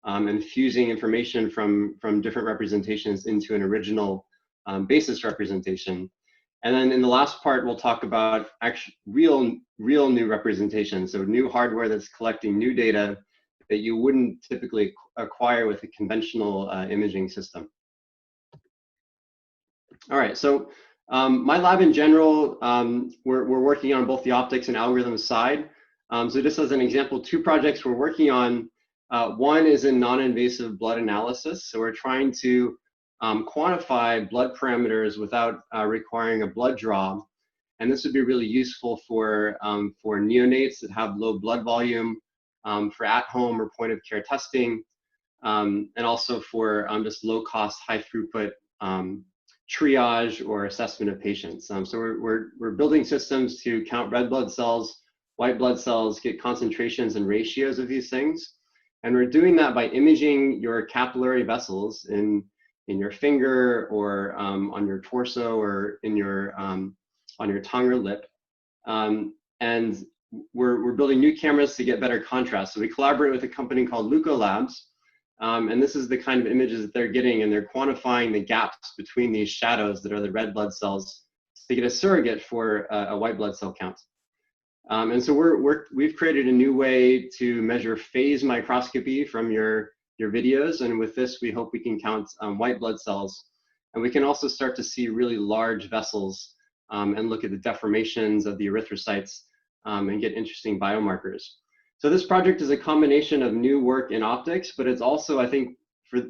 and fusing information from different representations into an original basis representation. And then in the last part, we'll talk about real new representations, so new hardware that's collecting new data that you wouldn't typically acquire with a conventional imaging system. All right, so my lab in general, we're working on both the optics and algorithms side. So just as an example, 2 projects we're working on. One is in non-invasive blood analysis. So we're trying to quantify blood parameters without requiring a blood draw. And this would be really useful for neonates that have low blood volume, for at-home or point-of-care testing, and also for just low-cost, high-throughput triage or assessment of patients. So we're building systems to count red blood cells, white blood cells, get concentrations and ratios of these things. And we're doing that by imaging your capillary vessels in your finger or on your torso or in your on your tongue or lip. And we're building new cameras to get better contrast. So we collaborate with a company called Luco Labs. And this is the kind of images that they're getting, and they're quantifying the gaps between these shadows that are the red blood cells to get a surrogate for a white blood cell count. And so we've created a new way to measure phase microscopy from your videos, and with this we hope we can count white blood cells, and we can also start to see really large vessels and look at the deformations of the erythrocytes and get interesting biomarkers. So this project is a combination of new work in optics, but it's also, I think,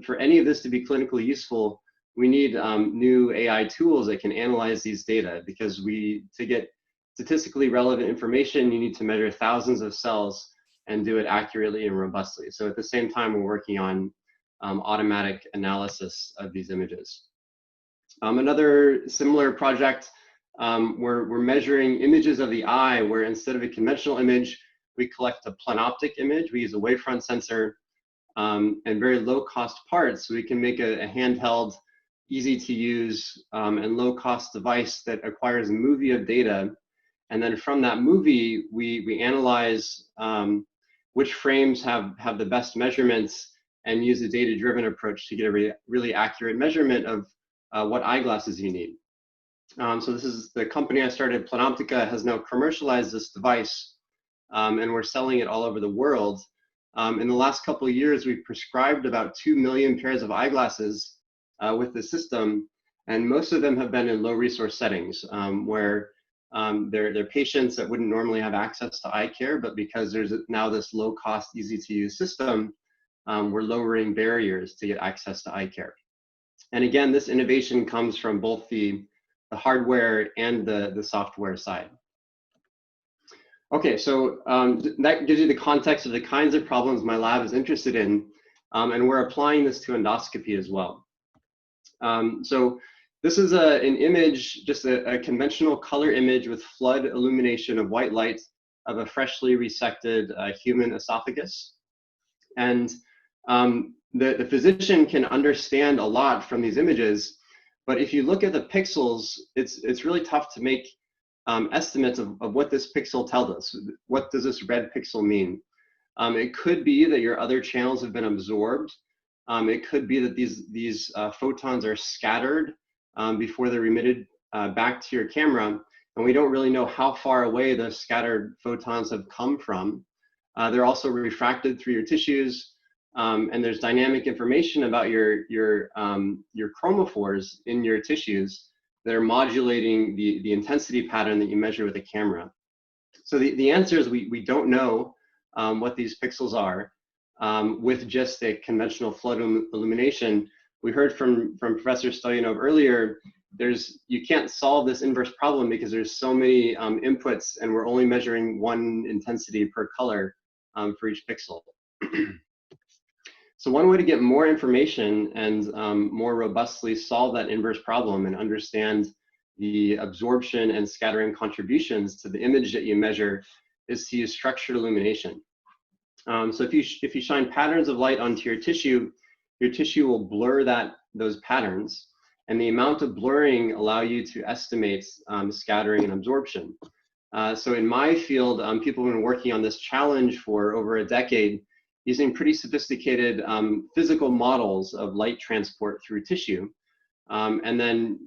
for any of this to be clinically useful, we need new AI tools that can analyze these data, because to get statistically relevant information, you need to measure thousands of cells and do it accurately and robustly. So at the same time, we're working on automatic analysis of these images. Another similar project, we're measuring images of the eye, where instead of a conventional image, we collect a planoptic image. We use a wavefront sensor and very low-cost parts, so we can make a handheld, easy-to-use, and low-cost device that acquires a movie of data. And then from that movie, we analyze which frames have the best measurements and use a data-driven approach to get a really accurate measurement of what eyeglasses you need. So this is the company I started, Planoptica, has now commercialized this device, and we're selling it all over the world. In the last couple of years, we've prescribed about 2 million pairs of eyeglasses with the system, and most of them have been in low-resource settings where they're patients that wouldn't normally have access to eye care, but because there's now this low-cost, easy-to-use system, we're lowering barriers to get access to eye care. And again, this innovation comes from both the hardware and the software side. Okay, so that gives you the context of the kinds of problems my lab is interested in, and we're applying this to endoscopy as well. So this is an image, just a conventional color image with flood illumination of white light of a freshly resected human esophagus. And the physician can understand a lot from these images, but if you look at the pixels, it's really tough to make estimates of what this pixel tells us. What does this red pixel mean? It could be that your other channels have been absorbed. It could be that these photons are scattered before they're emitted back to your camera, and we don't really know how far away those scattered photons have come from. They're also refracted through your tissues, and there's dynamic information about your chromophores in your tissues that are modulating the intensity pattern that you measure with a camera. So the answer is we don't know what these pixels are with just a conventional flood illumination. We heard from Professor Stoyanov earlier, you can't solve this inverse problem because there's so many inputs and we're only measuring one intensity per color for each pixel. So one way to get more information and more robustly solve that inverse problem and understand the absorption and scattering contributions to the image that you measure is to use structured illumination. So if you shine patterns of light onto your tissue will blur those patterns, and the amount of blurring allow you to estimate scattering and absorption. So in my field, people have been working on this challenge for over a decade, using pretty sophisticated physical models of light transport through tissue, and then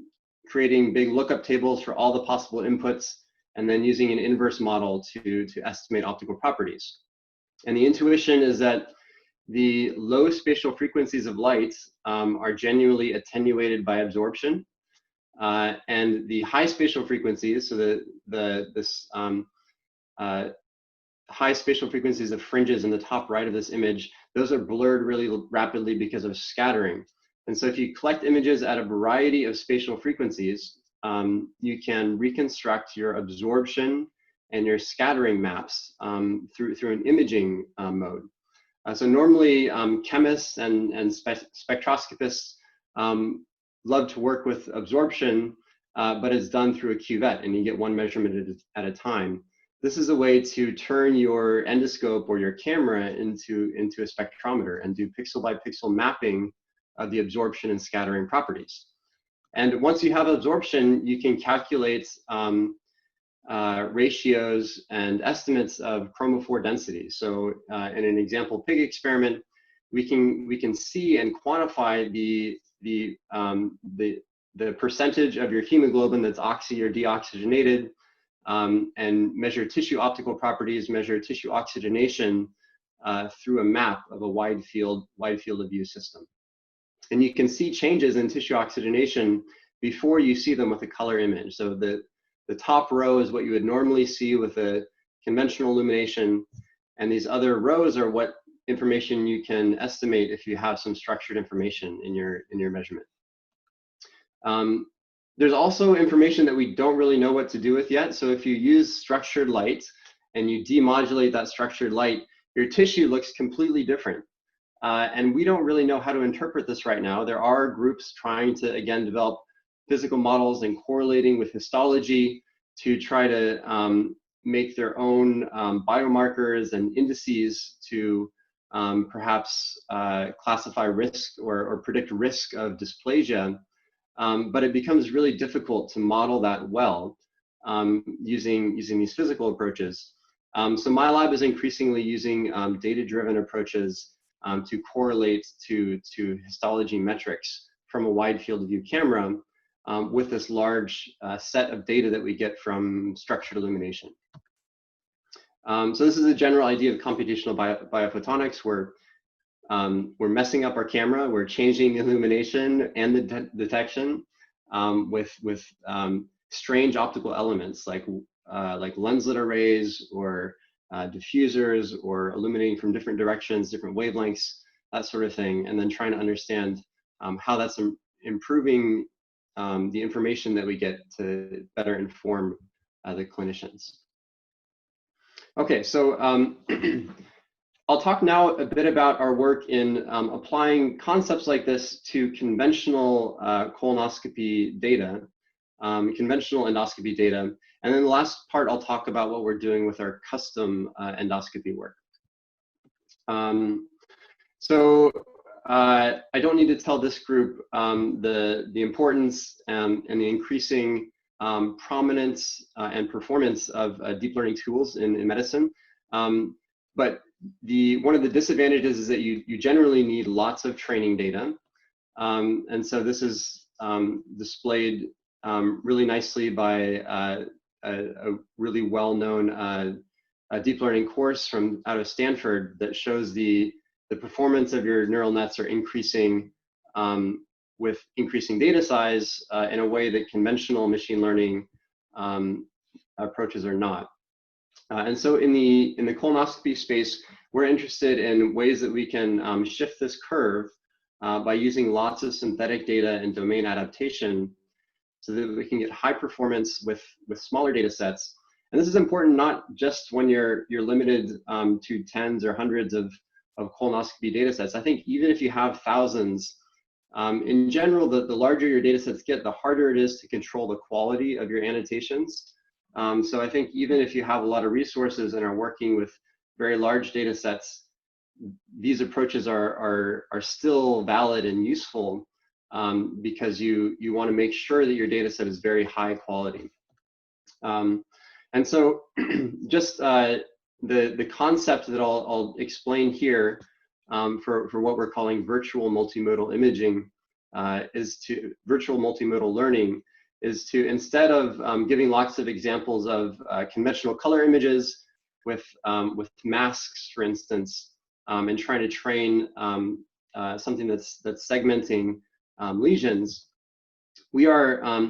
creating big lookup tables for all the possible inputs, and then using an inverse model to estimate optical properties. And the intuition is that the low spatial frequencies of light are genuinely attenuated by absorption, and the high spatial frequencies, so high spatial frequencies of fringes in the top right of this image, those are blurred really rapidly because of scattering. And so if you collect images at a variety of spatial frequencies, you can reconstruct your absorption and your scattering maps through an imaging mode. So normally chemists and spectroscopists love to work with absorption, but it's done through a cuvette and you get one measurement at a time. This is a way to turn your endoscope or your camera into a spectrometer and do pixel by pixel mapping of the absorption and scattering properties. And once you have absorption, you can calculate ratios and estimates of chromophore density. So in an example pig experiment, we can see and quantify the percentage of your hemoglobin that's oxy or deoxygenated, and measure tissue optical properties, measure tissue oxygenation through a map of a wide field of view system. And you can see changes in tissue oxygenation before you see them with a color image. So the top row is what you would normally see with a conventional illumination, and these other rows are what information you can estimate if you have some structured information in your measurement. There's also information that we don't really know what to do with yet. So if you use structured light and you demodulate that structured light, your tissue looks completely different. And we don't really know how to interpret this right now. There are groups trying to, again, develop physical models and correlating with histology to try to make their own biomarkers and indices to perhaps classify risk or predict risk of dysplasia. But it becomes really difficult to model that well using these physical approaches. So my lab is increasingly using data-driven approaches to correlate to histology metrics from a wide field of view camera with this large set of data that we get from structured illumination. So this is a general idea of computational biophotonics, where we're messing up our camera, we're changing the illumination and the detection with strange optical elements like lenslet arrays or diffusers, or illuminating from different directions, different wavelengths, that sort of thing, and then trying to understand how that's improving the information that we get to better inform the clinicians. Okay, so I'll talk now a bit about our work in applying concepts like this to conventional colonoscopy data, conventional endoscopy data. And then the last part, I'll talk about what we're doing with our custom endoscopy work. So I don't need to tell this group the importance and the increasing prominence and performance of deep learning tools in medicine. But one of the disadvantages is that you generally need lots of training data. And so this is displayed really nicely by a really well-known deep learning course out of Stanford that shows the performance of your neural nets are increasing with increasing data size in a way that conventional machine learning approaches are not. And so in the colonoscopy space, we're interested in ways that we can shift this curve by using lots of synthetic data and domain adaptation so that we can get high performance with smaller data sets. And this is important not just when you're limited to tens or hundreds of colonoscopy data sets. I think even if you have thousands, in general, the larger your data sets get, the harder it is to control the quality of your annotations. So I think even if you have a lot of resources and are working with very large data sets, these approaches are still valid and useful because you want to make sure that your data set is very high quality. And so just the concept that I'll explain here for what we're calling virtual multimodal imaging virtual multimodal learning is to, instead of giving lots of examples of conventional color images with masks, for instance, and trying to train something that's segmenting lesions, we are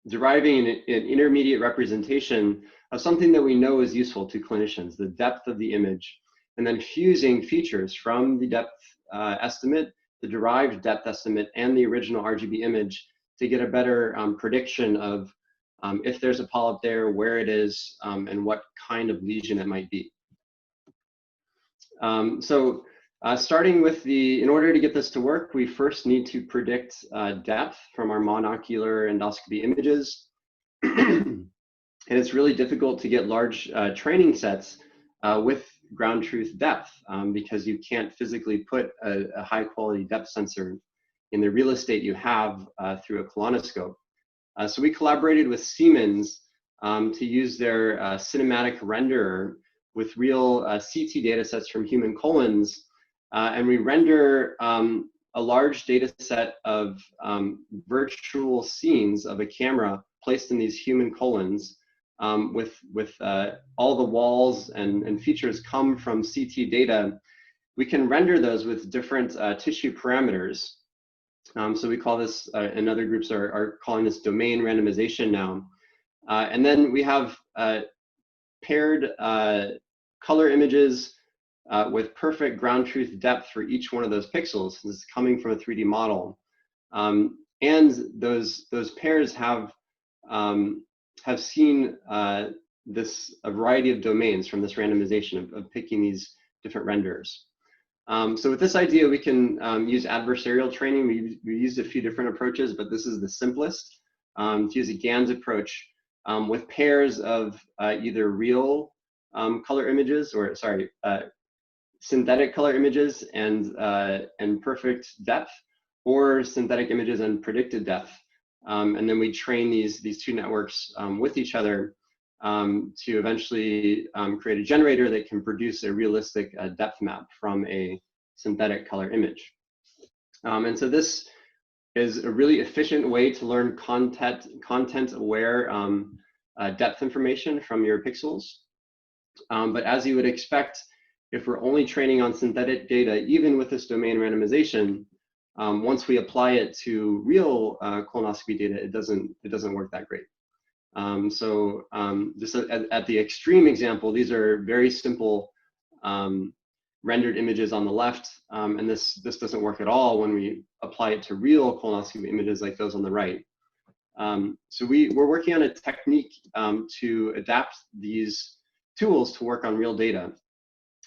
deriving an intermediate representation of something that we know is useful to clinicians, the depth of the image, and then fusing features from the depth estimate, the derived depth estimate, and the original RGB image to get a better prediction of if there's a polyp there, where it is, and what kind of lesion it might be. Starting with in order to get this to work, we first need to predict depth from our monocular endoscopy images. And it's really difficult to get large training sets with ground truth depth because you can't physically put a high quality depth sensor in the real estate you have through a colonoscope. So we collaborated with Siemens to use their cinematic renderer with real CT data sets from human colons, and we render a large data set of virtual scenes of a camera placed in these human colons with all the walls and features come from CT data. We can render those with different tissue parameters. So we call this, and other groups are calling this domain randomization now. And then we have paired color images with perfect ground truth depth for each one of those pixels. This is coming from a 3D model. And those pairs have seen a variety of domains from this randomization of picking these different renders. So with this idea, we can use adversarial training. We used a few different approaches, but this is the simplest, to use a GANs approach with pairs of either real color images, or sorry, synthetic color images and perfect depth, or synthetic images and predicted depth. And then we train these two networks with each other to eventually create a generator that can produce a realistic depth map from a synthetic color image. And so this is a really efficient way to learn content-aware depth information from your pixels. But as you would expect, if we're only training on synthetic data, even with this domain randomization, once we apply it to real colonoscopy data, it doesn't work that great. Just at the extreme example, these are very simple rendered images on the left, and this doesn't work at all when we apply it to real colonoscopy images like those on the right. So we're working on a technique to adapt these tools to work on real data.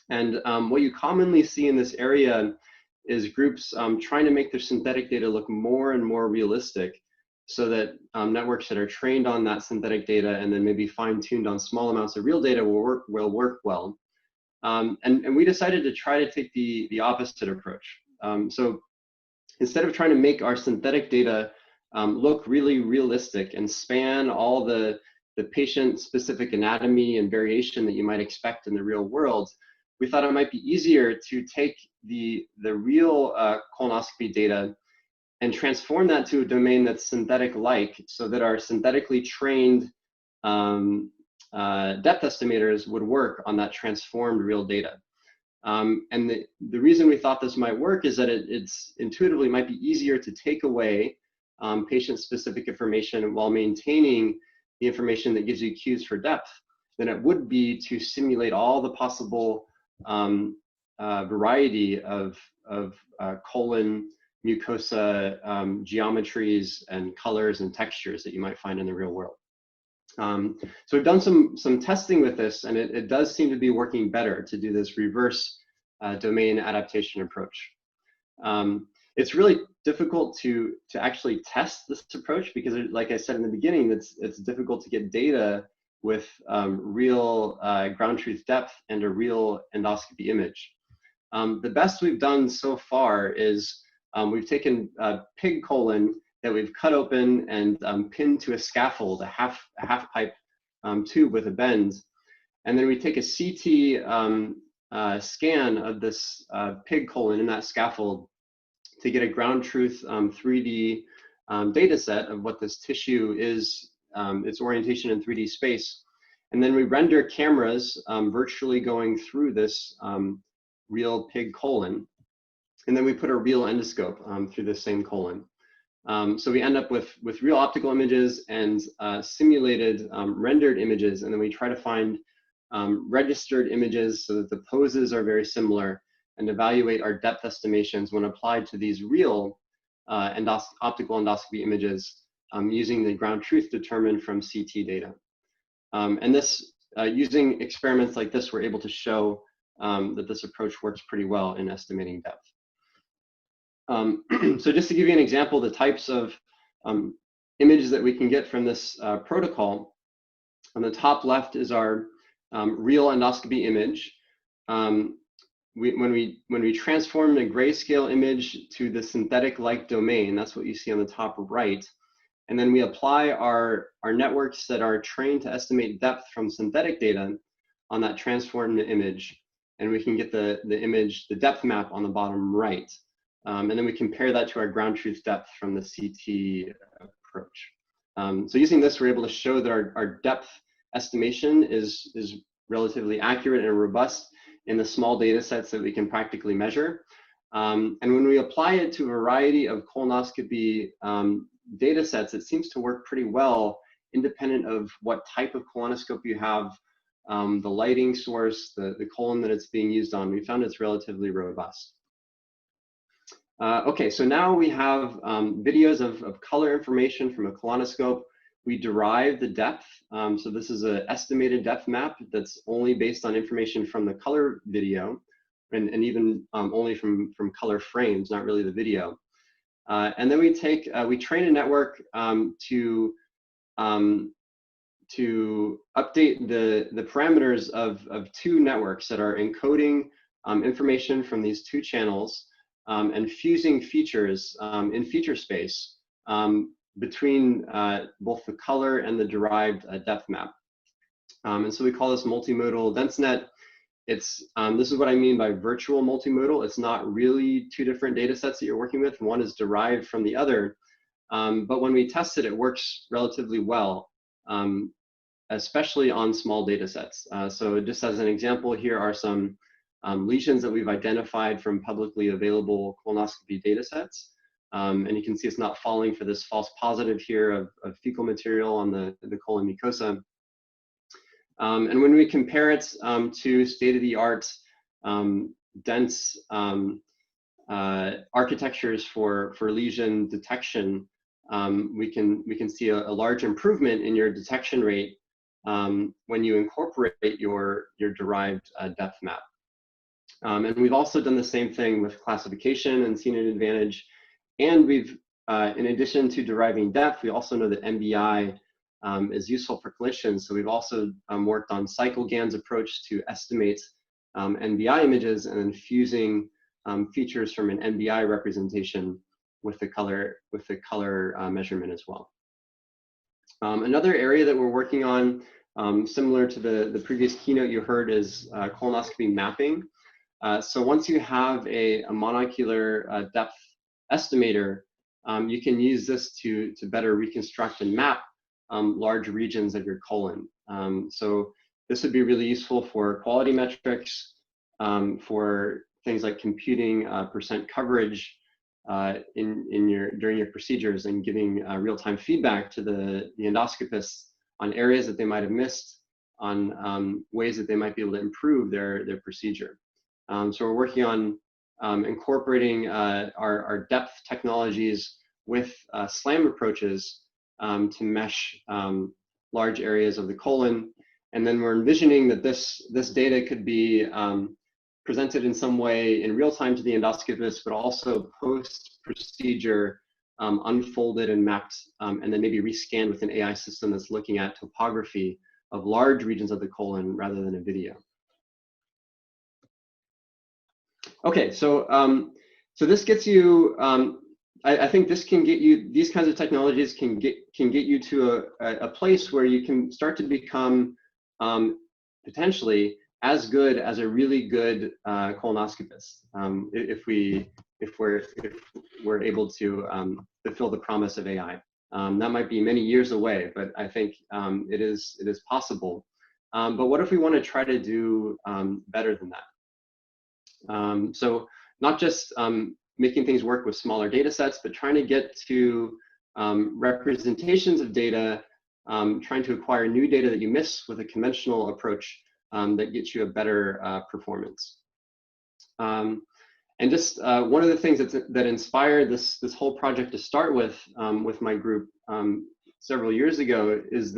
And what you commonly see in this area is groups trying to make their synthetic data look more and more realistic, so that networks that are trained on that synthetic data and then maybe fine-tuned on small amounts of real data will work well. And we decided to try to take the opposite approach. So instead of trying to make our synthetic data look really realistic and span all the patient-specific anatomy and variation that you might expect in the real world, we thought it might be easier to take the real colonoscopy data and transform that to a domain that's synthetic-like, so that our synthetically trained depth estimators would work on that transformed real data. And the reason we thought this might work is that it's intuitively might be easier to take away patient-specific information while maintaining the information that gives you cues for depth than it would be to simulate all the possible variety of colon, mucosa geometries and colors and textures that you might find in the real world. So we've done some testing with this, and it does seem to be working better to do this reverse domain adaptation approach. It's really difficult to actually test this approach because, like I said in the beginning, it's difficult to get data with real ground truth depth and a real endoscopy image. The best we've done so far is we've taken a pig colon that we've cut open and pinned to a scaffold, a half pipe tube with a bend, and then we take a CT scan of this pig colon in that scaffold to get a ground truth 3D data set of what this tissue is, its orientation in 3D space. And then we render cameras virtually going through this real pig colon. And then we put a real endoscope through the same colon. So we end up with real optical images and simulated rendered images. And then we try to find registered images so that the poses are very similar, and evaluate our depth estimations when applied to these real optical endoscopy images using the ground truth determined from CT data. And this, using experiments like this, we're able to show that this approach works pretty well in estimating depth. So just to give you an example, the types of images that we can get from this protocol, on the top left is our real endoscopy image. When we transform a grayscale image to the synthetic-like domain, that's what you see on the top right, and then we apply our networks that are trained to estimate depth from synthetic data on that transformed image, and we can get the image, the depth map on the bottom right. And then we compare that to our ground truth depth from the CT approach. So using this, we're able to show that our depth estimation is relatively accurate and robust in the small data sets that we can practically measure. And when we apply it to a variety of colonoscopy data sets, it seems to work pretty well, independent of what type of colonoscope you have, the lighting source, the colon that it's being used on. We found it's relatively robust. Okay, so now we have videos of color information from a colonoscope. We derive the depth. So this is an estimated depth map that's only based on information from the color video, and even only from color frames, not really the video. And then we train a network to update the parameters of two networks that are encoding information from these two channels and fusing features in feature space between both the color and the derived depth map. And so we call this multimodal DenseNet. This is what I mean by virtual multimodal. It's not really two different data sets that you're working with. One is derived from the other. But when we test it, it works relatively well, especially on small data sets. So just as an example, here are some lesions that we've identified from publicly available colonoscopy data sets. And you can see it's not falling for this false positive here of fecal material on the colon mucosa. And when we compare it to state-of-the-art dense architectures for lesion detection, we can see a large improvement in your detection rate when you incorporate your derived depth map. And we've also done the same thing with classification and seen an advantage. And we've, in addition to deriving depth, we also know that MBI is useful for clinicians. So we've also worked on CycleGAN's approach to estimate NBI images and then fusing features from an NBI representation with the color measurement as well. Another area that we're working on, similar to the previous keynote you heard, is colonoscopy mapping. So once you have a monocular depth estimator, you can use this to better reconstruct and map large regions of your colon. So this would be really useful for quality metrics, for things like computing percent coverage during your procedures, and giving real-time feedback to the endoscopists on areas that they might have missed, on ways that they might be able to improve their procedure. So we're working on incorporating our depth technologies with SLAM approaches to mesh large areas of the colon. And then we're envisioning that this data could be presented in some way in real time to the endoscopist, but also post-procedure unfolded and mapped, and then maybe rescanned with an AI system that's looking at topography of large regions of the colon rather than a video. Okay, so so this gets you. I think this can get you. These kinds of technologies can get you to a place where you can start to become potentially as good as a really good colonoscopist, if we're able to fulfill the promise of AI. That might be many years away, but I think it is possible. But what if we want to try to do better than that? So not just making things work with smaller data sets, but trying to get to representations of data, trying to acquire new data that you miss with a conventional approach that gets you a better performance. And just one of the things that inspired this whole project to start with my group several years ago is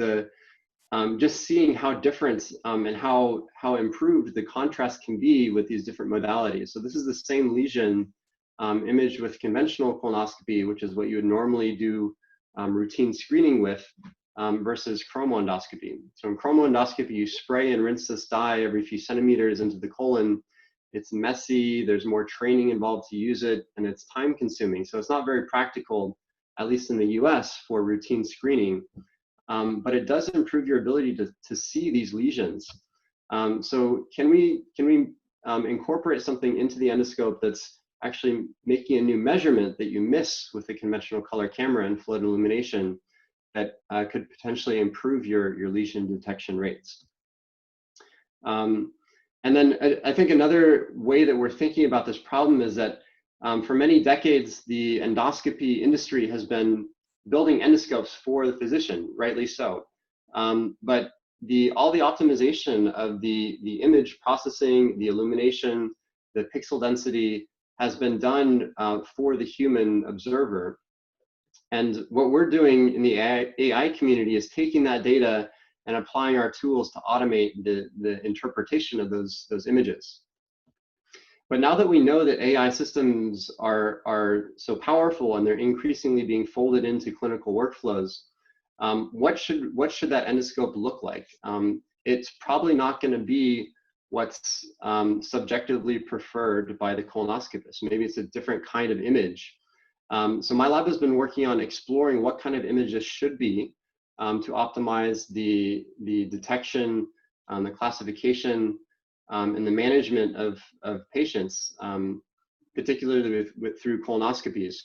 just seeing how different and how improved the contrast can be with these different modalities. So this is the same lesion imaged with conventional colonoscopy, which is what you would normally do routine screening with, versus chromoendoscopy. So in chromoendoscopy, you spray and rinse this dye every few centimeters into the colon. It's messy, there's more training involved to use it, and it's time consuming. So it's not very practical, at least in the US, for routine screening. But it does improve your ability to see these lesions. So can we incorporate something into the endoscope that's actually making a new measurement that you miss with the conventional color camera and flood illumination that could potentially improve your lesion detection rates? And then I think another way that we're thinking about this problem is that for many decades, the endoscopy industry has been building endoscopes for the physician, rightly so. But all the optimization of the image processing, the illumination, the pixel density has been done for the human observer. And what we're doing in the AI community is taking that data and applying our tools to automate the interpretation of those images. But now that we know that AI systems are so powerful and they're increasingly being folded into clinical workflows, what should that endoscope look like? It's probably not going to be what's subjectively preferred by the colonoscopist. Maybe it's a different kind of image. So my lab has been working on exploring what kind of image this should be to optimize the detection, the classification, and the management of patients, particularly through colonoscopies.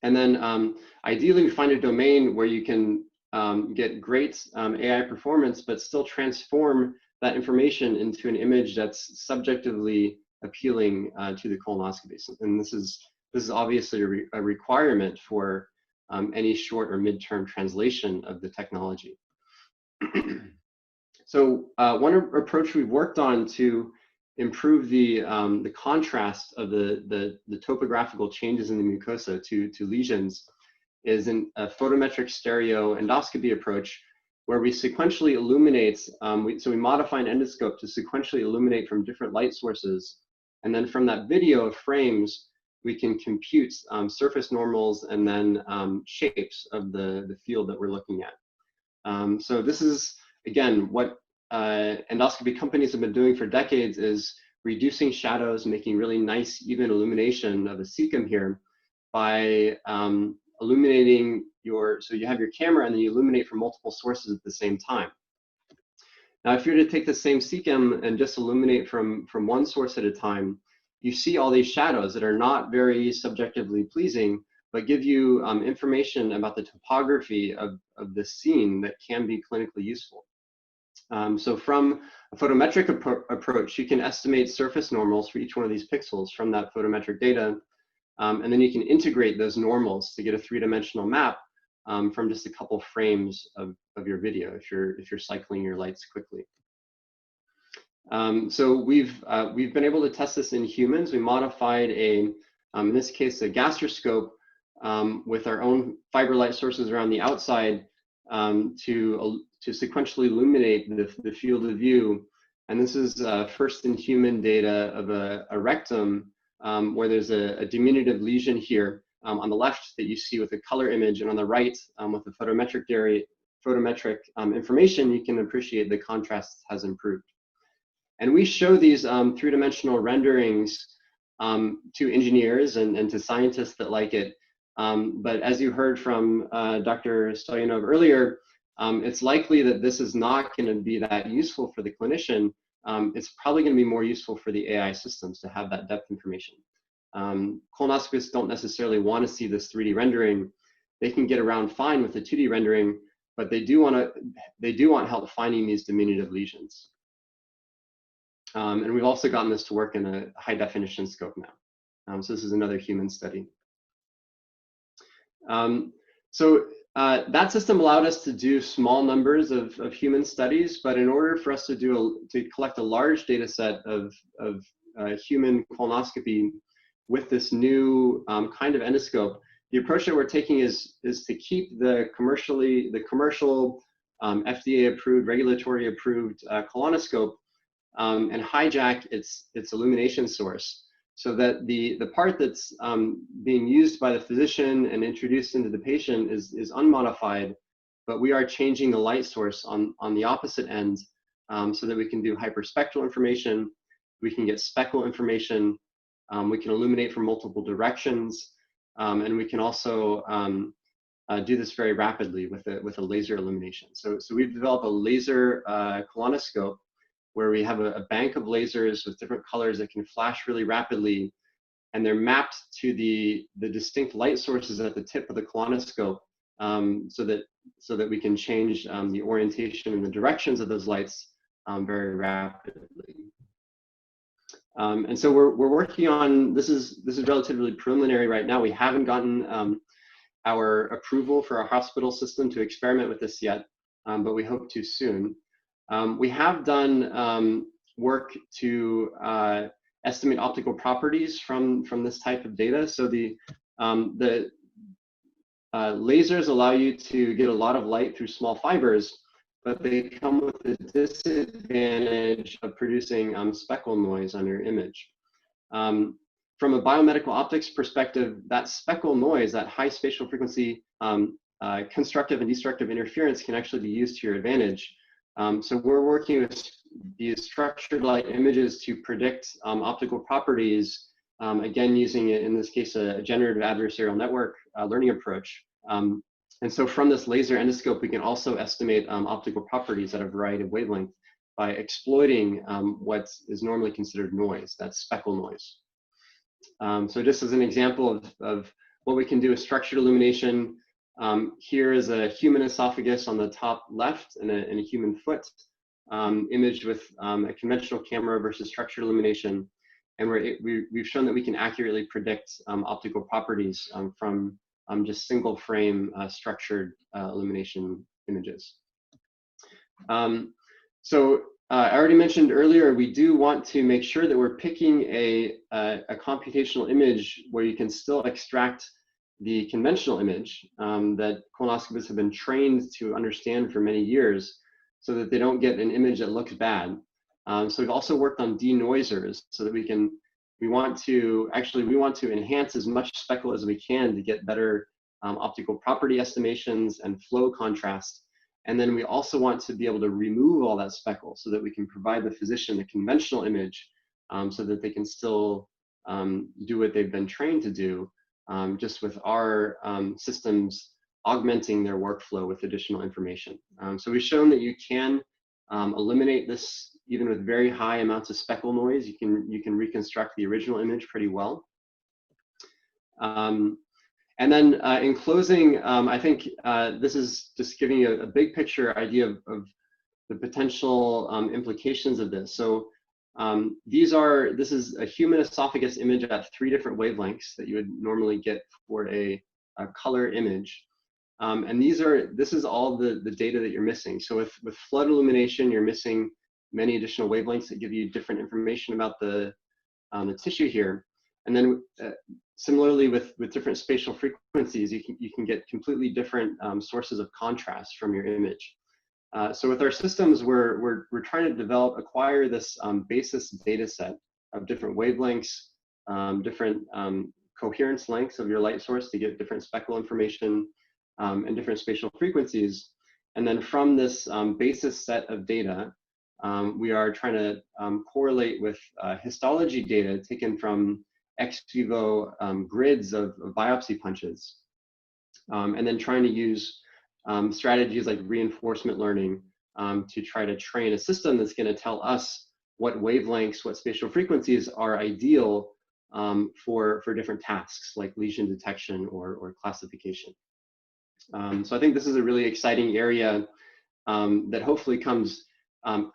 And then ideally, we find a domain where you can get great AI performance, but still transform that information into an image that's subjectively appealing to the colonoscopy. And this is obviously a requirement for any short or midterm translation of the technology. So one approach we've worked on to improve the contrast of the topographical changes in the mucosa to lesions is a photometric stereo endoscopy approach, where we sequentially illuminate. So we modify an endoscope to sequentially illuminate from different light sources, and then from that video of frames, we can compute surface normals and then shapes of the field that we're looking at. So this is, again, what endoscopy companies have been doing for decades, is reducing shadows, making really nice, even illumination of a cecum here, by illuminating so you have your camera and then you illuminate from multiple sources at the same time. Now, if you were to take the same CCAM and just illuminate from one source at a time, you see all these shadows that are not very subjectively pleasing, but give you information about the topography of the scene that can be clinically useful. So from a photometric approach, you can estimate surface normals for each one of these pixels from that photometric data, and then you can integrate those normals to get a three-dimensional map from just a couple frames of your video if you're cycling your lights quickly. So we've been able to test this in humans. We modified in this case, a gastroscope with our own fiber light sources around the outside to sequentially illuminate the field of view. And this is first in human data of a rectum where there's a diminutive lesion here on the left that you see with a color image, and on the right with the photometric information, you can appreciate the contrast has improved. And we show these three-dimensional renderings to engineers and to scientists that like it. But as you heard from Dr. Stoyanov earlier, it's likely that this is not going to be that useful for the clinician. It's probably going to be more useful for the AI systems to have that depth information. Colonoscopists don't necessarily want to see this 3D rendering. They can get around fine with the 2D rendering, but they do want help finding these diminutive lesions. And we've also gotten this to work in a high definition scope now. So this is another human study. That system allowed us to do small numbers of human studies, but in order for us to collect a large data set of human colonoscopy with this new kind of endoscope, the approach that we're taking is to keep the commercial FDA approved, regulatory approved colonoscope and hijack its illumination source, so that the part that's being used by the physician and introduced into the patient is unmodified, but we are changing the light source on the opposite end so that we can do hyperspectral information, we can get speckle information, we can illuminate from multiple directions, and we can also do this very rapidly with a laser illumination. So we've developed a laser colonoscope where we have a bank of lasers with different colors that can flash really rapidly, and they're mapped to the distinct light sources at the tip of the colonoscope, so that we can change the orientation and the directions of those lights very rapidly. And so we're working on this is relatively preliminary right now. We haven't gotten our approval for our hospital system to experiment with this yet, but we hope to soon. We have done work to estimate optical properties from this type of data. So the lasers allow you to get a lot of light through small fibers, but they come with the disadvantage of producing speckle noise on your image. From a biomedical optics perspective, that speckle noise, that high spatial frequency constructive and destructive interference can actually be used to your advantage. So we're working with these structured light images to predict optical properties, again, using it, in this case, a generative adversarial network learning approach. And so from this laser endoscope, we can also estimate optical properties at a variety of wavelength by exploiting what is normally considered noise, that's speckle noise. So just as an example of what we can do with structured illumination, here is a human esophagus on the top left and a human foot imaged with a conventional camera versus structured illumination. And we've shown that we can accurately predict optical properties from just single frame structured illumination images. So I already mentioned earlier, we do want to make sure that we're picking a computational image where you can still extract the conventional image that colonoscopists have been trained to understand for many years, so that they don't get an image that looks bad. So we've also worked on denoisers so that we want to enhance as much speckle as we can to get better optical property estimations and flow contrast. And then we also want to be able to remove all that speckle so that we can provide the physician a conventional image so that they can still do what they've been trained to do, just with our systems augmenting their workflow with additional information. So we've shown that you can eliminate this even with very high amounts of speckle noise. You can reconstruct the original image pretty well. And then in closing, I think this is just giving you a big picture idea of the potential implications of this. So this is a human esophagus image at 3 different wavelengths that you would normally get for a color image. And this is all the data that you're missing. So with flood illumination, you're missing many additional wavelengths that give you different information about the tissue here. And then similarly with different spatial frequencies, you can get completely different sources of contrast from your image. So with our systems, we're trying to acquire this basis data set of different wavelengths, different coherence lengths of your light source to get different speckle information, and different spatial frequencies. And then from this basis set of data, we are trying to correlate with histology data taken from ex vivo grids of biopsy punches, and then trying to use strategies like reinforcement learning to try to train a system that's going to tell us what wavelengths, what spatial frequencies are ideal for different tasks like lesion detection or classification. So I think this is a really exciting area that hopefully comes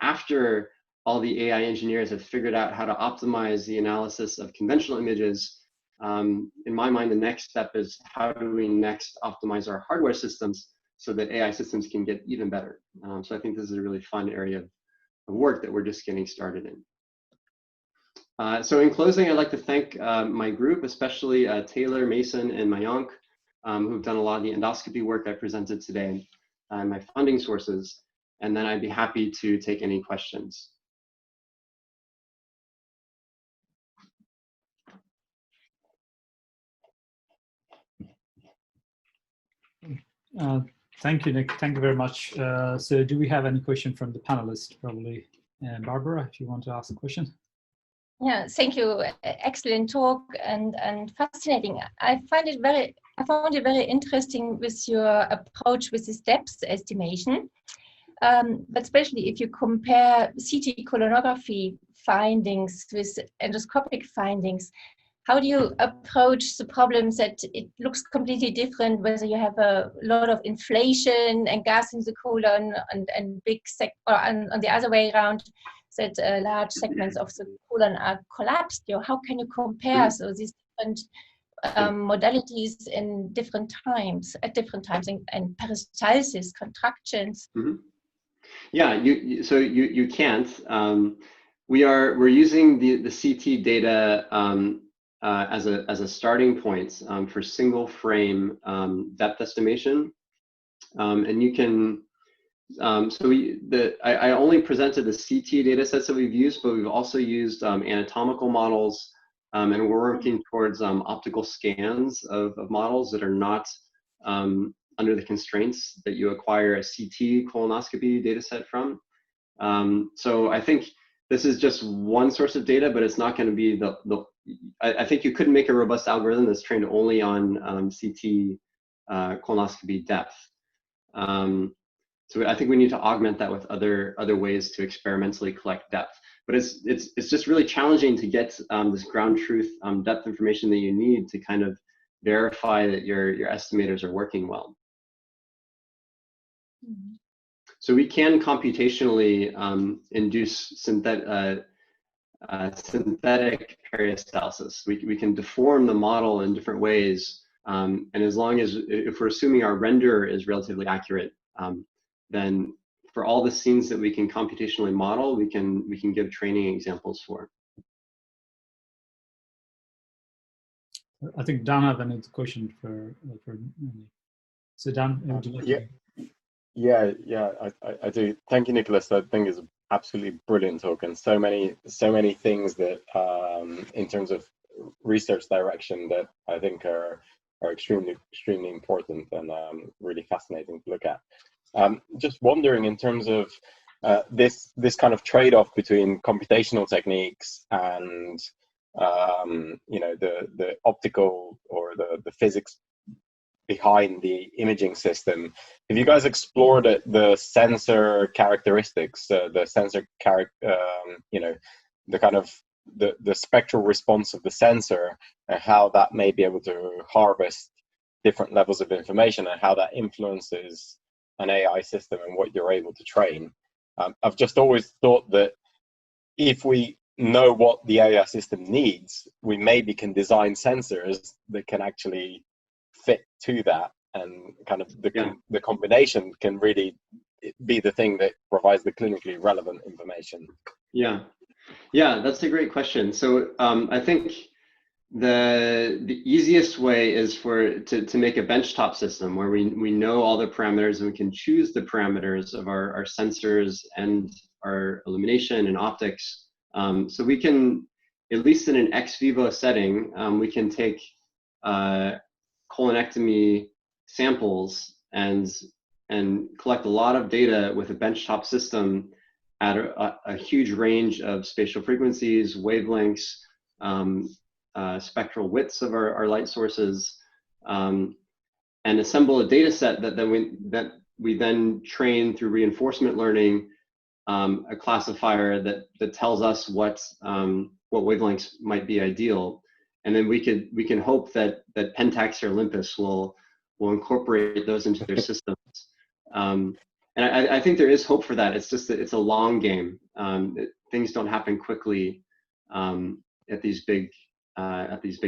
after all the AI engineers have figured out how to optimize the analysis of conventional images. In my mind, the next step is how do we next optimize our hardware systems so that AI systems can get even better. So I think this is a really fun area of work that we're just getting started in. So in closing, I'd like to thank my group, especially Taylor, Mason, and Mayank, who've done a lot of the endoscopy work I presented today, and my funding sources. And then I'd be happy to take any questions. Thank you, Nick. Thank you very much. So do we have any question from the panelists? Probably Barbara, if you want to ask a question. Yeah, thank you. Excellent talk and fascinating. I found it very interesting with your approach with the steps estimation. But especially if you compare CT colonography findings with endoscopic findings, how do you approach the problems that it looks completely different, whether you have a lot of inflation and gas in the colon and big or on the other way around, that large segments of the colon are collapsed? How can you compare so these different modalities in different times, at different times, and peristalsis, contractions? Mm-hmm. Yeah, so you can't. We're using the CT data as a starting point for single frame depth estimation, and you can. I only presented the CT data sets that we've used, but we've also used anatomical models, and we're working towards optical scans of models that are not under the constraints that you acquire a CT colonoscopy data set from. So I think this is just one source of data, but it's not going to be I think you couldn't make a robust algorithm that's trained only on CT colonoscopy depth. So I think we need to augment that with other ways to experimentally collect depth. But it's just really challenging to get this ground truth depth information that you need to kind of verify that your estimators are working well. Mm-hmm. So we can computationally induce synthetic peristalsis. We can deform the model in different ways, and as long as if we're assuming our render is relatively accurate, then for all the scenes that we can computationally model, we can give training examples for. I think Dan have another question for so Dan, would you like to? Yeah, I do. Thank you, Nicolas. I think it's absolutely brilliant talk, and so many things that in terms of research direction that I think are extremely important and really fascinating to look at. Just wondering in terms of this kind of trade-off between computational techniques and you know, the optical or the physics behind the imaging system. Have you guys explored the sensor characteristics, the sensor you know, the kind of the spectral response of the sensor, and how that may be able to harvest different levels of information, and how that influences an AI system and what you're able to train? I've just always thought that if we know what the AI system needs, we maybe can design sensors that can actually fit to that, and kind of the combination can really be the thing that provides the clinically relevant information. Yeah, that's a great question. So I think the easiest way is to make a benchtop system where we know all the parameters, and we can choose the parameters of our sensors and our illumination and optics. So we can, at least in an ex vivo setting, we can take colonectomy samples and collect a lot of data with a benchtop system at a huge range of spatial frequencies, wavelengths, spectral widths of our light sources, and assemble a data set that we then train through reinforcement learning, a classifier that tells us what wavelengths might be ideal. And then we can hope that Pentax or Olympus will incorporate those into their systems. And I think there is hope for that. It's just that it's a long game. Things don't happen quickly at these big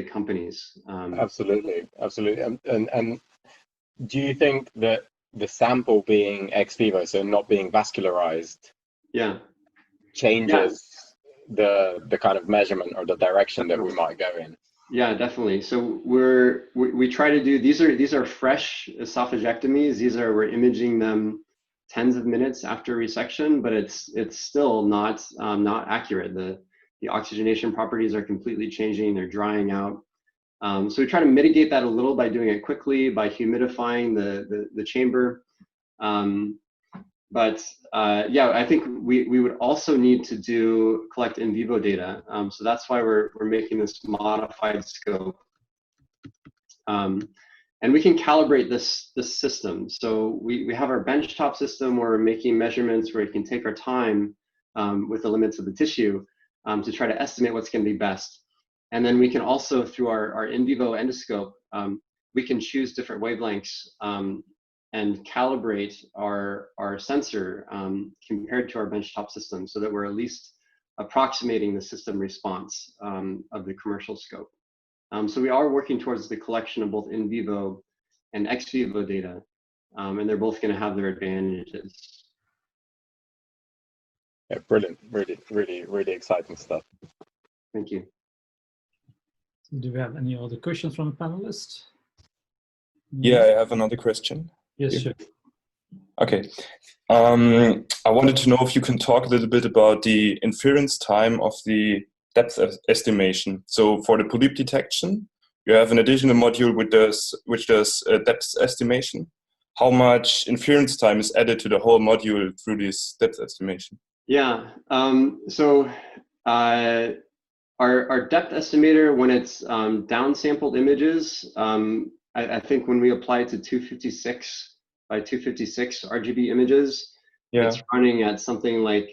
companies. Absolutely. And do you think that the sample being ex vivo, so not being vascularized, changes the kind of measurement or the direction that we might go in? Yeah, definitely. So we try to do, these are fresh esophagectomies. We're imaging them tens of minutes after resection, but it's still not accurate. The oxygenation properties are completely changing. They're drying out. So we try to mitigate that a little by doing it quickly, by humidifying the chamber. But I think we would also need to collect in vivo data. So that's why we're making this modified scope. And we can calibrate this system. So we have our benchtop system where we're making measurements where we can take our time with the limits of the tissue to try to estimate what's going to be best. And then we can also, through our in vivo endoscope, we can choose different wavelengths and calibrate our sensor compared to our benchtop system, so that we're at least approximating the system response of the commercial scope. So we are working towards the collection of both in vivo and ex vivo data, and they're both going to have their advantages. Yeah, brilliant. Really exciting stuff. Thank you. Do we have any other questions from the panelists? Yeah, I have another question. Yes, sure. Okay. I wanted to know if you can talk a little bit about the inference time of the depth estimation. So for the polyp detection, you have an additional module which does depth estimation. How much inference time is added to the whole module through this depth estimation? Yeah. So our depth estimator, when it's downsampled images, I think when we apply it to 256 by 256 RGB images, it's running at something like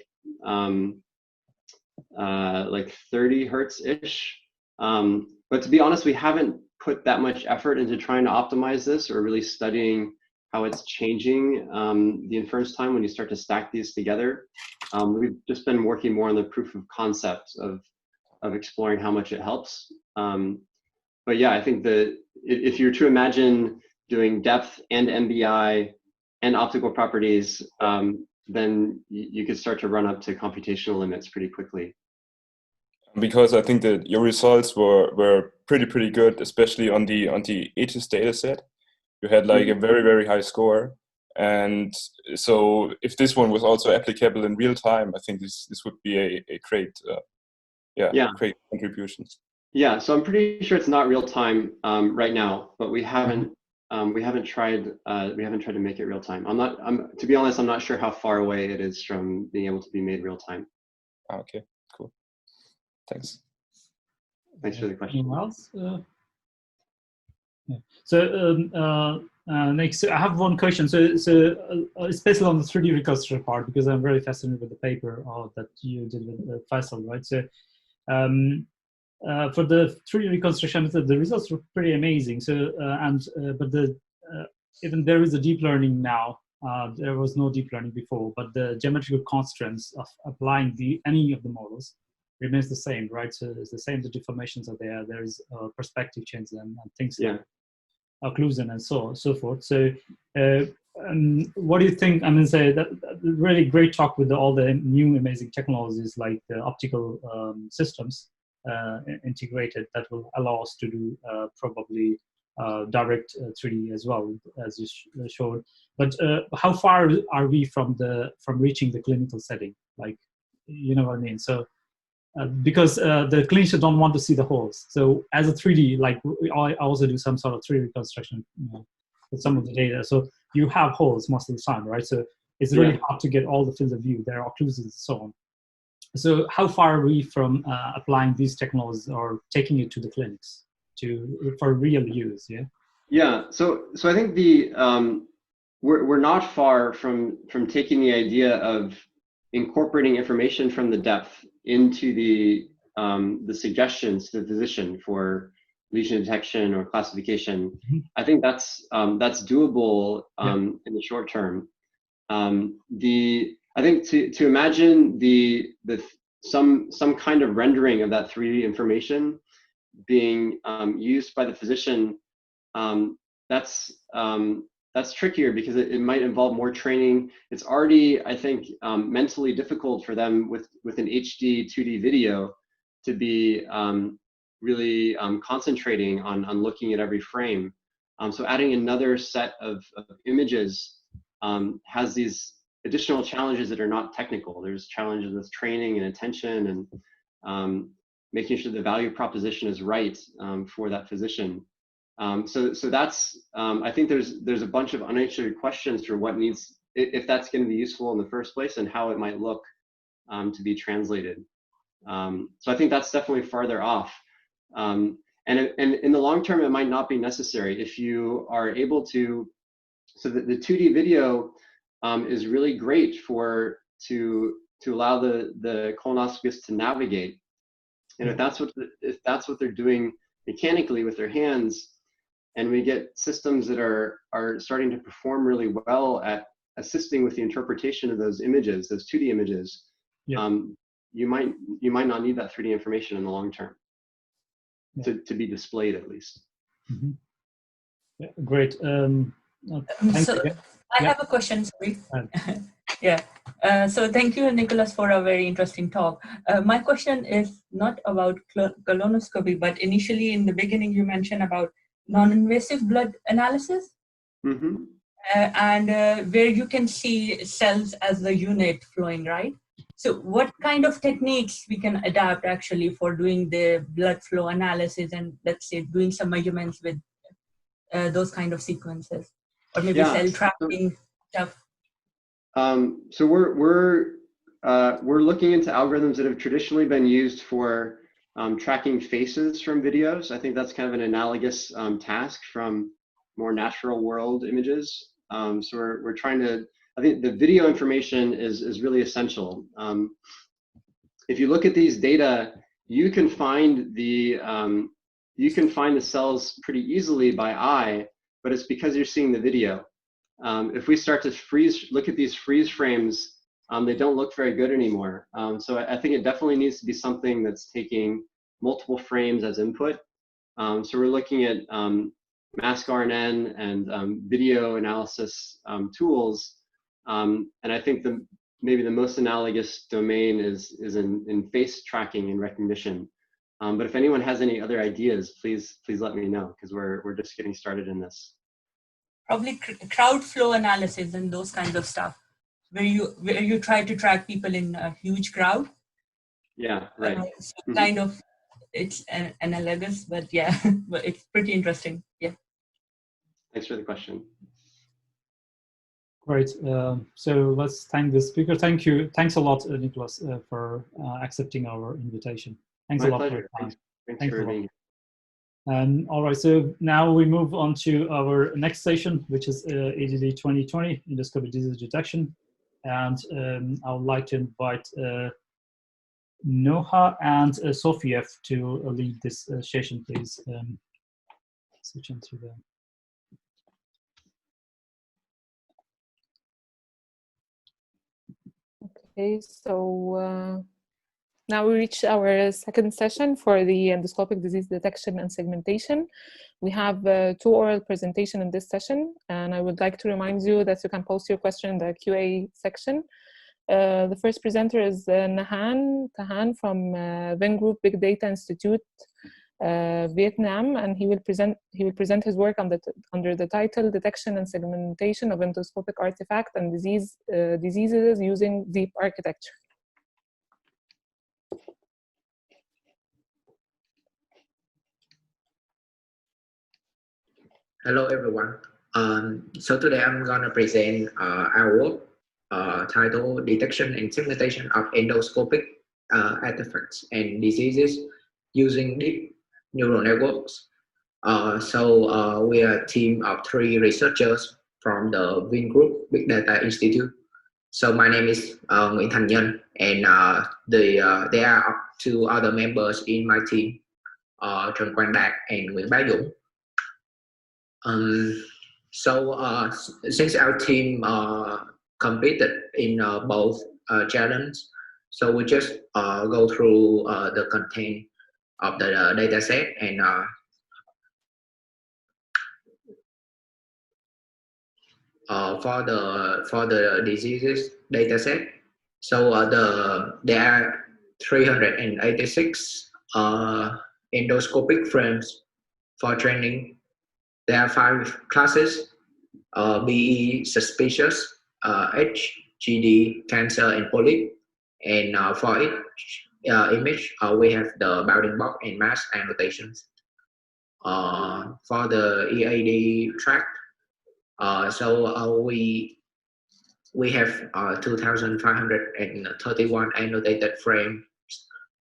30 hertz-ish. But to be honest, we haven't put that much effort into trying to optimize this or really studying how it's changing the inference time when you start to stack these together. We've just been working more on the proof of concept of exploring how much it helps. But yeah, I think that if you're to imagine doing depth and MBI and optical properties, then you could start to run up to computational limits pretty quickly. Because I think that your results were pretty good, especially on the ATIS data set. You had like a very high score. And so if this one was also applicable in real time, I think this would be a great great contribution. Yeah, so I'm pretty sure it's not real time right now, but we haven't tried to make it real time. To be honest, I'm not sure how far away it is from being able to be made real time. Okay, cool. Thanks. Thanks for the question. Anyone else? Yeah. So next, I have one question. So it's basically on the 3D reconstruction part, because I'm very fascinated with the paper that you did with Faisal, right? So for the 3D reconstruction, the results were pretty amazing. So but even there is a deep learning now. There was no deep learning before, but the geometrical constraints of applying any of the models remains the same, right? So it's the same. The deformations are there. There is perspective change and things like occlusion and so forth. So what do you think? I mean, say that really great talk with all the new amazing technologies like the optical systems integrated that will allow us to do probably direct 3D as well, as you showed. But how far are we from reaching the clinical setting? Like, you know what I mean? So because the clinicians don't want to see the holes. So as a 3D, like I also do some sort of 3D reconstruction, with some of the data. So you have holes most of the time, right? So it's really hard to get all the field of view. There are occlusions and so on. So how far are we from applying these technologies or taking it to the clinics for real use? Yeah. Yeah. So I think we're not far from taking the idea of incorporating information from the depth into the suggestions to the physician for lesion detection or classification. Mm-hmm. I think that's doable in the short term. I think to imagine some kind of rendering of that 3D information being used by the physician, that's trickier because it might involve more training. It's already, I think, mentally difficult for them with an HD 2D video to be really concentrating on looking at every frame. So adding another set of images has these additional challenges that are not technical. There's challenges with training and attention and making sure the value proposition is right for that physician. So that's, I think there's a bunch of unanswered questions for what needs, if that's going to be useful in the first place and how it might look to be translated. So I think that's definitely farther off. And in the long term, it might not be necessary if you are able to, so the 2D video is really great to allow the colonoscopist to navigate. And if that's what they're doing mechanically with their hands, and we get systems that are starting to perform really well at assisting with the interpretation of those images, those 2D images, you might not need that 3D information in the long term to be displayed at least. Mm-hmm. Yeah, great. So I have a question, sorry. So thank you, Nicolas, for a very interesting talk. My question is not about colonoscopy, but initially in the beginning you mentioned about non-invasive blood analysis, and where you can see cells as the unit flowing, right? So what kind of techniques we can adapt actually for doing the blood flow analysis and, let's say, doing some measurements with those kind of sequences, or maybe cell tracking stuff? So we're looking into algorithms that have traditionally been used for tracking faces from videos. I think that's kind of an analogous task from more natural world images. So we're trying to, I think the video information is really essential. If you look at these data, you can find the cells pretty easily by eye, but it's because you're seeing the video. If we start to look at these freeze frames, they don't look very good anymore. So I think it definitely needs to be something that's taking multiple frames as input. So we're looking at mask RNN and video analysis tools. And I think maybe the most analogous domain is in face tracking and recognition. But if anyone has any other ideas, please let me know, because we're just getting started in this. Probably crowd flow analysis and those kinds of stuff, where you try to track people in a huge crowd. Yeah, right. So kind of, it's analogous, but yeah, but it's pretty interesting. Yeah. Thanks for the question. Great. So let's thank the speaker. Thank you. Thanks a lot, Nicolas, for accepting our invitation. Thanks a lot for your time. Thanks for being here. All right, so now we move on to our next session, which is EDD 2020, endoscopic disease detection. And I would like to invite Noha and Sophia to lead this session, please. Switch into the... Okay, so now we reach our second session for the endoscopic disease detection and segmentation. We have 2 oral presentations in this session, and I would like to remind you that you can post your question in the QA section. The first presenter is Nahan Tahan from Vingroup Big Data Institute, Vietnam, and he will present his work under the title Detection and Segmentation of Endoscopic Artifact and Diseases using Deep Architecture. Hello everyone. So today I'm gonna present our work titled Detection and Segmentation of Endoscopic Artifacts and Diseases using Deep Neural Networks. We are a team of 3 researchers from the Vingroup Big Data Institute. So my name is Nguyễn Thành Nhân, and there are 2 other members in my team, Trần Quang Đạt and Nguyễn Bá Dũng. Since our team competed in both challenges, so we just go through the content of the data set and for the diseases data set. So there are 386 endoscopic frames for training. There are 5 classes: BE suspicious, H, GD, cancer, and polyp. And for each image, we have the bounding box and mask annotations. For the EAD track, we have 2,531 annotated frames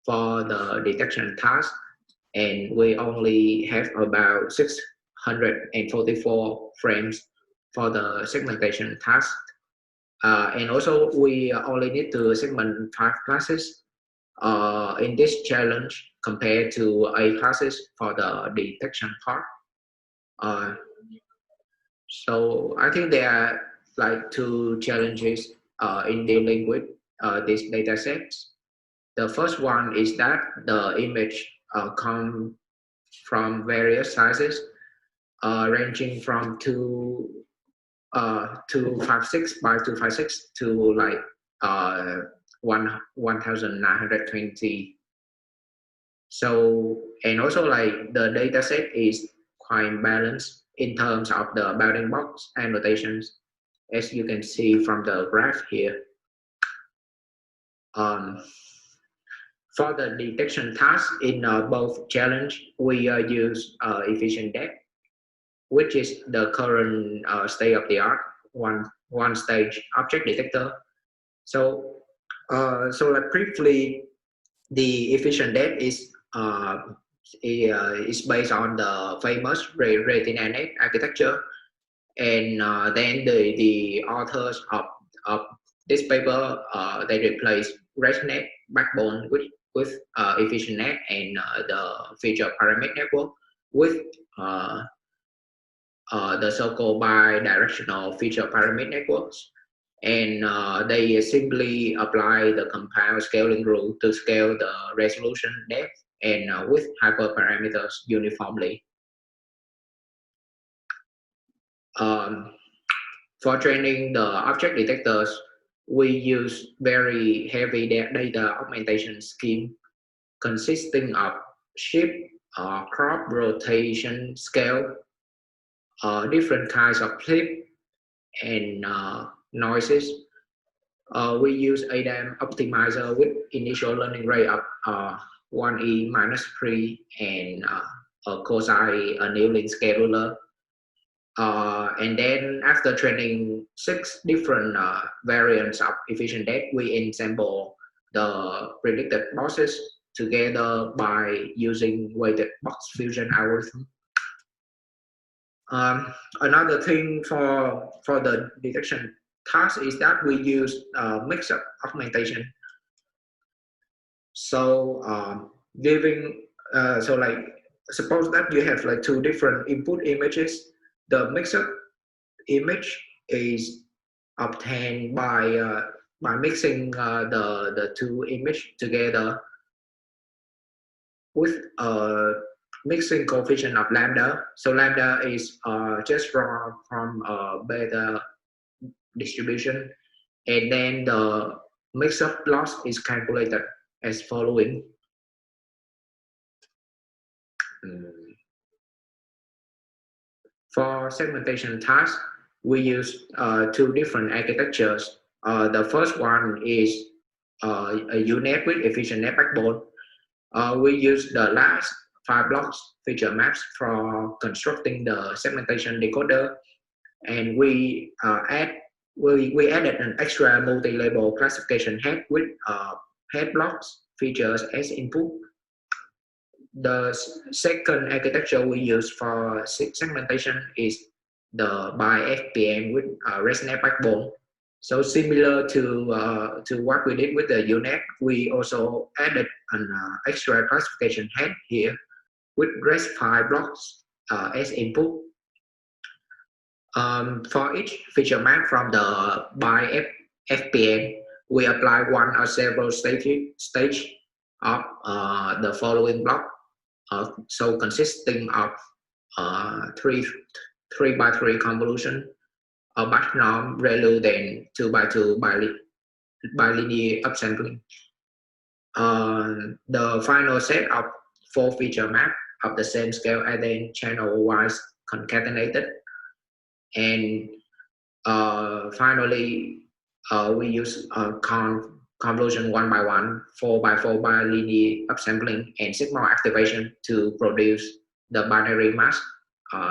for the detection task, and we only have about 644 frames for the segmentation task. And also we only need to segment 5 classes in this challenge compared to 8 classes for the detection part. So I think there are like 2 challenges in dealing with these data sets. The first one is that the image come from various sizes, ranging from 256 by 256 to like 1920. So, and also like the data set is quite balanced in terms of the bounding box annotations, as you can see from the graph here. For the detection task in both challenge, we use efficient depth, which is the current state-of-the-art one-stage object detector. So like briefly, the efficient depth is based on the famous RetinaNet architecture, and then the authors of this paper they replace ResNet backbone with efficient net and the feature pyramid network with the so-called bidirectional feature pyramid networks, and they simply apply the compound scaling rule to scale the resolution depth and with hyperparameters uniformly. For training the object detectors, we use very heavy data augmentation scheme consisting of shift, crop, rotation, scale, different kinds of clip, and noises. We use ADAM optimizer with initial learning rate of 1e-3 and a cosine annealing scheduler. And then after training 6 different variants of efficient depth, we ensemble the predicted bosses together by using weighted box fusion algorithm. Another thing for the detection task is that we use mix-up augmentation. So suppose that you have like two different input images. The mix-up image is obtained by mixing the two images together with a mixing coefficient of lambda. So lambda is just from beta distribution, and then the mix-up loss is calculated as following. For segmentation task, we use two different architectures. The first one is a UNet with efficient net backbone. We use the last 5 blocks feature maps for constructing the segmentation decoder, and we added an extra multi-label classification head with head blocks features as input. The second architecture we use for segmentation is the BiFPN with ResNet backbone. So similar to what we did with the UNet, we also added an extra classification head here with REST5 blocks as input. For each feature map from the BiFPN, we apply one or several stage of the following block. So consisting of 3 by 3 convolution, a batch norm, ReLU, then 2 by 2 bilinear upsampling. The final set of 4 feature map of the same scale are then channel-wise concatenated. And finally, we use convolution 1 by 1, 4 by 4 bilinear upsampling, and signal activation to produce the binary mask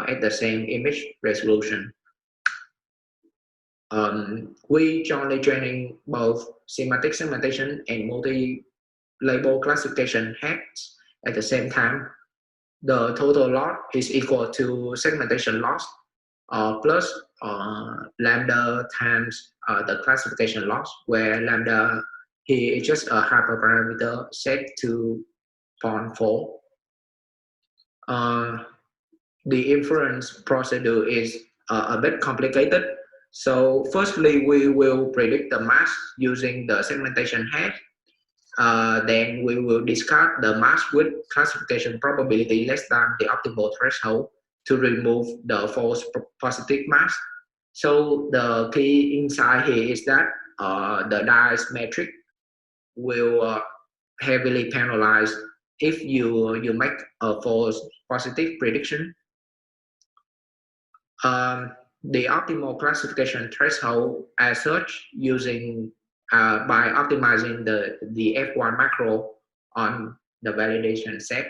at the same image resolution. We jointly training both semantic segmentation and multi-label classification heads at the same time. The total loss is equal to segmentation loss plus lambda times the classification loss, where lambda here is just a hyperparameter set to 0.4. The inference procedure is a bit complicated. So firstly, we will predict the mask using the segmentation head. Then we will discard the mask with classification probability less than the optimal threshold to remove the false positive mask. So the key insight here is that the dice metric will heavily penalize if you make a false positive prediction. The optimal classification threshold as such using by optimizing the F1 macro on the validation set.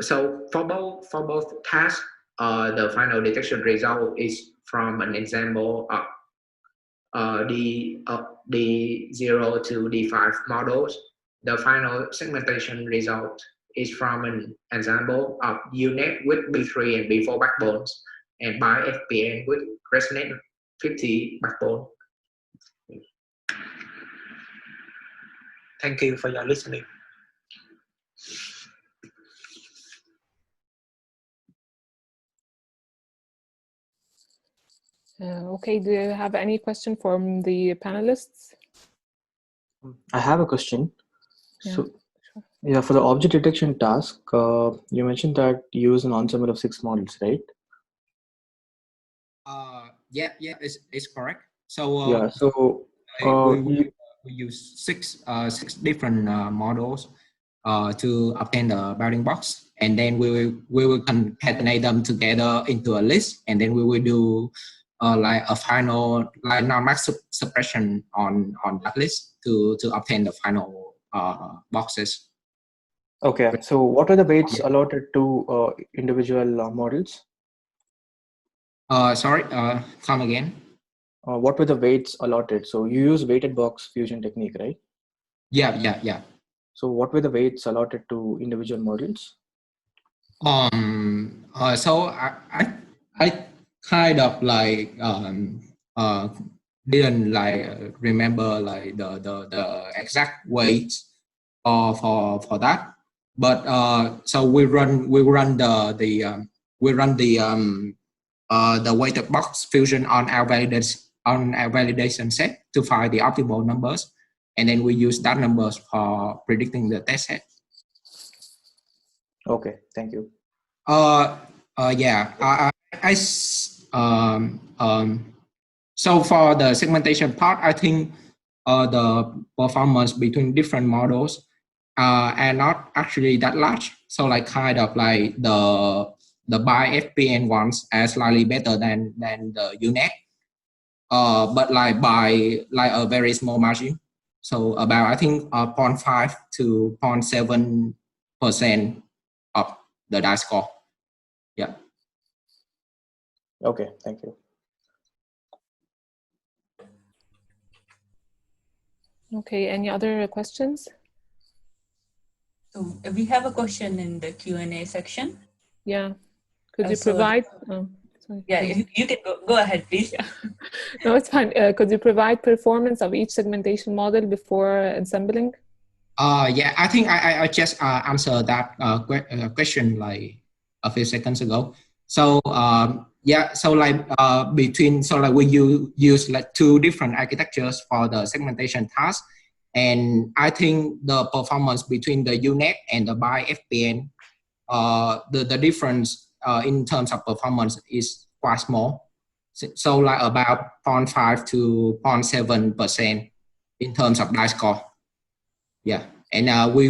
So for both tasks, the final detection result is from an example of the D0 to D5 models. The final segmentation result is from an example of UNet with B3 and B4 backbones, and BiFPN with ResNet 50 backbone. Thank you for your listening. Okay, do you have any question from the panelists? I have a question. Yeah, So, yeah, for the object detection task, you mentioned that you use an ensemble of 6 models, right? Yeah, it's correct. So Yeah. So we use six different models to obtain the bounding box, and then we will concatenate them together into a list, and then we will do like a final like non-max suppression on that list to obtain the final boxes. Okay. So what are the weights allotted to individual models? Sorry, come again. What were the weights allotted? So you use weighted box fusion technique, right? Yeah. So what were the weights allotted to individual modules? So I kind of like didn't like remember like the exact weight for that, but so we run the weighted box fusion on our validation set to find the optimal numbers, and then we use that numbers for predicting the test set. Okay, thank you. Yeah, so for the segmentation part, I think the performance between different models are not actually that large. So like kind of like the bi-FPN ones are slightly better than the UNET, but like by like a very small margin. So about I think 0.5 to 0.7% of the die score. Yeah. Okay, thank you. Okay, any other questions? So we have a question in the Q&A section. Yeah, could you provide? Sorry. Yeah, you can go ahead, please. Yeah. No, it's fine. Could you provide performance of each segmentation model before assembling? Yeah, I think I just answered that question like a few seconds ago. So yeah, so like we use like two different architectures for the segmentation task, and I think the performance between the UNET and the bi-FPN, the difference in terms of performance is quite small. So like about 0.5 to 0.7% in terms of die score. Yeah, and we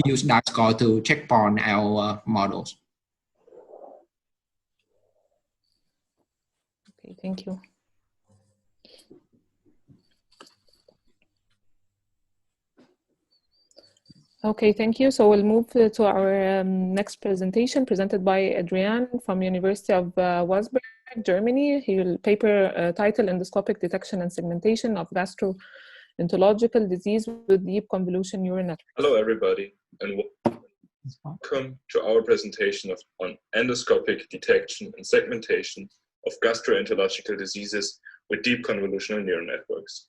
use that score to check on our models. Okay, thank you. Okay, thank you. So we'll move to our next presentation presented by Adrian from University of Wolfsburg, Germany. He will paper title Endoscopic Detection and Segmentation of Gastroenterological Disease with Deep Convolution Neural Networks. Hello, everybody, and welcome to our presentation on endoscopic detection and segmentation of gastroenterological diseases with deep convolutional neural networks.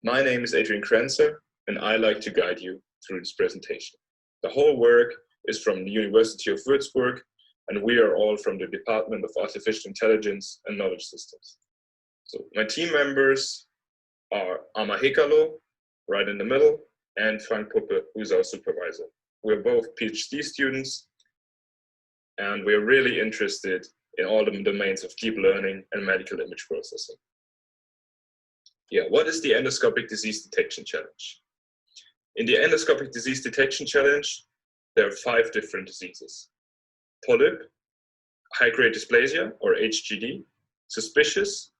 My name is Adrian Krenzer, and I like to guide you through this presentation. The whole work is from the University of Würzburg, and we are all from the Department of Artificial Intelligence and Knowledge Systems. So my team members are Ama Hekalo, right in the middle, and Frank Puppe, who's our supervisor. We're both PhD students, and we're really interested in all the domains of deep learning and medical image processing. Yeah, what is the endoscopic disease detection challenge? In the endoscopic disease detection challenge, there are 5 different diseases: polyp, high-grade dysplasia, or HGD, suspicious,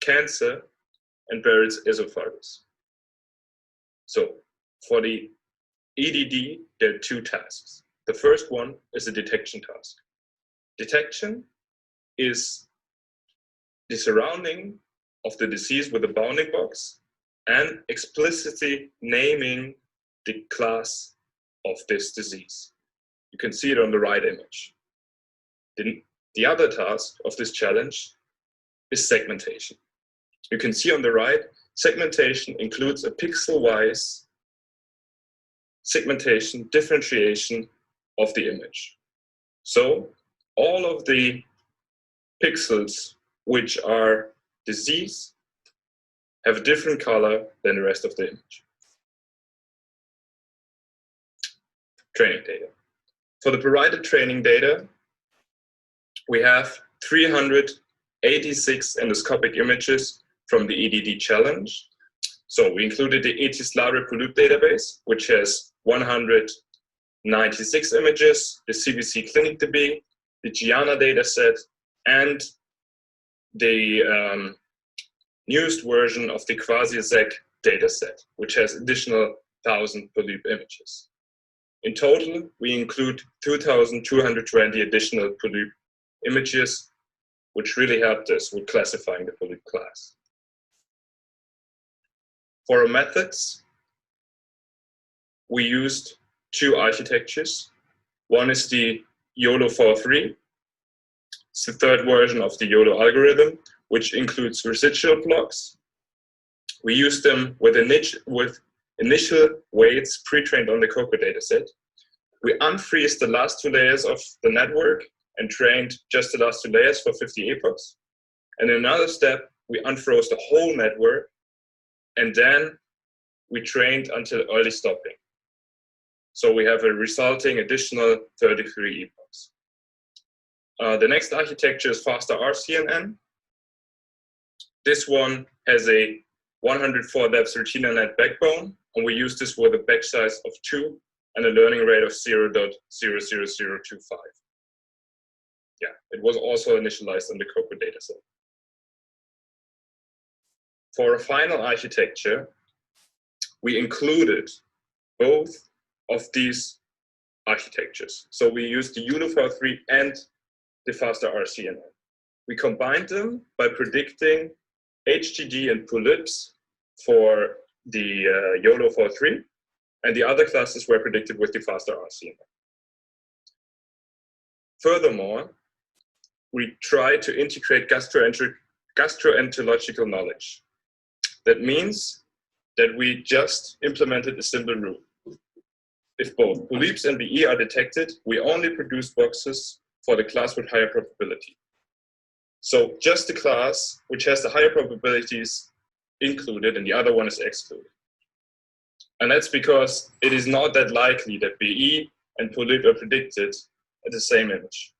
cancer, and Barrett's esophagus. So for the EDD, there are 2 tasks. The first one is the detection task. Detection is the surrounding of the disease with a bounding box and explicitly naming the class of this disease. You can see it on the right image. The other task of this challenge is segmentation. You can see on the right, segmentation includes a pixel-wise segmentation, differentiation of the image. So all of the pixels which are disease have a different color than the rest of the image. Training data. For the provided training data, we have 386 endoscopic images from the EDD challenge. So we included the ETIS-LARE polyp database, which has 196 images, the CBC Clinic DB, the Gianna dataset, and the newest version of the quasi-ZEC dataset, which has additional 1,000 polyp images. In total, we include 2,220 additional polyp images, which really helped us with classifying the polyp class. For our methods, we used two architectures. One is the YOLO-4-3. It's the third version of the YOLO algorithm, which includes residual blocks. We use them with initial weights pre-trained on the COCO dataset. We unfreeze the last two layers of the network and trained just the last two layers for 50 epochs. And in another step, we unfroze the whole network, and then we trained until early stopping. So we have a resulting additional 33 epochs. The next architecture is faster RCNN. This one has a 104 depth RetinaNet backbone, and we use this with a batch size of 2 and a learning rate of 0.00025. Yeah, it was also initialized on the COCO dataset. For a final architecture, we included both of these architectures. So we used the YOLO-4-3 and the faster RCNN. We combined them by predicting HGG and polyps for the YOLO-4-3, and the other classes were predicted with the faster RCNN. Furthermore, we tried to integrate gastroenterological knowledge. That means that we just implemented a simple rule. If both polyps and BE are detected, we only produce boxes for the class with higher probability. So just the class which has the higher probabilities included and the other one is excluded. And that's because it is not that likely that BE and polyp are predicted at the same image.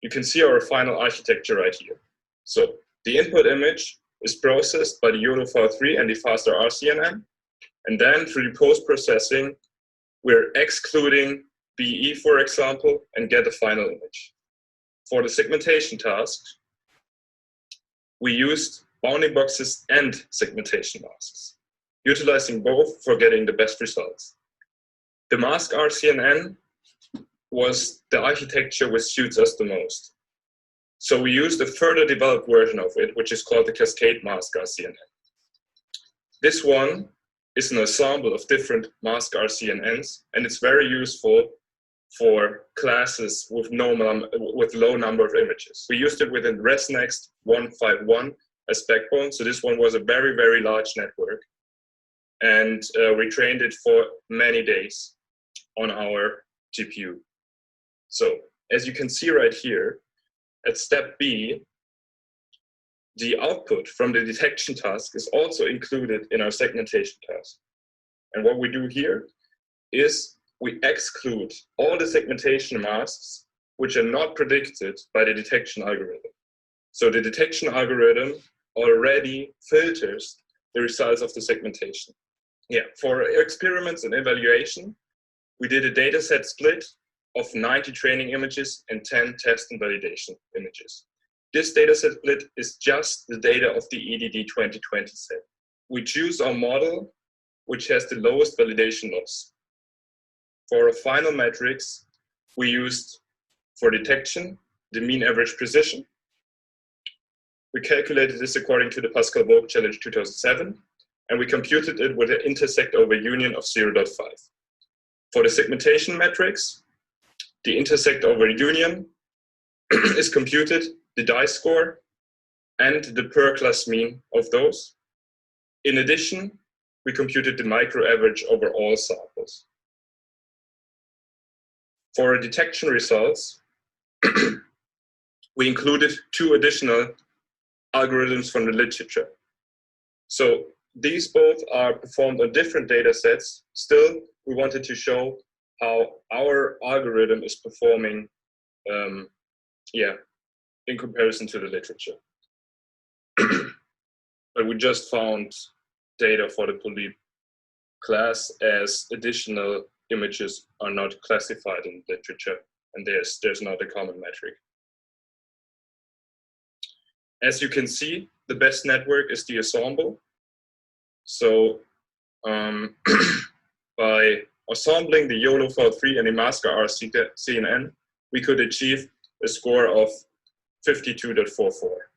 You can see our final architecture right here. So the input image is processed by the YOLO-4-3 and the faster RCNN, and then through the post-processing, we're excluding BE, for example, and get a final image. For the segmentation task, we used bounding boxes and segmentation masks, utilizing both for getting the best results. The mask RCNN was the architecture which suits us the most. So we used a further developed version of it, which is called the cascade mask RCNN. This one is an ensemble of different mask RCNNs, and it's very useful for classes with low number of images. We used it within ResNext 151 as backbone, so this one was a very, very large network, and we trained it for many days on our GPU. So as you can see right here, at step B, the output from the detection task is also included in our segmentation task. And what we do here is we exclude all the segmentation masks which are not predicted by the detection algorithm. So the detection algorithm already filters the results of the segmentation. Yeah, for experiments and evaluation, we did a dataset split of 90 training images and 10 test and validation images. This dataset split is just the data of the EDD2020 set. We choose our model which has the lowest validation loss. For our final metrics, we used for detection the mean average precision. We calculated this according to the Pascal-Vogt Challenge 2007, and we computed it with an intersect over union of 0.5. For the segmentation metrics, the intersect over union is computed, the dice score, and the per class mean of those. In addition, we computed the micro average over all samples. For our detection results, we included 2 additional algorithms from the literature. So these both are performed on different data sets. Still, we wanted to show how our algorithm is performing in comparison to the literature. But we just found data for the polyp class as additional images are not classified in literature, and there's not a common metric. As you can see, the best network is the ensemble. So by assembling the YOLO-4-3 and the mask RCNN, we could achieve a score of 52.44.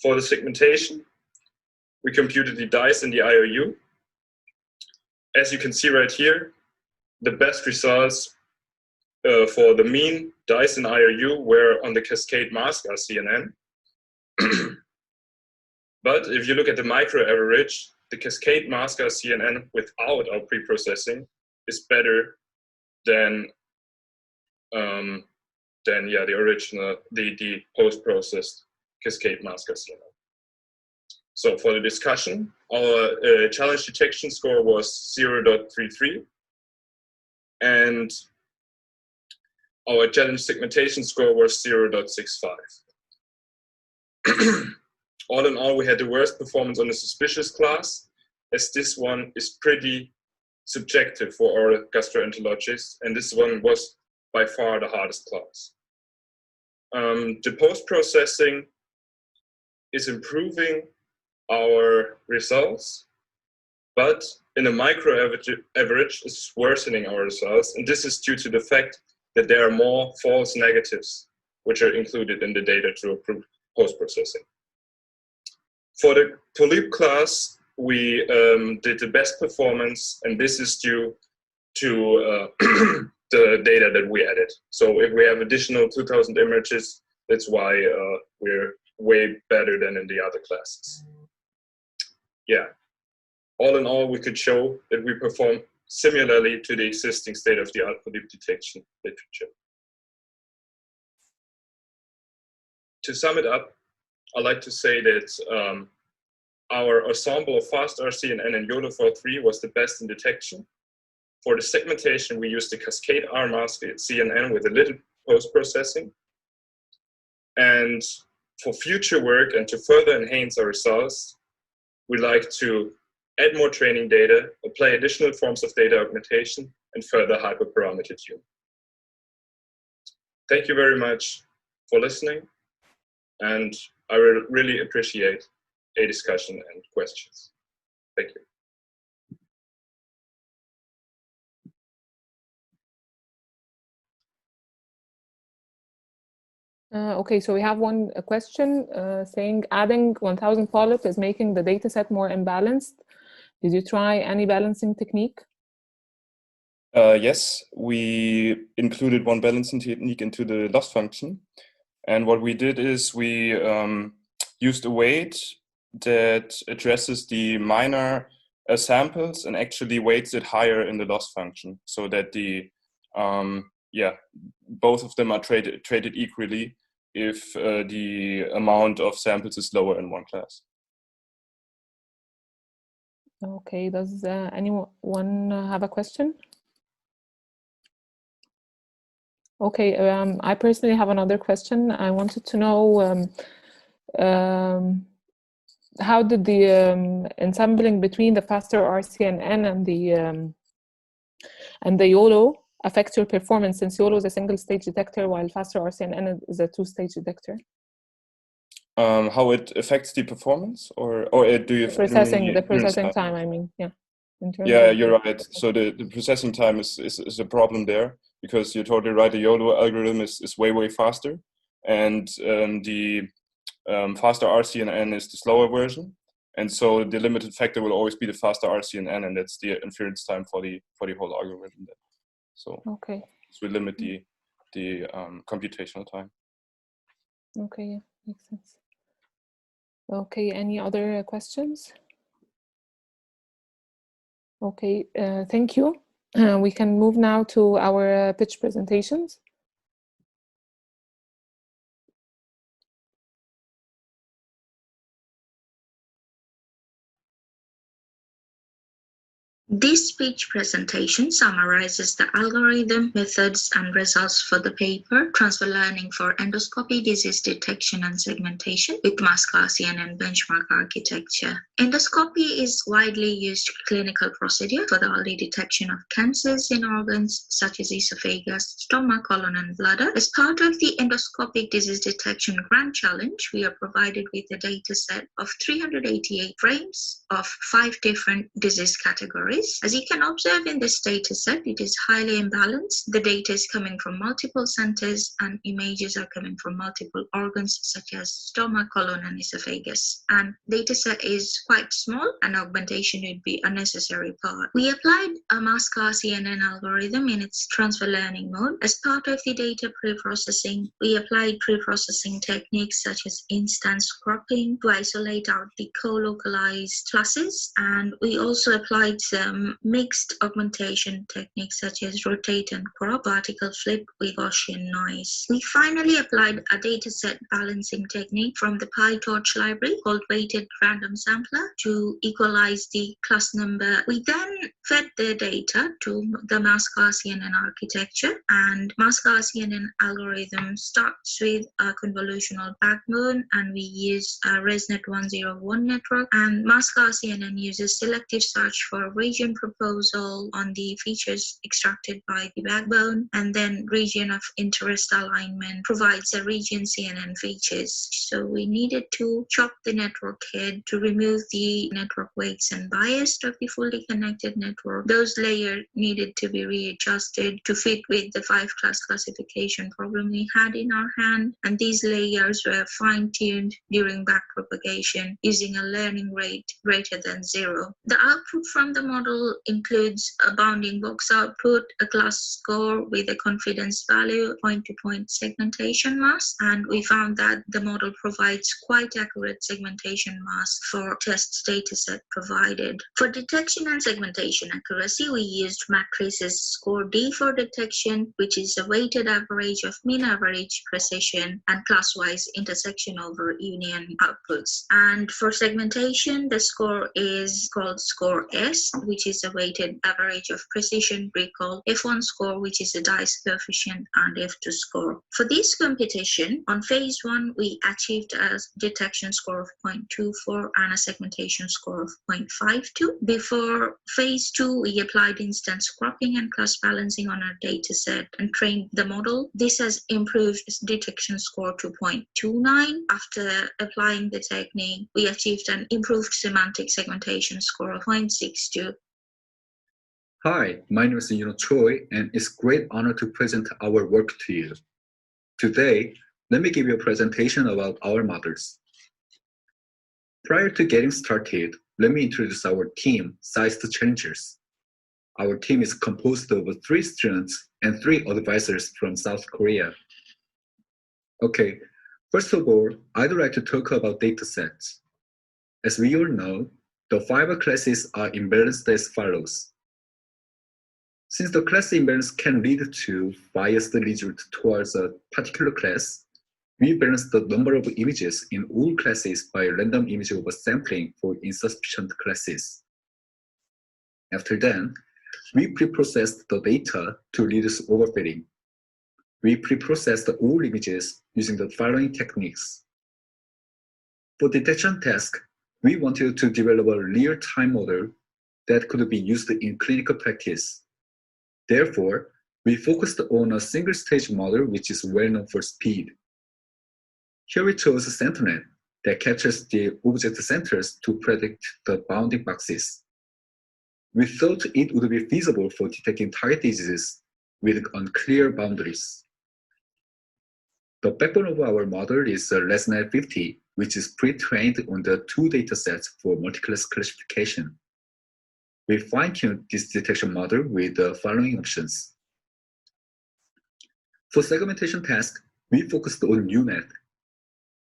For the segmentation, we computed the dice and the IOU. As you can see right here, the best results for the mean Dyson IRU were on the cascade mask CNN. But if you look at the micro average, the cascade mask CNN without our pre-processing is better than the original, the post-processed cascade mask CNN. So for the discussion, our challenge detection score was 0.33, and our challenge segmentation score was 0.65. All in all, we had the worst performance on the suspicious class, as this one is pretty subjective for our gastroenterologists, and this one was by far the hardest class. The post-processing is improving our results, but in a micro average is worsening our results, and this is due to the fact that there are more false negatives which are included in the data to approve post-processing. For the polyp class, we did the best performance, and this is due to the data that we added. So if we have additional 2,000 images, that's why we're way better than in the other classes. Yeah, all in all, we could show that we perform similarly to the existing state-of-the-art polyp detection literature. To sum it up, I'd like to say that our ensemble of fast RCNN and YOLO43 was the best in detection. For the segmentation, we used the cascade R mask CNN with a little post-processing. And for future work and to further enhance our results, we like to add more training data, apply additional forms of data augmentation, and further hyperparameter tune. Thank you very much for listening, and I really appreciate a discussion and questions. Thank you. Okay, so we have one question saying adding 1,000 polyp is making the data set more imbalanced. Did you try any balancing technique? Yes, we included one balancing technique into the loss function. And what we did is we used a weight that addresses the minor samples and actually weights it higher in the loss function, so that the both of them are traded equally if the amount of samples is lower in one class. Okay, does anyone have a question? Okay, I personally have another question. I wanted to know how did the ensembling between the faster RCNN and the YOLO affect your performance, since YOLO is a single stage detector while faster RCNN is a two-stage detector? How it affects the performance, or do you the processing time? I mean, yeah. Yeah, you're right. So the processing time is a problem there, because you're totally right. The YOLO algorithm is way faster, and the faster RCNN is the slower version, and so the limited factor will always be the faster RCNN, and that's the inference time for the whole algorithm. So okay, so we limit the computational time. Okay, yeah, makes sense. Okay, any other questions? Okay, thank you. We can move now to our pitch presentations. This speech presentation summarizes the algorithm, methods, and results for the paper, Transfer Learning for Endoscopy Disease Detection and Segmentation with Mask RCNN Benchmark Architecture. Endoscopy is widely used clinical procedure for the early detection of cancers in organs such as esophagus, stomach, colon, and bladder. As part of the Endoscopic Disease Detection Grand Challenge, we are provided with a data set of 388 frames of 5 different disease categories. size. As you can observe in this data set, it is highly imbalanced. The data is coming from multiple centers and images are coming from multiple organs such as stomach, colon, and esophagus. And data set is quite small and augmentation would be a necessary part. We applied a Mascar CNN algorithm in its transfer learning mode. As part of the data pre-processing, we applied pre-processing techniques such as instance cropping to isolate out the co-localized classes, and we also applied some mixed augmentation techniques such as rotate and crop, vertical flip with Gaussian noise. We finally applied a dataset balancing technique from the PyTorch library called weighted random sampler to equalize the class number. We then fed the data to the Mascar CNN architecture, and Mascar CNN algorithm starts with a convolutional backbone, and we use a ResNet 101 network, and Mascar CNN uses selective search for region proposal on the features extracted by the backbone, and then region of interest alignment provides a region CNN features. So we needed to chop the network head to remove the network weights and bias of the fully connected network. Those layers needed to be readjusted to fit with the 5-class classification problem we had in our hand, and these layers were fine-tuned during backpropagation using a learning rate greater than 0. The output from the model includes a bounding box output, a class score with a confidence value, point-to-point segmentation mask, and we found that the model provides quite accurate segmentation mask for test dataset provided. For detection and segmentation accuracy, we used matrices score D for detection, which is a weighted average of mean average precision and class-wise intersection over union outputs. And for segmentation, the score is called score S, which is a weighted average of precision, recall, F1 score, which is a dice coefficient, and F2 score. For this competition, on phase 1, we achieved a detection score of 0.24 and a segmentation score of 0.52. Before phase 2, we applied instance cropping and class balancing on our data set and trained the model. This has improved its detection score to 0.29. After applying the technique, we achieved an improved semantic segmentation score of 0.62. Hi, my name is Choi, and it's a great honor to present our work to you. Today, let me give you a presentation about our models. Prior to getting started, let me introduce our team, Sized Challengers. Our team is composed of 3 students and 3 advisors from South Korea. Okay, first of all, I'd like to talk about datasets. As we all know, the 5 classes are imbalanced as follows. Since the class imbalance can lead to biased result towards a particular class, we balance the number of images in all classes by random image oversampling for insufficient classes. After that, we pre-processed the data to reduce overfitting. We pre-processed all images using the following techniques. For detection task, we wanted to develop a real-time model that could be used in clinical practice. Therefore, we focused on a single-stage model which is well known for speed. Here we chose Sentinel that captures the object centers to predict the bounding boxes. We thought it would be feasible for detecting target diseases with unclear boundaries. The backbone of our model is ResNet 50, which is pre-trained on the 2 datasets for multi-class classification. We fine-tuned this detection model with the following options. For segmentation task, we focused on UNet,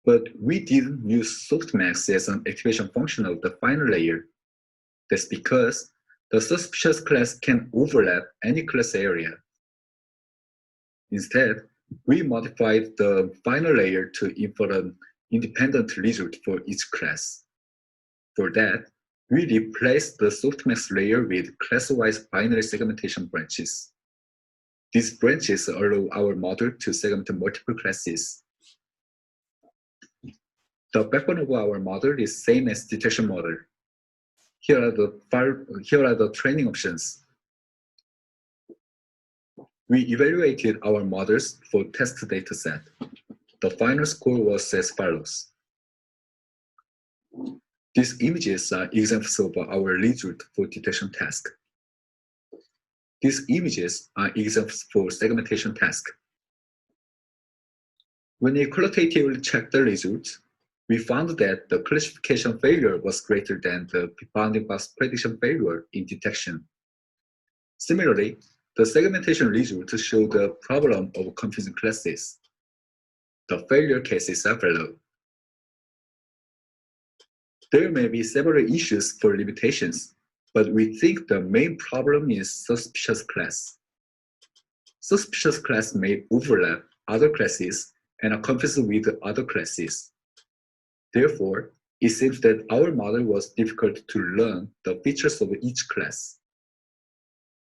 but we didn't use softmax as an activation function of the final layer. That's because the suspicious class can overlap any class area. Instead, we modified the final layer to infer an independent result for each class. For that, we replaced the softmax layer with class-wise binary segmentation branches. These branches allow our model to segment multiple classes. The backbone of our model is same as detection model. Here are the training options. We evaluated our models for test dataset. The final score was as follows. These images are examples of our result for detection task. These images are examples for segmentation task. When we qualitatively checked the results, we found that the classification failure was greater than the bounding box prediction failure in detection. Similarly, the segmentation results show the problem of confusing classes. The failure cases are below. There may be several issues for limitations, but we think the main problem is suspicious class. Suspicious class may overlap other classes and are confused with other classes. Therefore, it seems that our model was difficult to learn the features of each class.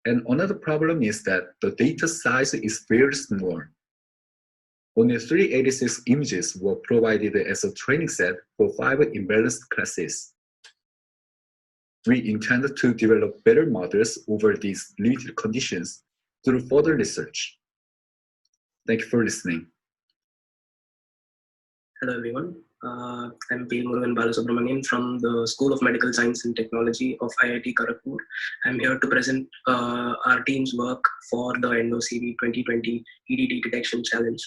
And another problem is that the data size is very small. Only 386 images were provided as a training set for 5 imbalanced classes. We intend to develop better models over these limited conditions through further research. Thank you for listening. Hello everyone. I'm P. Murugan Balasubramanian from the School of Medical Science and Technology of IIT Kharagpur. I'm here to present our team's work for the EndoCV2020 EDT detection challenge.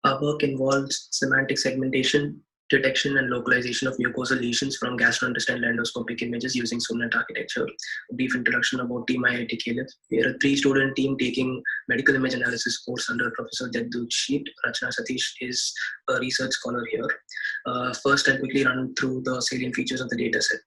Our work involves semantic segmentation, detection and localization of mucosal lesions from gastrointestinal endoscopic images using SOMNet architecture. A brief introduction about Team IIT Caliph. We are a 3-student team taking medical image analysis course under Professor Jaddu Sheet. Rachna Satish is a research scholar here. First, I'll quickly run through the salient features of the dataset.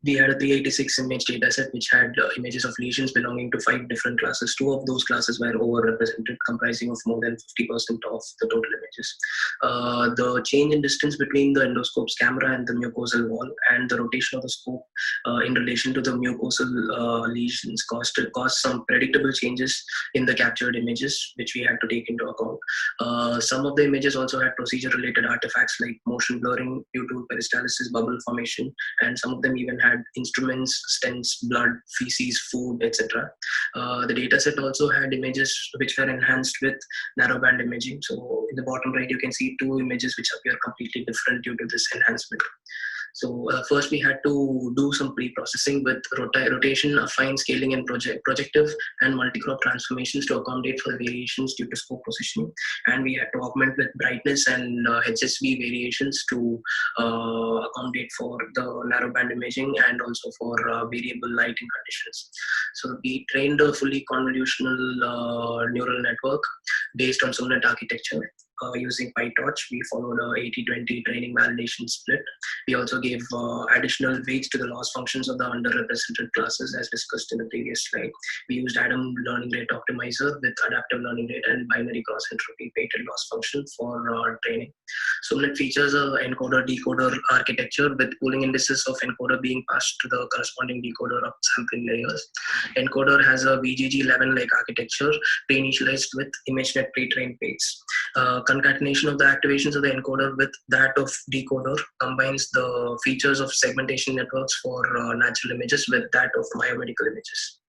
We had a 386 image dataset which had images of lesions belonging to 5 different classes. 2 of those classes were overrepresented, comprising of more than 50% of the total images. The change in distance between the endoscope's camera and the mucosal wall and the rotation of the scope in relation to the mucosal lesions caused some predictable changes in the captured images, which we had to take into account. Some of the images also had procedure-related artifacts like motion blurring due to peristalsis, bubble formation, and some of them even had instruments, stents, blood, feces, food, etc. The dataset also had images which were enhanced with narrowband imaging. So in the bottom right, you can see 2 images which appear completely different due to this enhancement. So first we had to do some pre-processing with rotation, affine scaling and projective and multi-crop transformations to accommodate for the variations due to scope positioning. And we had to augment with brightness and HSV variations to accommodate for the narrowband imaging and also for variable lighting conditions. So we trained a fully convolutional neural network based on SOMNet architecture. Using PyTorch, we followed a 80-20 training validation split. We also gave additional weights to the loss functions of the underrepresented classes as discussed in the previous slide. We used Adam learning rate optimizer with adaptive learning rate and binary cross entropy weighted loss function for training. SOMNet features a encoder-decoder architecture with pooling indices of encoder being passed to the corresponding decoder of sampling layers. Encoder has a VGG11-like architecture pre-initialized with ImageNet pre-trained weights. Concatenation of the activations of the encoder with that of decoder combines the features of segmentation networks for natural images with that of biomedical images.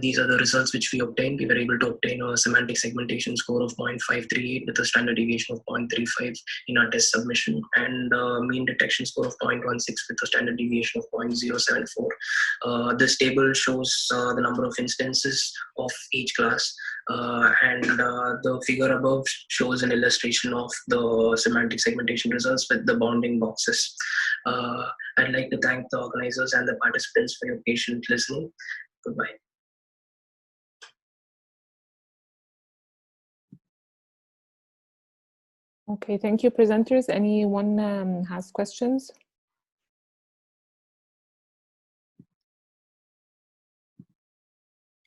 These are the results which we obtained. We were able to obtain a semantic segmentation score of 0.538 with a standard deviation of 0.35 in our test submission, and mean detection score of 0.16 with a standard deviation of 0.074. This table shows the number of instances of each class, and the figure above shows an illustration of the semantic segmentation results with the bounding boxes. I'd like to thank the organizers and the participants for your patient listening. Goodbye. Okay, thank you, presenters. Anyone has questions?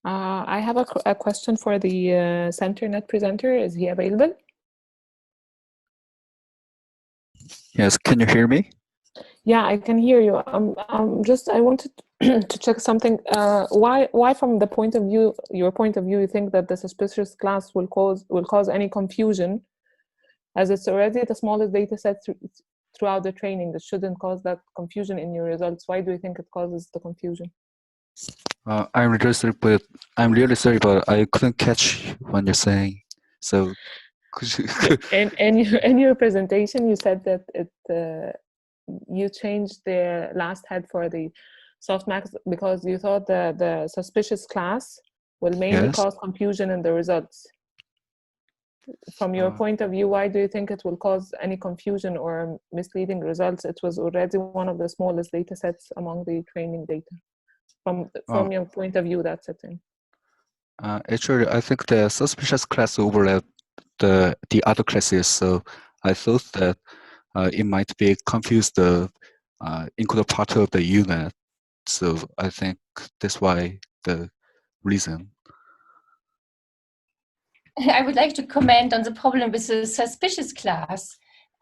I have a question for the CenterNet presenter. Is he available? Yes, can you hear me? Yeah, I can hear you. I wanted to check something. Why, from the point of view, your point of view, you think that the suspicious class will cause any confusion, as it's already the smallest data set throughout the training? That shouldn't cause that confusion in your results. Why do you think it causes the confusion? I'm really sorry, but I couldn't catch what you're saying. So In your presentation, you said that you changed the last head for the softmax because you thought the suspicious class will mainly cause confusion in the results. From your point of view, why do you think it will cause any confusion or misleading results? It was already one of the smallest data sets among the training data. From your point of view, that's it. Actually, I think the suspicious class overlap the other classes, so I thought that it might be confused the include part of the unit. So I think that's why the reason. I would like to comment on the problem with the suspicious class.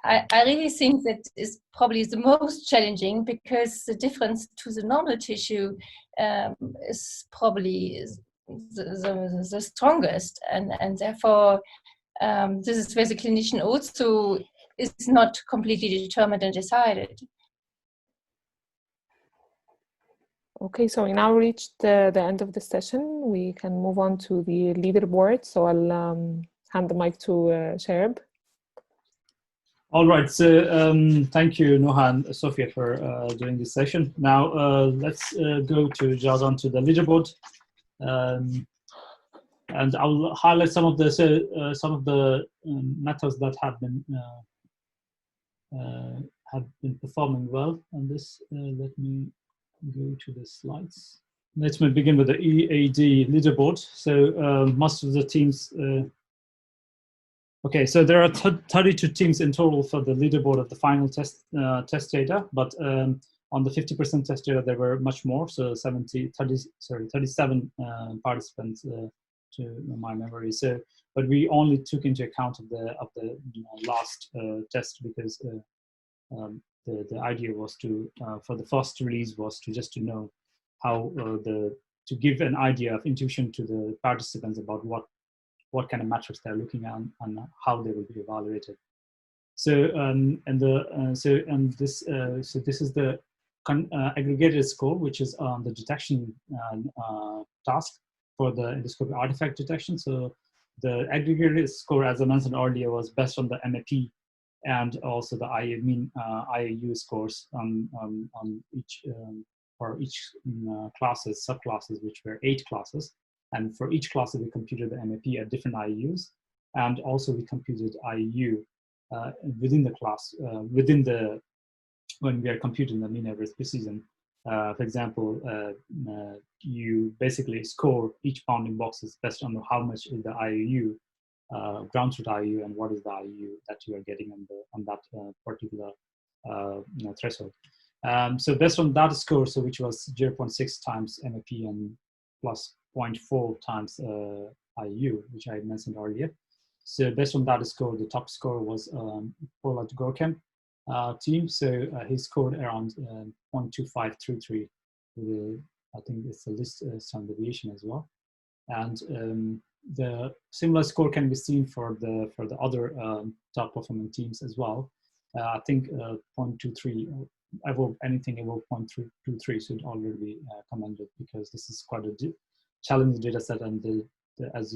I really think that is probably the most challenging because the difference to the normal tissue is probably the strongest, and therefore this is where the clinician also is not completely determined and decided. Okay, so we now reached the end of the session. We can move on to the leaderboard. So I'll hand the mic to Sharib. All right, so thank you, Noha and Sophia, for doing this session. Now let's go to jump on to the leaderboard, and I'll highlight some of the methods that have been performing well on this. Let me go to the slides. Let's begin with the EAD leaderboard. So most of the teams. Okay, so there are 32 teams in total for the leaderboard of the final test data, but on the 50% test data there were much more, so 37 participants to my memory. So, but we only took into account of the last test because the idea was to for the first release was to just to know how to give an idea of intuition to the participants about what kind of metrics they're looking at and how they will be evaluated. So this is the aggregated score, which is on the detection task for the endoscopic artifact detection. So the aggregated score, as I mentioned earlier, was based on the MAP and also the IAU scores on each for each subclasses, which were 8 classes. And for each class, we computed the MAP at different IAUs, and also we computed IAU within the class, when we are computing the mean average precision. For example, you basically score each bounding boxes based on how much is the IAU, ground truth IAU, and what is the IAU that you are getting on that particular threshold. So based on that score, which was 0.6 times MAP and plus 0.4 times IAU, which I mentioned earlier. So based on that score, the top score was Polat Gorkem team. So he scored around 0.2533. I think it's a list standard deviation as well. And the similar score can be seen for the other top performing teams as well. I think 0.23. Anything above 0.23 should already be commended, because this is quite a challenging data set, and as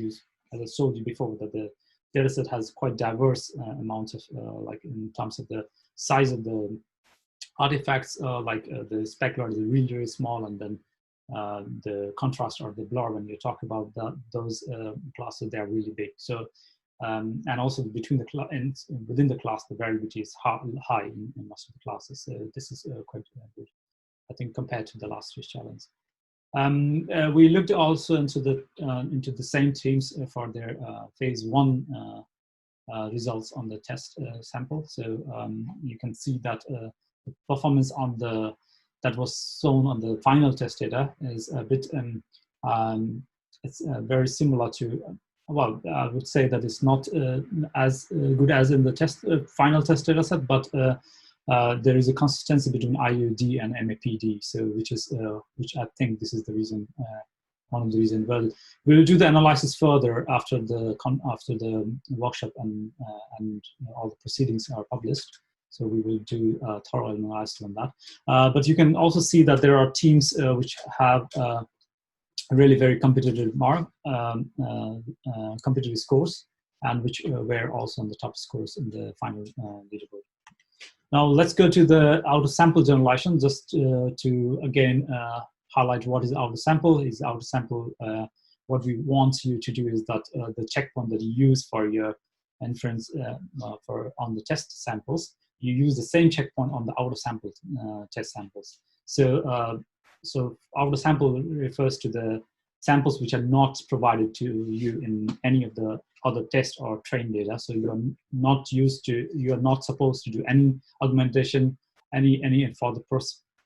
I told you before, that the data set has quite diverse amounts of like in terms of the size of the artifacts, the specular is really, really small, and then the contrast or the blur, when you talk about those classes, they are really big. So and also between the within the class, the variability is high in most of the classes. So this is quite good, I think, compared to the last year's challenge. We looked also into the same teams for their phase 1 results on the test sample. So you can see that the performance on that was shown on the final test data is a bit it's very similar to. Well, I would say that it's not as good as in the final test data set, but there is a consistency between IUD and MAPD. So, which I think this is the reason, one of the reasons. Well, we will do the analysis further after the workshop and all the proceedings are published. So we will do a thorough analysis on that. But you can also see that there are teams which have really very competitive competitive scores. and which were also on the top scores in the final leaderboard. Now let's go to the out-of-sample generalization, just to again highlight what is out-of-sample. Is out-of-sample, what we want you to do is that the checkpoint that you use for your inference on the test samples, you use the same checkpoint on the out-of-sample test samples. So, so out-of-sample refers to the samples which are not provided to you in any of the other test or train data. So you are not you are not supposed to do any augmentation, any for the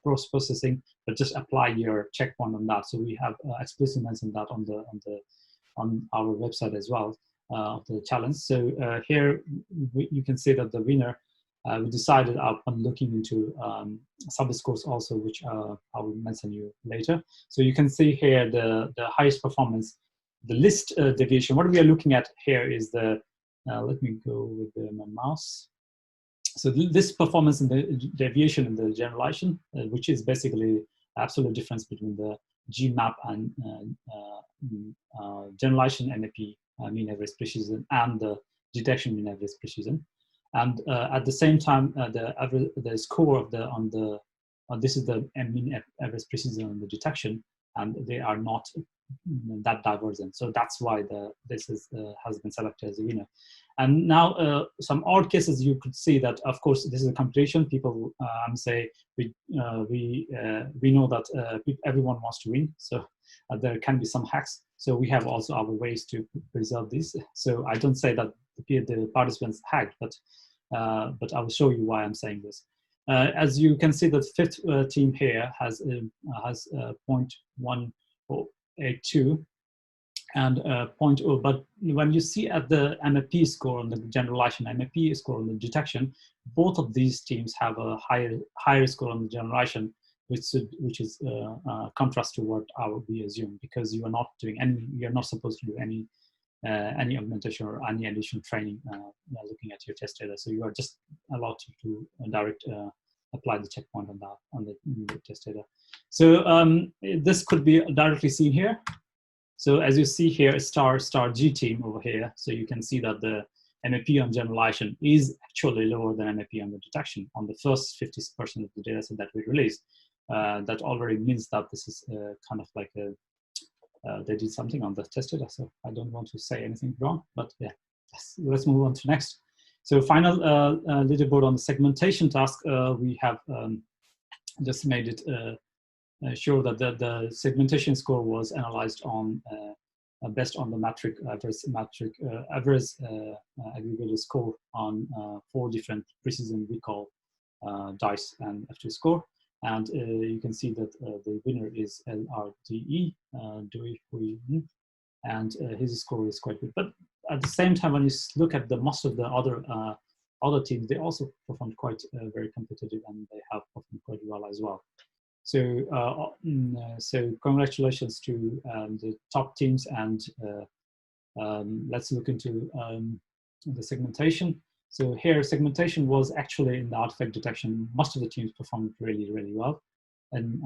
processing, but just apply your checkpoint on that. So we have explicitly mentioned that on our website as well, of the challenge. So here you can see that the winner, we decided upon looking into sub-scores also, which I will mention you later. So you can see here the highest performance, the list deviation. What we are looking at here is the, let me go with my mouse. So this performance in the deviation in the generalization, which is basically absolute difference between the GMAP and generalization MAP, mean average precision, and the detection mean average precision. And at the same time, the score of this is the mean average precision on the detection, and they are not that divergent. So that's why this has been selected as a winner. And now some odd cases you could see that, of course, this is a computation. People say we know that everyone wants to win, so there can be some hacks. So we have also our ways to preserve this. So I don't say that the participants hacked, but I will show you why I'm saying this. As you can see, the fifth team here has 0.182 and 0.0. But when you see at the MAP score on the generalization, MAP score on the detection, both of these teams have a higher score on the generalization, which is contrast to what we assume, because you are not doing any, you are not supposed to do any augmentation or any additional training looking at your test data. So you are just allowed to direct apply the checkpoint on the test data. So this could be directly seen here. So as you see here, star G team over here. So you can see that the MAP on generalization is actually lower than MAP on the detection on the first 50% of the data set that we released. That already means that this is kind of like they did something on the test data. So I don't want to say anything wrong, but yeah, let's move on to next. So final leaderboard on the segmentation task, we have just made it sure that the segmentation score was analyzed on based on the average aggregated score on 4 different precision recall dice and F2 score. And you can see that the winner is LRDE, and his score is quite good. But at the same time, when you look at most of the other teams, they also performed quite very competitive, and they have performed quite well as well. So, so congratulations to the top teams, and let's look into the segmentation. So here, segmentation was actually in the artifact detection. Most of the teams performed really, really well, and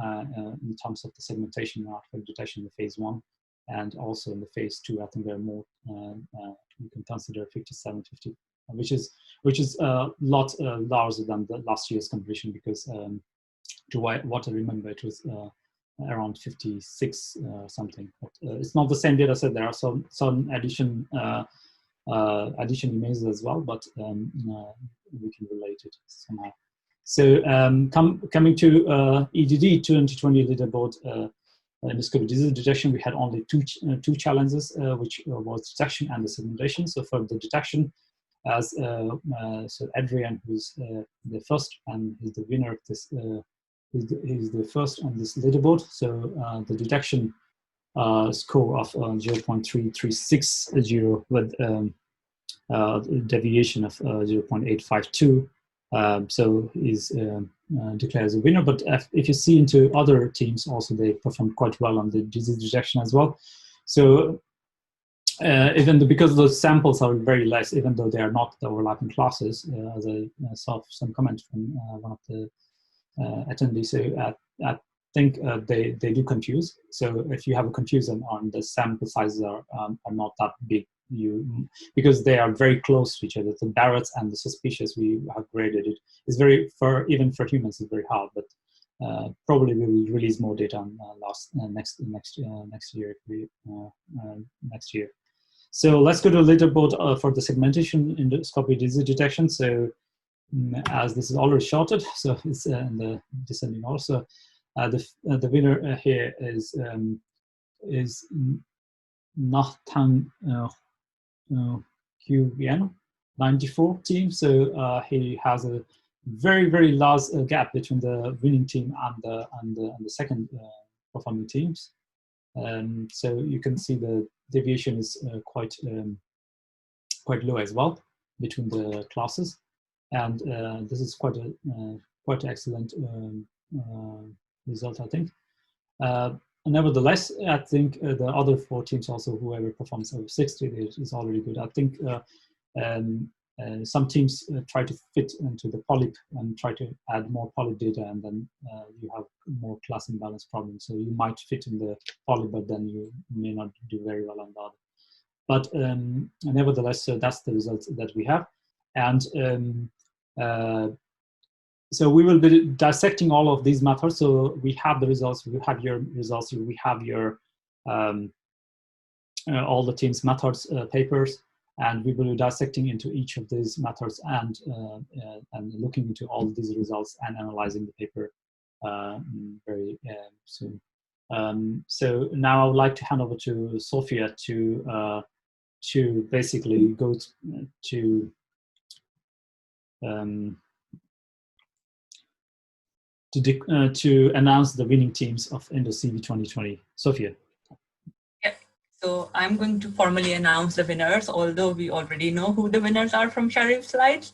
in terms of the segmentation and artifact detection in phase 1, and also in the phase 2. I think there are more. You can consider 57, 50, which is a lot larger than the last year's competition, because to what I remember, it was around 56 something. But it's not the same data set. There are some addition images as well, but we can relate it somehow. So coming to EDD 2020 leaderboard endoscopy disease detection, we had only two challenges, which was detection and the segmentation. So for the detection, as so Adrian, who's the first and is the winner of this, he's the first on this leaderboard. So the detection score of 0.3360 with deviation of 0.852. So is declared as a winner. But if you see into other teams, also they performed quite well on the disease detection as well. So even because those samples are very less, even though they are not the overlapping classes, as I saw some comment from one of the attendees. So I think they do confuse. So if you have a confusion on the sample sizes are not that big because they are very close to each other. The Barrett's and the suspicious, we have graded it. It's very, even for humans, it's very hard, but probably we will release more data on next year. Next year. So let's go to Leaderboard for the segmentation endoscopy disease detection. So as this is already shorted, so it's in the descending order. So the winner here is Nathan QVN 94 team. So he has a very large gap between the winning team and the second performing teams. So you can see the deviation is quite low as well between the classes, and this is quite excellent result, I think. Nevertheless, I think the other 4 teams also, whoever performs over 60 is already good. I think some teams try to fit into the polyp and try to add more polyp data, and then you have more class imbalance problems. So you might fit in the polyp, but then you may not do very well on the other. But nevertheless, so that's the results that we have. And so we will be dissecting all of these methods. So we have the results, we have your results, we have your all the team's methods papers, and we will be dissecting into each of these methods and looking into all these results and analyzing the paper very soon. So now I would like to hand over to Sophia to basically go to announce the winning teams of EndoCV 2020. Sophia. Yeah. So I'm going to formally announce the winners, although we already know who the winners are from Sharif's slides.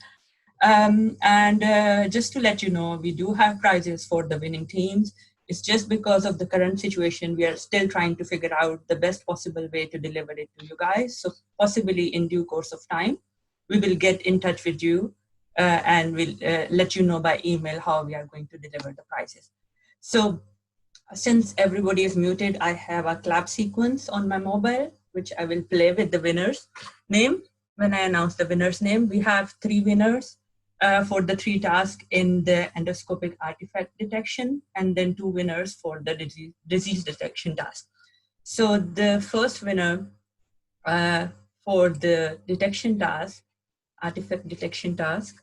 Just to let you know, we do have prizes for the winning teams. It's just because of the current situation, we are still trying to figure out the best possible way to deliver it to you guys. So possibly in due course of time, we will get in touch with you and we'll let you know by email how we are going to deliver the prizes. So since everybody is muted, I have a clap sequence on my mobile, which I will play with the winner's name. When I announce the winner's name, we have 3 winners for the 3 tasks in the endoscopic artifact detection, and then 2 winners for the disease detection task. So the first winner for the detection task, artifact detection task,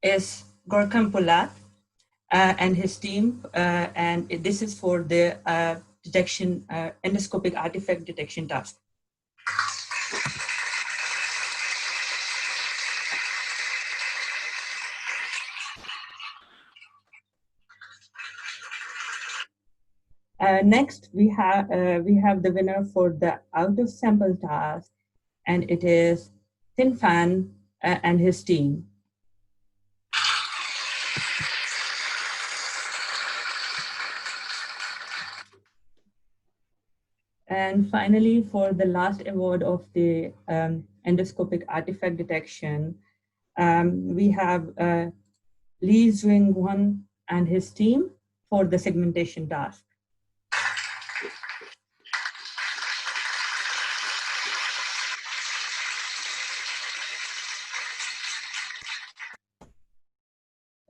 is Gorkam Pulat and his team, and this is for the detection, endoscopic artifact detection task. Next, we have the winner for the out of sample task, and it is Tin Fan and his team. And finally, for the last award of the endoscopic artifact detection, we have Li Zhuingwan and his team for the segmentation task.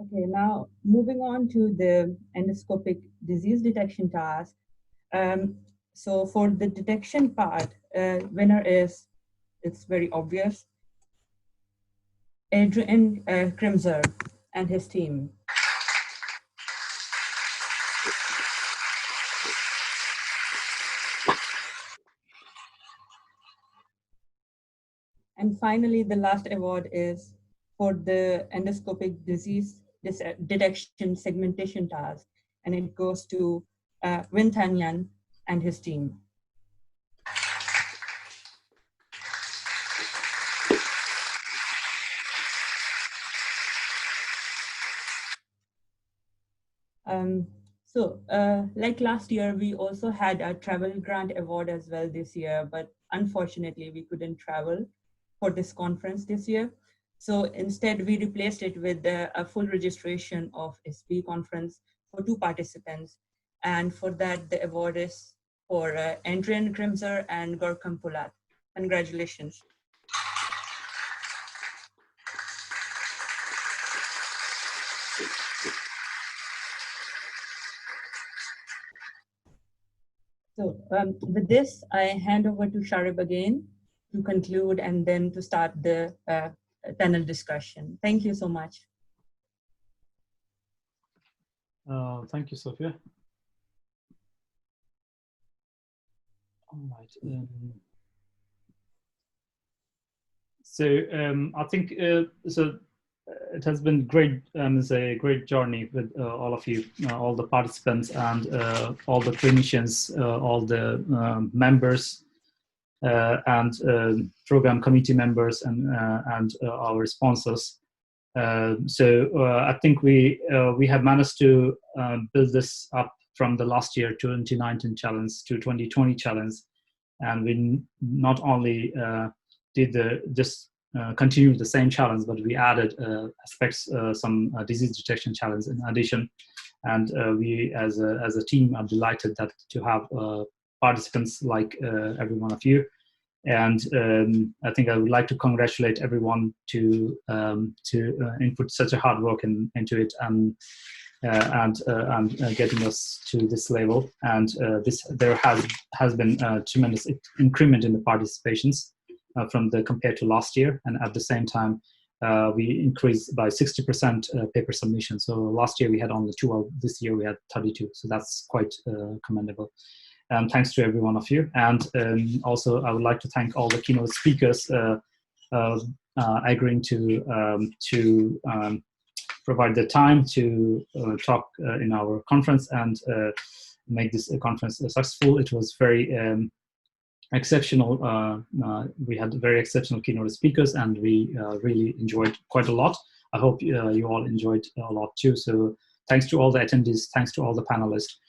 Okay, now moving on to the endoscopic disease detection task. So for the detection part, winner is, it's very obvious, Adrian Krimzer and his team. And finally, the last award is for the endoscopic disease detection segmentation task, and it goes to Win Tanyan and his team. Like last year, we also had a travel grant award as well this year, but unfortunately we couldn't travel for this conference this year. So instead we replaced it with a full registration of ISBI conference for 2 participants. And for that, the award is for Adrian Grimzer and Gorkam Pulat. Congratulations. So with this, I hand over to Sharib again to conclude and then to start the panel discussion. Thank you so much. Thank you, Sophia. All right. I think it has been great. It's a great journey with all of you, all the participants, and all the clinicians, all the members, and program committee members, and our sponsors. I think we have managed to build this up from the last year 2019 challenge to 2020 challenge, and we not only did continue the same challenge, but we added aspects, some disease detection challenge in addition. And we, as a team, are delighted to have participants like every one of you. And I think I would like to congratulate everyone to input such a hard work into it and getting us to this level. And there has been a tremendous increment in the participations compared to last year, and at the same time we increased by 60% paper submission. So last year we had only 2, this year we had 32. So that's quite commendable. And thanks to every one of you. And also I would like to thank all the keynote speakers agreeing to provide the time to talk in our conference and make this conference successful. It was very exceptional. We had very exceptional keynote speakers, and we really enjoyed quite a lot. I hope you all enjoyed a lot too. So thanks to all the attendees, thanks to all the panelists.